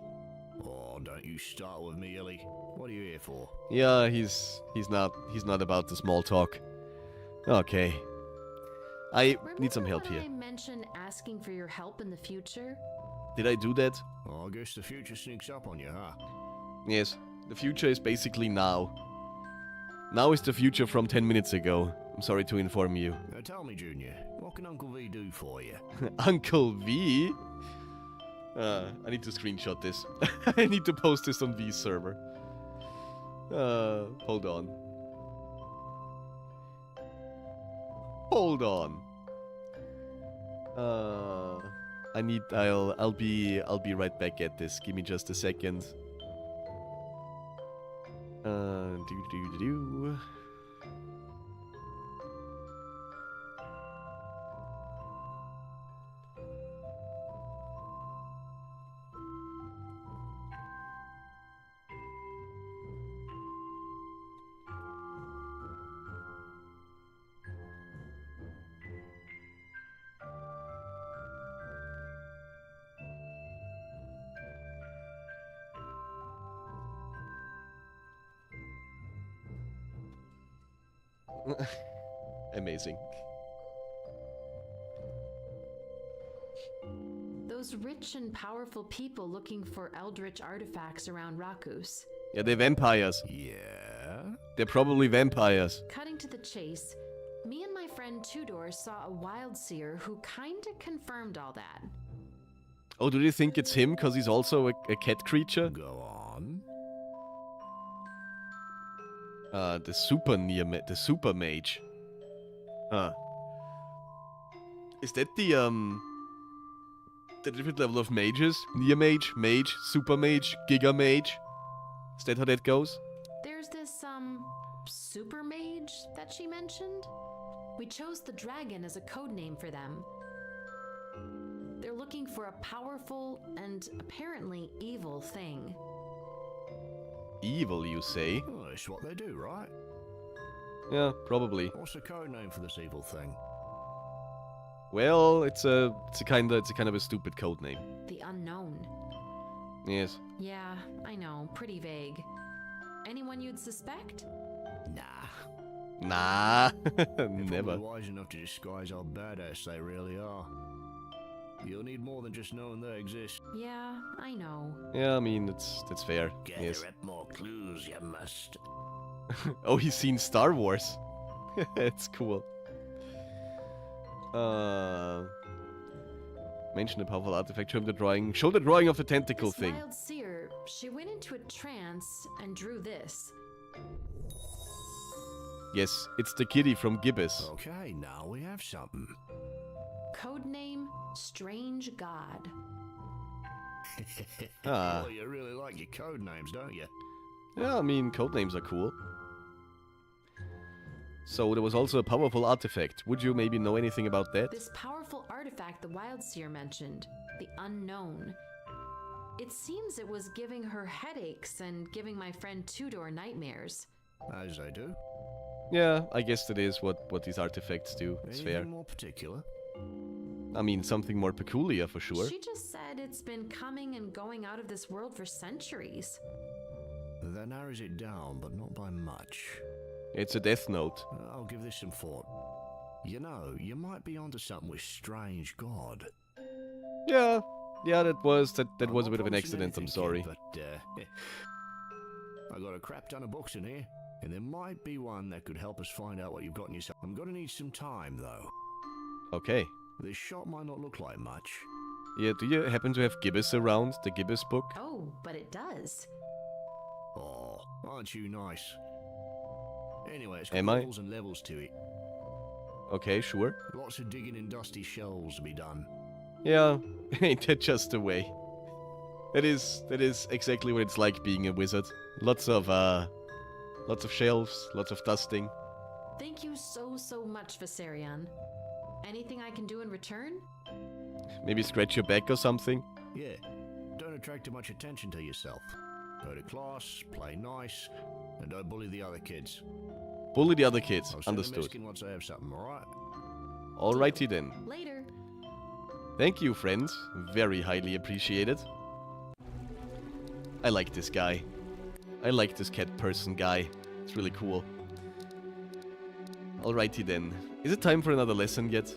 Oh, don't you start with me, Illy. What are you here for? Yeah, he's not about the small talk. Okay. I need some help here. I mentioned asking for your help in the future? Did I do that? Oh, I guess the future sneaks up on you, huh? Yes. The future is basically now. Now is the future from 10 minutes ago. I'm sorry to inform you. Now tell me, Junior, what can Uncle V do for you? Uncle V? I need to screenshot this. I need to post this on V's server. Hold on. Hold on. I'll be right back at this. Give me just a second. Do. Amazing. Those rich and powerful people looking for eldritch artifacts around Rakus. Yeah, they're vampires. Yeah? They're probably vampires. Cutting to the chase, me and my friend Tudor saw a wild seer who kinda confirmed all that. Oh, do they think it's him because he's also a cat creature? Go on. The super mage. Huh. Is that the different level of mages? Near-Mage, Mage, Super Mage, Giga Mage? Is that how that goes? There's this, super mage that she mentioned? We chose the dragon as a code name for them. They're looking for a powerful and apparently evil thing. Evil, you say? Oh, that's what they do, right? Yeah, probably. What's the code name for this evil thing? Well, it's a kind of a stupid code name. The unknown. Yes. Yeah, I know, pretty vague. Anyone you'd suspect? Nah. Nah, They're never. probably wise enough to disguise how badass they really are. You'll need more than just knowing they exist. Yeah, I know. Yeah, I mean, that's fair. Gather Yes. up more clues, you must. Oh, he's seen Star Wars. It's cool. Mention a powerful artifact. Show him the drawing. Show the drawing of the tentacle This thing. wild seer, she went into a trance and drew this. Yes, it's the kitty from Gibbous. Okay, now we have something. Codename Strange God. Ah. Well, you really like your code names, don't you? Yeah, I mean, codenames are cool. So there was also a powerful artifact. Would you maybe know anything about that? This powerful artifact the wild seer mentioned, the unknown. It seems it was giving her headaches and giving my friend Tudor nightmares. As they do. Yeah, I guess that is what these artifacts do. It's Anything fair. more particular? I mean, something more peculiar for sure. She just said it's been coming and going out of this world for centuries. That narrows it down, but not by much. It's a death note. I'll give this some thought. You know, you might be onto something with Strange God. Yeah, that was a bit of an promising accident. I'm anything, sorry. kid, but I got a crap ton of books in here, and there might be one that could help us find out what you've got in yourself. I'm gonna need some time, though. Okay. This shop might not look like much. Yeah, do you happen to have Gibbous around? The Gibbous book? Oh, but it does. Oh, aren't you nice? Anyway, it's Am got I? levels and levels to it. Okay, sure. Lots of digging in dusty shelves to be done. Yeah, ain't that just the way? That is exactly what it's like being a wizard. Lots of shelves, lots of dusting. Thank you so much, Viserion. Anything I can do in return? Maybe scratch your back or something? Yeah, don't attract too much attention to yourself. Go to class, play nice, and don't bully the other kids. Bully the other kids. I'll send a Understood. miskin once I have something, alright? Alrighty then. Later. Thank you, friends. Very highly appreciated. I like this guy. I like this cat person guy. It's really cool. Alrighty then. Is it time for another lesson yet?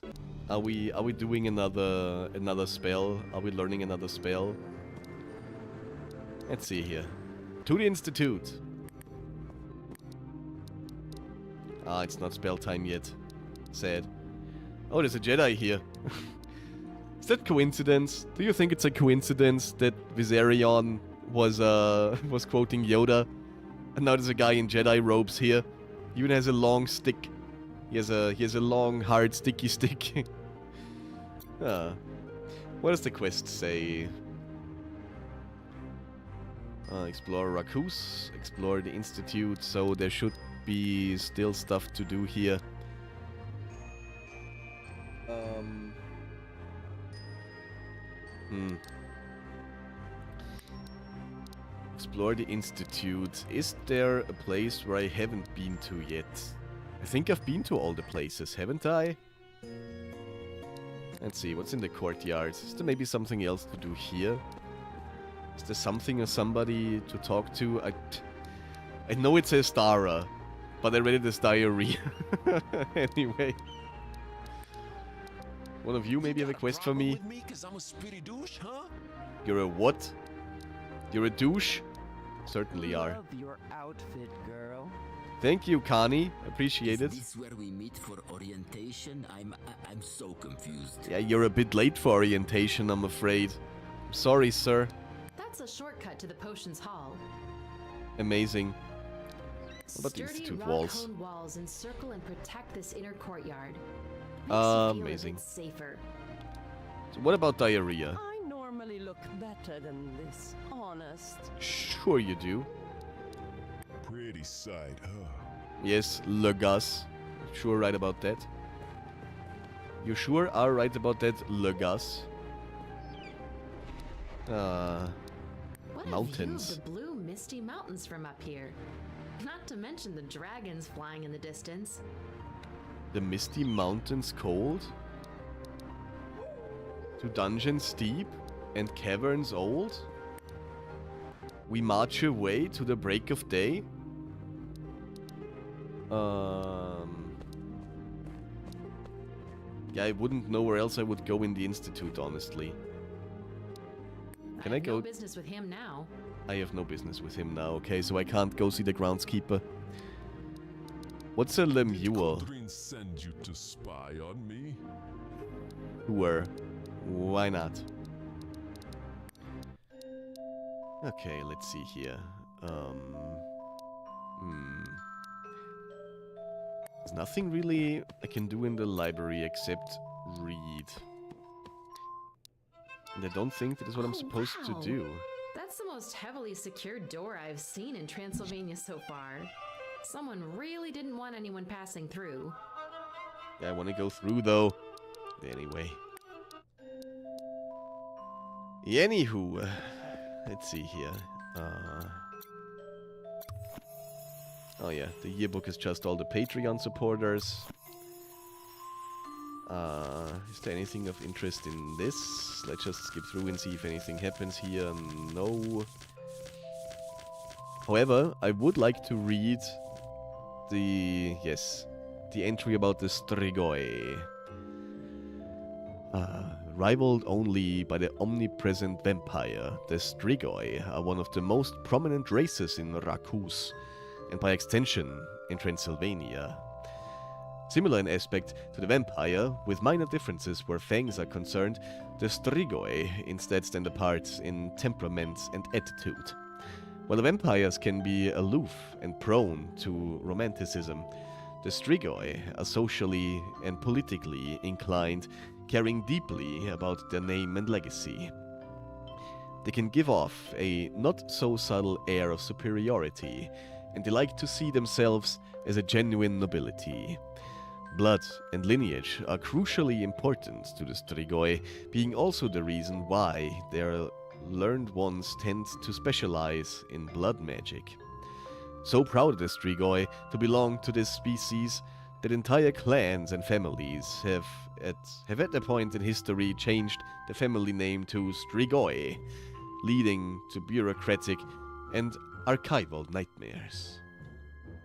Are we doing another spell? Are we learning another spell? Let's see here. To the Institute. Ah, it's not spell time yet. Sad. Oh, there's a Jedi here. Is that coincidence? Do you think it's a coincidence that Viserion was quoting Yoda? And now there's a guy in Jedi robes here. He even has a long stick. He has a long, hard, sticky stick. What does the quest say? Explore Rakus, explore the Institute, so there should be still stuff to do here. Explore the Institute. Is there a place where I haven't been to yet? I think I've been to all the places, haven't I? Let's see, what's in the courtyard? Is there maybe something else to do here? Is there something or somebody to talk to? I know it says Dara, but I read it as diarrhea. Anyway. One of you maybe have a quest for me? Me 'cause I'm a spitty douche, huh? You're a what? You're a douche? Certainly are. Love your outfit, girl. Thank you, Connie. Appreciate it. Is this where we meet for orientation? I'm so confused. Yeah, you're a bit late for orientation, I'm afraid. Sorry, sir. That's a shortcut to the potions hall. Amazing. What about the Sturdy Institute rock walls? honed walls encircle and protect this inner courtyard. Makes you feel Amazing. a bit safer. So what about diarrhea? I normally look better than this, honest. Sure you do. Pretty sight, huh? Yes, Le Gus. Sure right about that. You sure are right about that, Le Gus. What Mountains. a view of the blue, misty mountains from up here. Not to mention the dragons flying in the distance. The misty mountains cold? To dungeons steep and caverns old? We march away to the break of day? Yeah, I wouldn't know where else I would go in the Institute, honestly. Can I go? No business with him now. I have no business with him now, okay, so I can't go see the groundskeeper. What's a lemure? Did send you to spy on me? Sure. Why not? Okay, let's see here. There's nothing really I can do in the library except read. And I don't think that is what I'm supposed to do. That's the most heavily secured door I've seen in Transylvania so far. Someone really didn't want anyone passing through. Yeah, I want to go through though. Anyway. Anywho, let's see here. Oh yeah, the yearbook is just all the Patreon supporters. Is there anything of interest in this? Let's just skip through and see if anything happens here. No. However, I would like to read the entry about the Strigoi. Rivaled only by the omnipresent vampire, the Strigoi are one of the most prominent races in Rakus, and by extension, in Transylvania. Similar in aspect to the vampire, with minor differences where fangs are concerned, the Strigoi instead stand apart in temperament and attitude. While the vampires can be aloof and prone to romanticism, the Strigoi are socially and politically inclined, caring deeply about their name and legacy. They can give off a not-so-subtle air of superiority, and they like to see themselves as a genuine nobility. Blood and lineage are crucially important to the Strigoi, being also the reason why their learned ones tend to specialize in blood magic. So proud of the Strigoi to belong to this species that entire clans and families have at a point in history changed the family name to Strigoi, leading to bureaucratic and archival nightmares.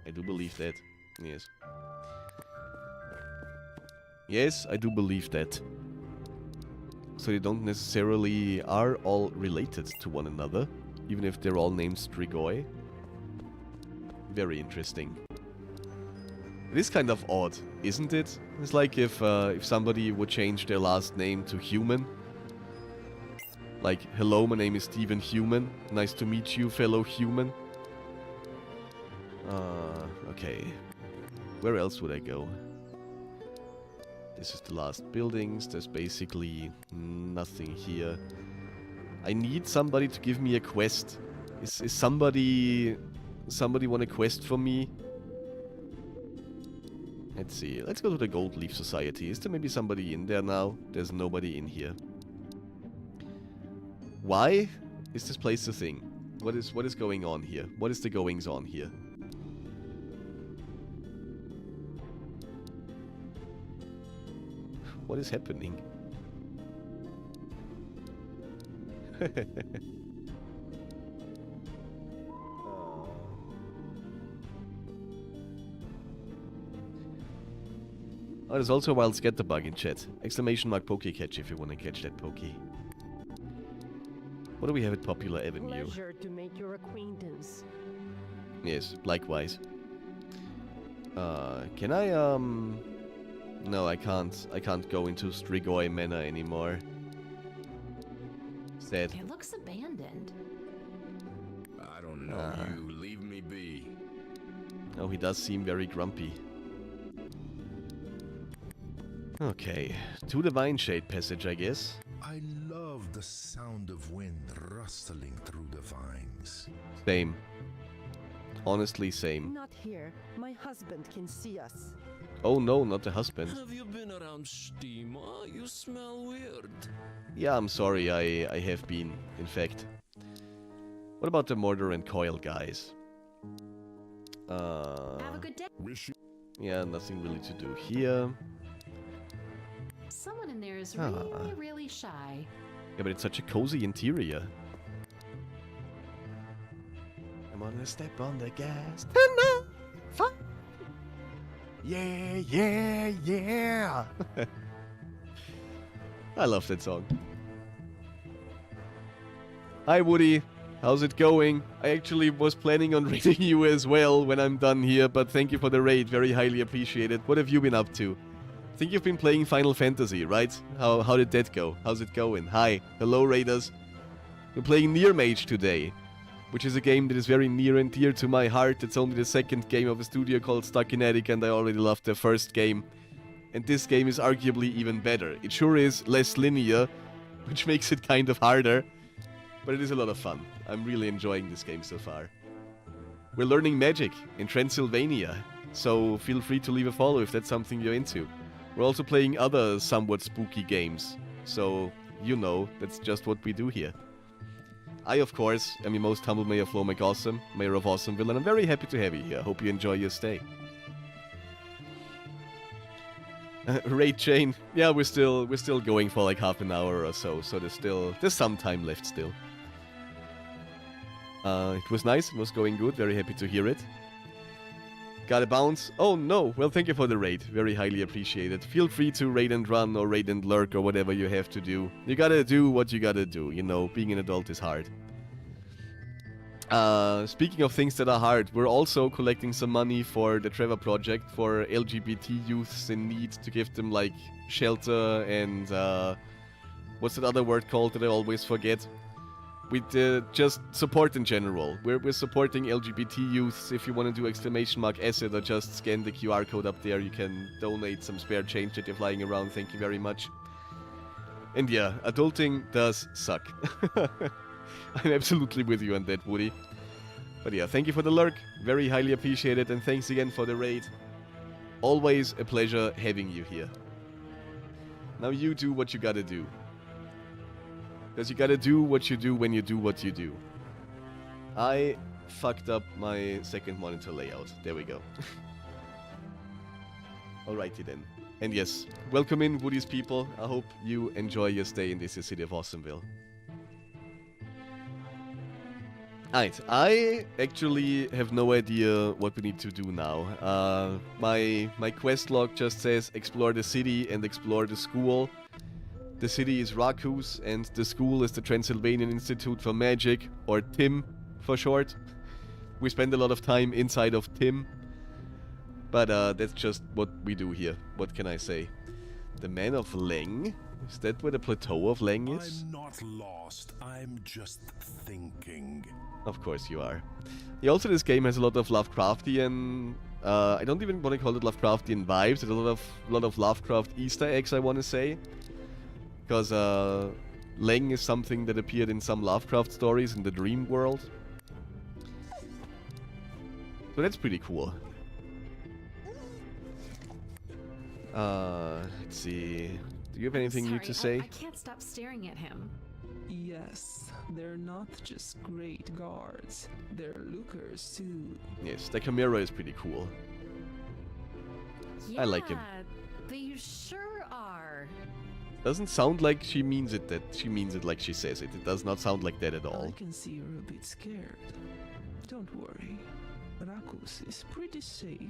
I do believe that. Yes. Yes, I do believe that. So they don't necessarily are all related to one another, even if they're all named Strigoi. Very interesting. It is kind of odd, isn't it? It's like if somebody would change their last name to Human. Like, hello, my name is Steven Human. Nice to meet you, fellow human. Okay. Where else would I go? This is the last buildings. There's basically nothing here. I need somebody to give me a quest. Is somebody want a quest for me? Let's see. Let's go to the Gold Leaf Society. Is there maybe somebody in there now? There's nobody in here. Why is this place a thing? What is going on here? What is the goings on here? What is happening? Oh, there's also a wild scatterbug in chat. Exclamation mark Pokecatch if you want to catch that Poke. What do we have at Popular Avenue? Pleasure to make your acquaintance. Yes, likewise. Can I, No, I can't. I can't go into Strigoi Manor anymore. Sad. It looks abandoned. I don't know you. Leave me be. Oh, he does seem very grumpy. Okay, to the Vineshade Passage, I guess. I love the sound of wind rustling through the vines. Same. Honestly, same. Not here. My husband can see us. Oh no, not the husband. Have you been around Stima? You smell weird. Yeah, I'm sorry, I have been, in fact. What about the Mortar and Coil guys? Have a good day. Yeah, nothing really to do here. Someone in there is really, really shy. Yeah, but it's such a cozy interior. I'm gonna step on the gas. Yeah, yeah, yeah. I love that song. Hi Woody, how's it going? I actually was planning on raiding you as well when I'm done here, but thank you for the raid, very highly appreciated. What have you been up to? I think you've been playing Final Fantasy, right? How did that go? How's it going? Hi, hello raiders. We're playing Near-Mage today, which is a game that is very near and dear to my heart. It's only the second game of a studio called Stuck in Attic, and I already loved the first game. And this game is arguably even better. It sure is less linear, which makes it kind of harder, but it is a lot of fun. I'm really enjoying this game so far. We're learning magic in Transylvania, so feel free to leave a follow if that's something you're into. We're also playing other somewhat spooky games, so you know, that's just what we do here. I, of course, am your most humble Mayor of Awesome, Mayor of Awesomeville, and I'm very happy to have you here. Hope you enjoy your stay. Raid chain. Yeah, we're still going for like half an hour or so, so there's some time left still. It was nice, it was going good, very happy to hear it. Gotta bounce. Oh no, well thank you for the raid, very highly appreciated. Feel free to raid and run or raid and lurk or whatever you have to do. You gotta do what you gotta do, you know, being an adult is hard. Speaking of things that are hard, we're also collecting some money for the Trevor Project for LGBT youths in need to give them like shelter and what's that other word called that I always forget? With just support in general. We're supporting LGBT youths. If you want to do !acid or just scan the QR code up there, you can donate some spare change that you're flying around. Thank you very much. And yeah, adulting does suck. I'm absolutely with you on that, Woody. But yeah, thank you for the lurk. Very highly appreciated, and thanks again for the raid. Always a pleasure having you here. Now you do what you gotta do. Because you gotta do what you do when you do what you do. I fucked up my second monitor layout. There we go. Alrighty then. And yes, welcome in, Woody's people. I hope you enjoy your stay in this city of Awesomeville. Alright, I actually have no idea what we need to do now. My quest log just says explore the city and explore the school. The city is Rakus and the school is the Transylvanian Institute for Magic, or TIM for short. We spend a lot of time inside of TIM, but that's just what we do here. What can I say? The Man of Leng? Is that where the plateau of Leng is? I'm not lost, I'm just thinking. Of course you are. Yeah, also this game has a lot of Lovecraftian... I don't even want to call it Lovecraftian vibes. There's a lot of Lovecraft Easter eggs, I want to say. Because Leng is something that appeared in some Lovecraft stories in the dream world. So that's pretty cool. Let's see. Do you have anything new to say? I can't stop staring at him. Yes, they're not just great guards, they're lookers too. Yes, the Chimera is pretty cool. Yeah, I like him. They sure are. Doesn't sound like she means it like she says it. It does not sound like that at all. I can see you're a bit scared. Don't worry. Rakus is pretty safe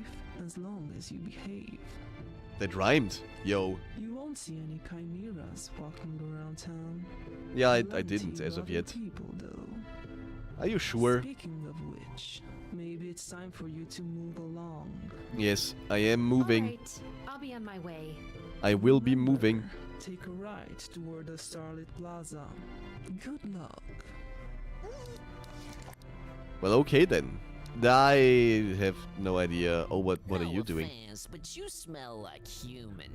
as long as you behave. That rhymed, yo. You won't see any chimeras walking around town. Yeah, I didn't as of yet. People, though. Are you sure? Speaking of which, maybe it's time for you to move along. Yes, I am moving. Alright, I'll be on my way. I will be moving. Take a ride toward the Starlit Plaza. Good luck. Well, okay then. I have no idea. Oh, what are you doing? Offense, but you smell like human.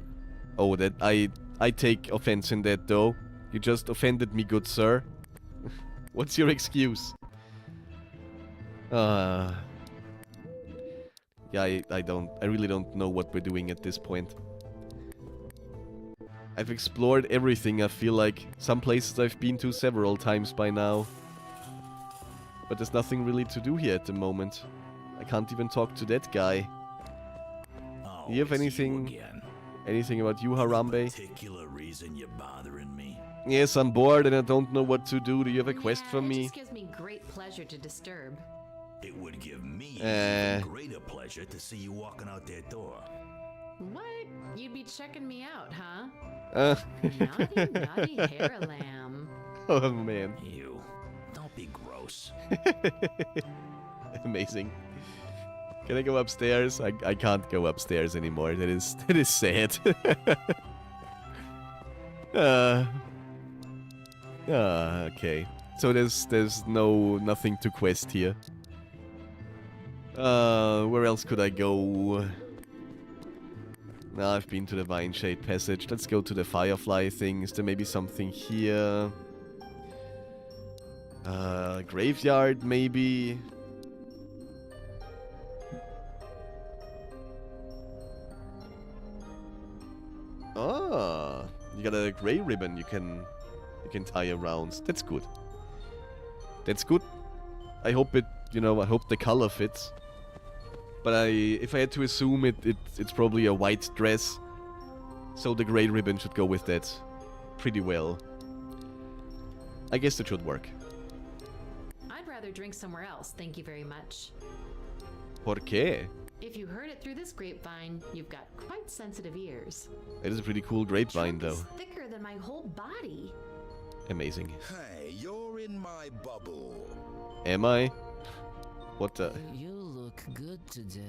Oh, that I take offense in that though. You just offended me, good sir. What's your excuse? Yeah, I really don't know what we're doing at this point. I've explored everything, I feel like. Some places I've been to several times by now. But there's nothing really to do here at the moment. I can't even talk to that guy. Do you have anything about you, Harambe? Particular reason you're bothering me? Yes, I'm bored and I don't know what to do. Do you have a quest for It me? just gives me great pleasure to disturb. It would give me even greater pleasure to see you walking out that door. What? You'd be checking me out, huh? Naughty hair lamb. Oh man. Ew. Don't be gross. Amazing. Can I go upstairs? I can't go upstairs anymore. That is sad. Okay. So there's nothing to quest here. Where else could I go? Nah, I've been to the Vine Shade Passage. Let's go to the Firefly thing. Is there maybe something here? Graveyard, maybe? Ah, you got a gray ribbon you can tie around. That's good. That's good. I hope it, I hope the color fits. But if I had to assume it's probably a white dress. So the gray ribbon should go with that pretty well. I guess that should work. I'd rather drink somewhere else, thank you very much. ¿Por qué? If you heard it through this grapevine, you've got quite sensitive ears. It is a pretty cool grapevine, though. It's thicker than my whole body. Amazing. Hey, you're in my bubble. Am I? What the? You look good today.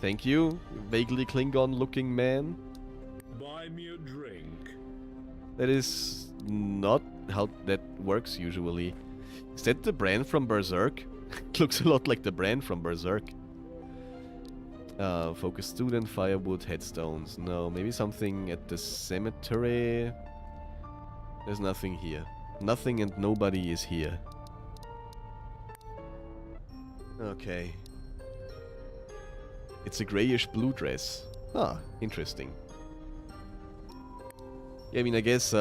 Thank you, vaguely Klingon-looking man. Buy me a drink. That is not how that works usually. Is that the brand from Berserk? Looks a lot like the brand from Berserk. Focus student, firewood, headstones. No, maybe something at the cemetery. There's nothing here. Nothing and nobody is here. Okay. It's a grayish blue dress. Ah, interesting. Yeah, I mean, I guess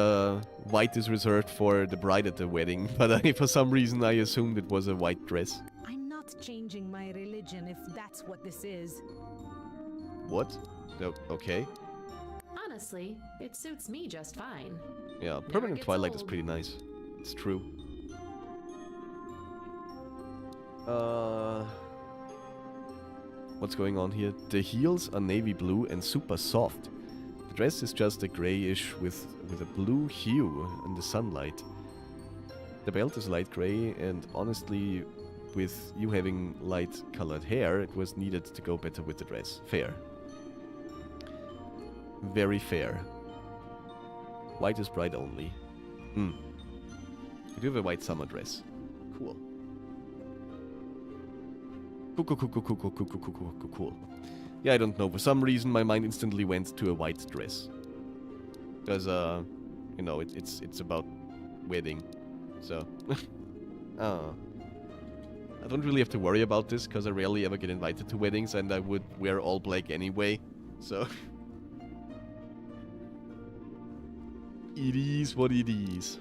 white is reserved for the bride at the wedding, but for some reason I assumed it was a white dress. I'm not changing my religion if that's what this is. What? No, okay. Honestly, it suits me just fine. Yeah, Permanent Twilight is pretty nice. It's true. What's going on here? The heels are navy blue and super soft. The dress is just a grayish with a blue hue in the sunlight. The belt is light gray, and honestly, with you having light colored hair, it was needed to go better with the dress. Fair. Very fair. White is bride only. You do have a white summer dress. Cool. Cool. Yeah, I don't know. For some reason, my mind instantly went to a white dress. Because, it's about wedding. So. I don't really have to worry about this, because I rarely ever get invited to weddings, and I would wear all black anyway. So. It is what it is.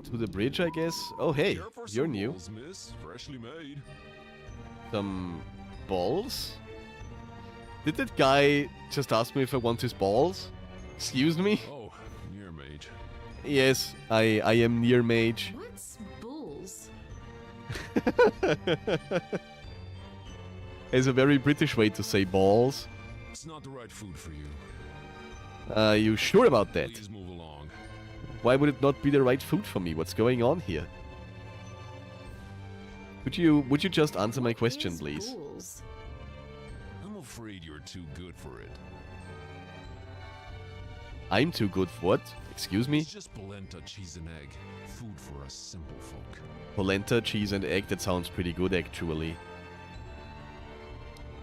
To the bridge, I guess. Oh, hey, you're new. Balls, miss. Freshly made. Some balls? Did that guy just ask me if I want his balls? Excuse me? Oh, Near-Mage. Yes, I am Near-Mage. What's bulls? It's a very British way to say balls. It's not the right food for you. You sure about that? Please move along. Why would it not be the right food for me? What's going on here? Would you just answer my question, please? Bulls. I'm afraid you're too good for it. I'm too good for what? Excuse me? It's just polenta, cheese and egg. Food for us simple folk. Polenta, cheese and egg, that sounds pretty good actually.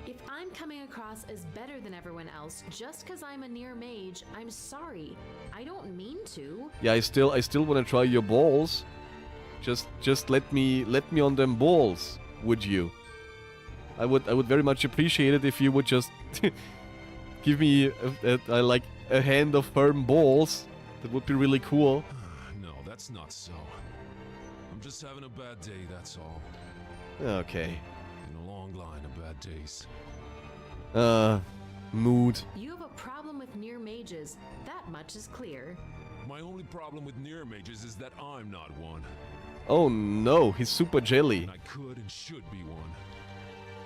If I'm coming across as better than everyone else just because I'm a Near-Mage, I'm sorry. I don't mean to. Yeah, I still want to try your balls. Just let me on them balls, would you? I would very much appreciate it if you would just give me a hand of firm balls. That would be really cool. No, that's not so. I'm just having a bad day, that's all. Okay. In a long line of bad days. Mood. You have a problem with Near-Mages. That much is clear. My only problem with Near-Mages is that I'm not one. Oh no, he's super jelly. And I could and should be one.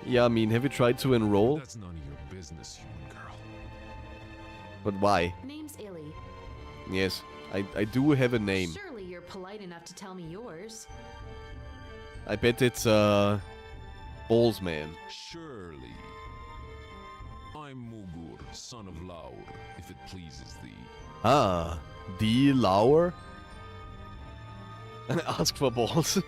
Yeah, I mean, have you tried to enroll? That's none of your business, human girl. But why? Name's Illy. Yes, I do have a name. Surely you're polite enough to tell me yours. I bet it's, Balls Man. Surely. I'm Mugur, son of Laur, if it pleases thee. Ah, the Lauer? Ask for balls.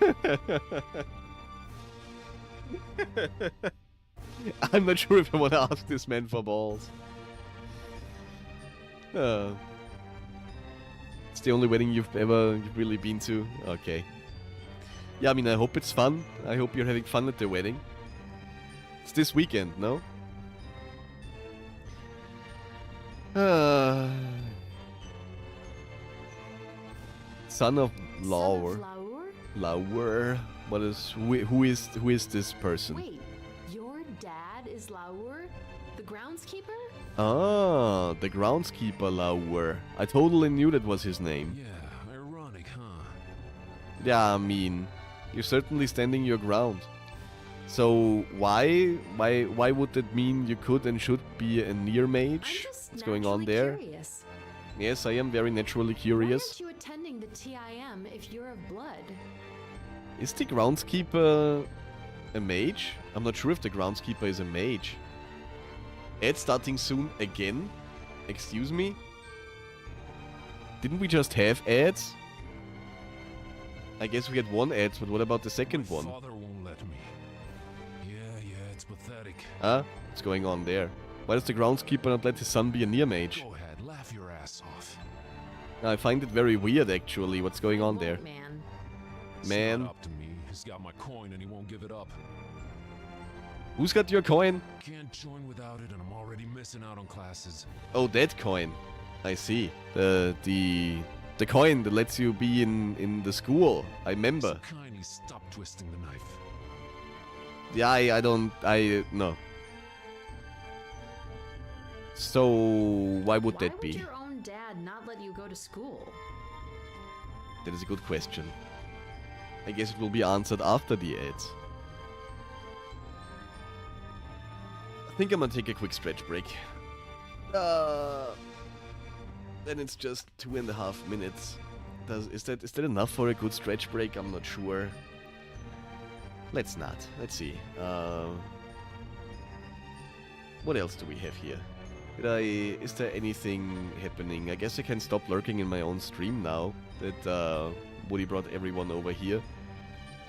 I'm not sure if I want to ask this man for balls. It's the only wedding you've really been to? Okay. Yeah, I mean, I hope it's fun. I hope you're having fun at the wedding. It's this weekend, no? Son of Laur. Laur? What is who is this person? Wait, your dad is Laur, the groundskeeper? Ah, the groundskeeper Laur. I totally knew that was his name. Yeah, ironic, huh? Yeah, I mean, you're certainly standing your ground. So why would that mean you could and should be a Near-Mage? What's going on there? Curious. Yes, I am very naturally curious. Why aren't you attending the TIM if you're of blood? Is the groundskeeper a mage? I'm not sure if the groundskeeper is a mage. Ad starting soon again? Excuse me? Didn't we just have ads? I guess we had one ad, but what about the second one? Father won't let me. Yeah, it's pathetic. Huh? What's going on there? Why does the groundskeeper not let his son be a Near-Mage? Go ahead, laugh your ass off. I find it very weird, actually, what's going on there. Man. It's not up to me. He's got my coin and he won't give it up. Who's got your coin? Can't join without it and I'm already missing out on classes. Oh, that coin. I see. The coin that lets you be in the school. I remember. So kindly stop twisting the knife. Yeah, no. So, why would that be? Why would your own dad not let you go to school? That is a good question. I guess it will be answered after the ads. I think I'm gonna take a quick stretch break. Then it's just 2.5 minutes. Is that enough for a good stretch break? I'm not sure. Let's not. Let's see. What else do we have here? Is there anything happening? I guess I can stop lurking in my own stream now that Woody brought everyone over here.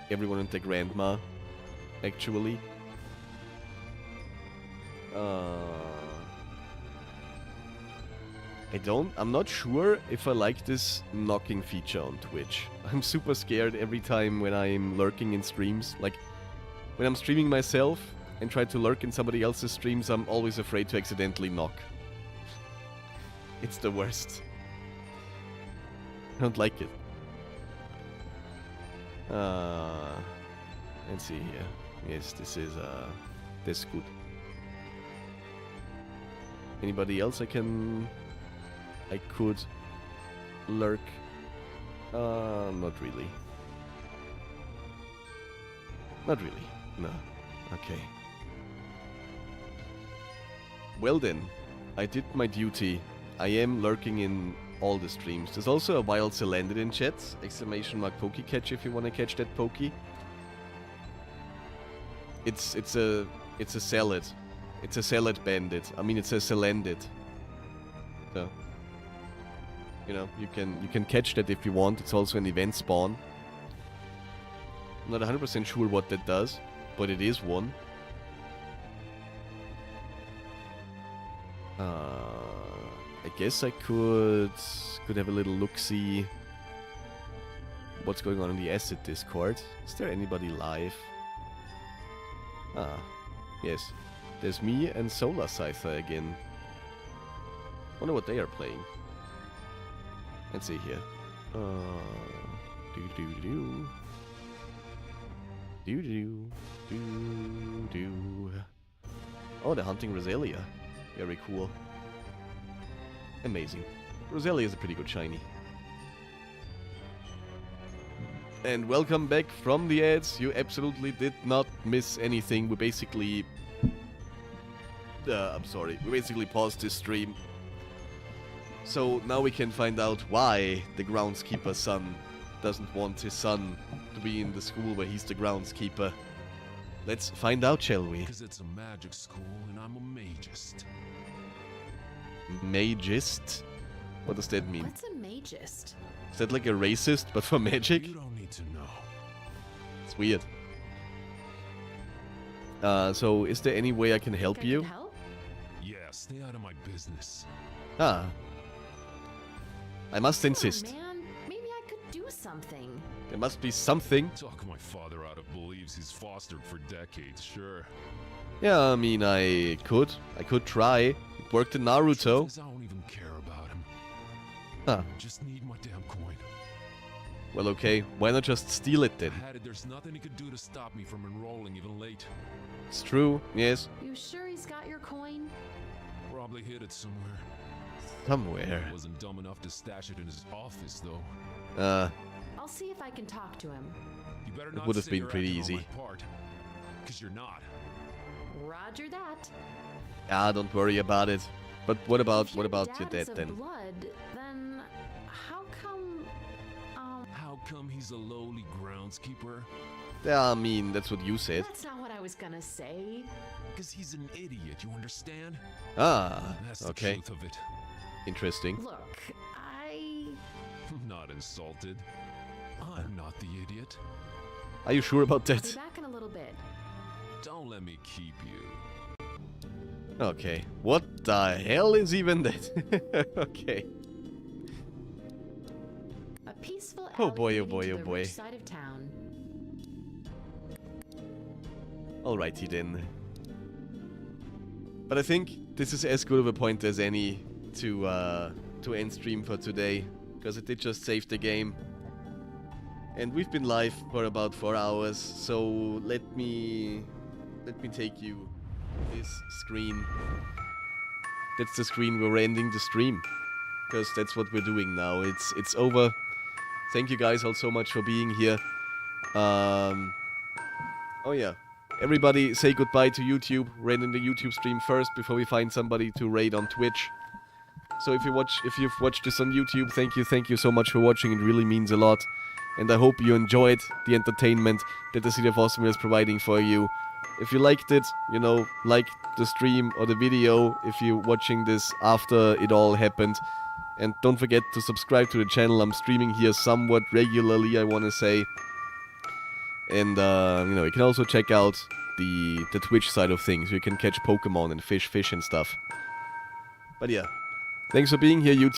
Everyone and their grandma, actually. I'm not sure if I like this knocking feature on Twitch. I'm super scared every time when I'm lurking in streams. Like, when I'm streaming myself and try to lurk in somebody else's streams, I'm always afraid to accidentally knock. It's the worst. I don't like it. Let's see here. Yes, this is good. Anybody else I could lurk? Not really. Not really. No. Okay. Well then, I did my duty. I am lurking in all the streams. There's also a wild Celandid in chat. !Pokecatch if you want to catch that Pokey. It's a salad. It's a salad bandit. I mean, it's a Celandid. So, you know, you can catch that if you want. It's also an event spawn. I'm not 100% sure what that does, but it is one. I guess I could have a little look-see what's going on in the Acid Discord. Is there anybody live? Ah, yes. There's me and Solar Scyther again. Wonder what they are playing. Let's see here. Oh, they're hunting Roselia. Very cool. Amazing. Roselia is a pretty good shiny. And welcome back from the ads. You absolutely did not miss anything. We basically... I'm sorry. We basically paused this stream. So now we can find out why the groundskeeper's son doesn't want his son to be in the school where he's the groundskeeper. Let's find out, shall we? Because it's a magic school and I'm a magist. Magist? What does that mean? What's a magist? Is that like a racist, but for magic? You don't need to know. It's weird. So is there any way I can help you? Yeah, stay out of my business. Ah. I must insist. Oh, man. Maybe I could do something. There must be something. Talk my father out of beliefs he's fostered for decades, sure. Yeah, I mean, I could try. It worked in Naruto. I don't even care about him. Huh. I just need my damn coin. Well, okay. Why not just steal it then? Had it, there's nothing he could do to stop me from enrolling even late. It's true, yes. You sure he's got your coin? Probably hid it somewhere. Somewhere. Wasn't dumb enough to stash it in his office, though. I'll see if I can talk to him. You better It not would have say been you're pretty acting on easy. my part, 'cause you're not. Roger that. Ah, don't worry about it. But what about If your dad dad is of then? blood, then how come? How come he's a lowly groundskeeper? Yeah, I mean, that's what you said. That's not what I was gonna say. 'Cause he's an idiot, you understand? Ah, That's the okay. truth of it. Interesting. Look, I'm not insulted. I'm not the idiot. Are you sure about I'll that? be back in a little bit. Don't let me keep you. Okay. What the hell is even that? Okay. A peaceful Oh boy, alley oh boy, leading oh to the boy. rich side of town. Alrighty then. But I think this is as good of a point as any to end stream for today, because it did just save the game. And we've been live for about 4 hours, so let me take you to this screen. That's the screen where we're ending the stream, because that's what we're doing now. It's over. Thank you guys all so much for being here. Oh yeah. Everybody say goodbye to YouTube. We're ending the YouTube stream first before we find somebody to raid on Twitch. So if you've watched this on YouTube, thank you so much for watching. It really means a lot. And I hope you enjoyed the entertainment that the City of Awesomeville is providing for you. If you liked it, you know, like the stream or the video if you're watching this after it all happened. And don't forget to subscribe to the channel. I'm streaming here somewhat regularly, I want to say. And, you know, you can also check out the Twitch side of things. You can catch Pokemon and fish and stuff. But yeah, thanks for being here, YouTube.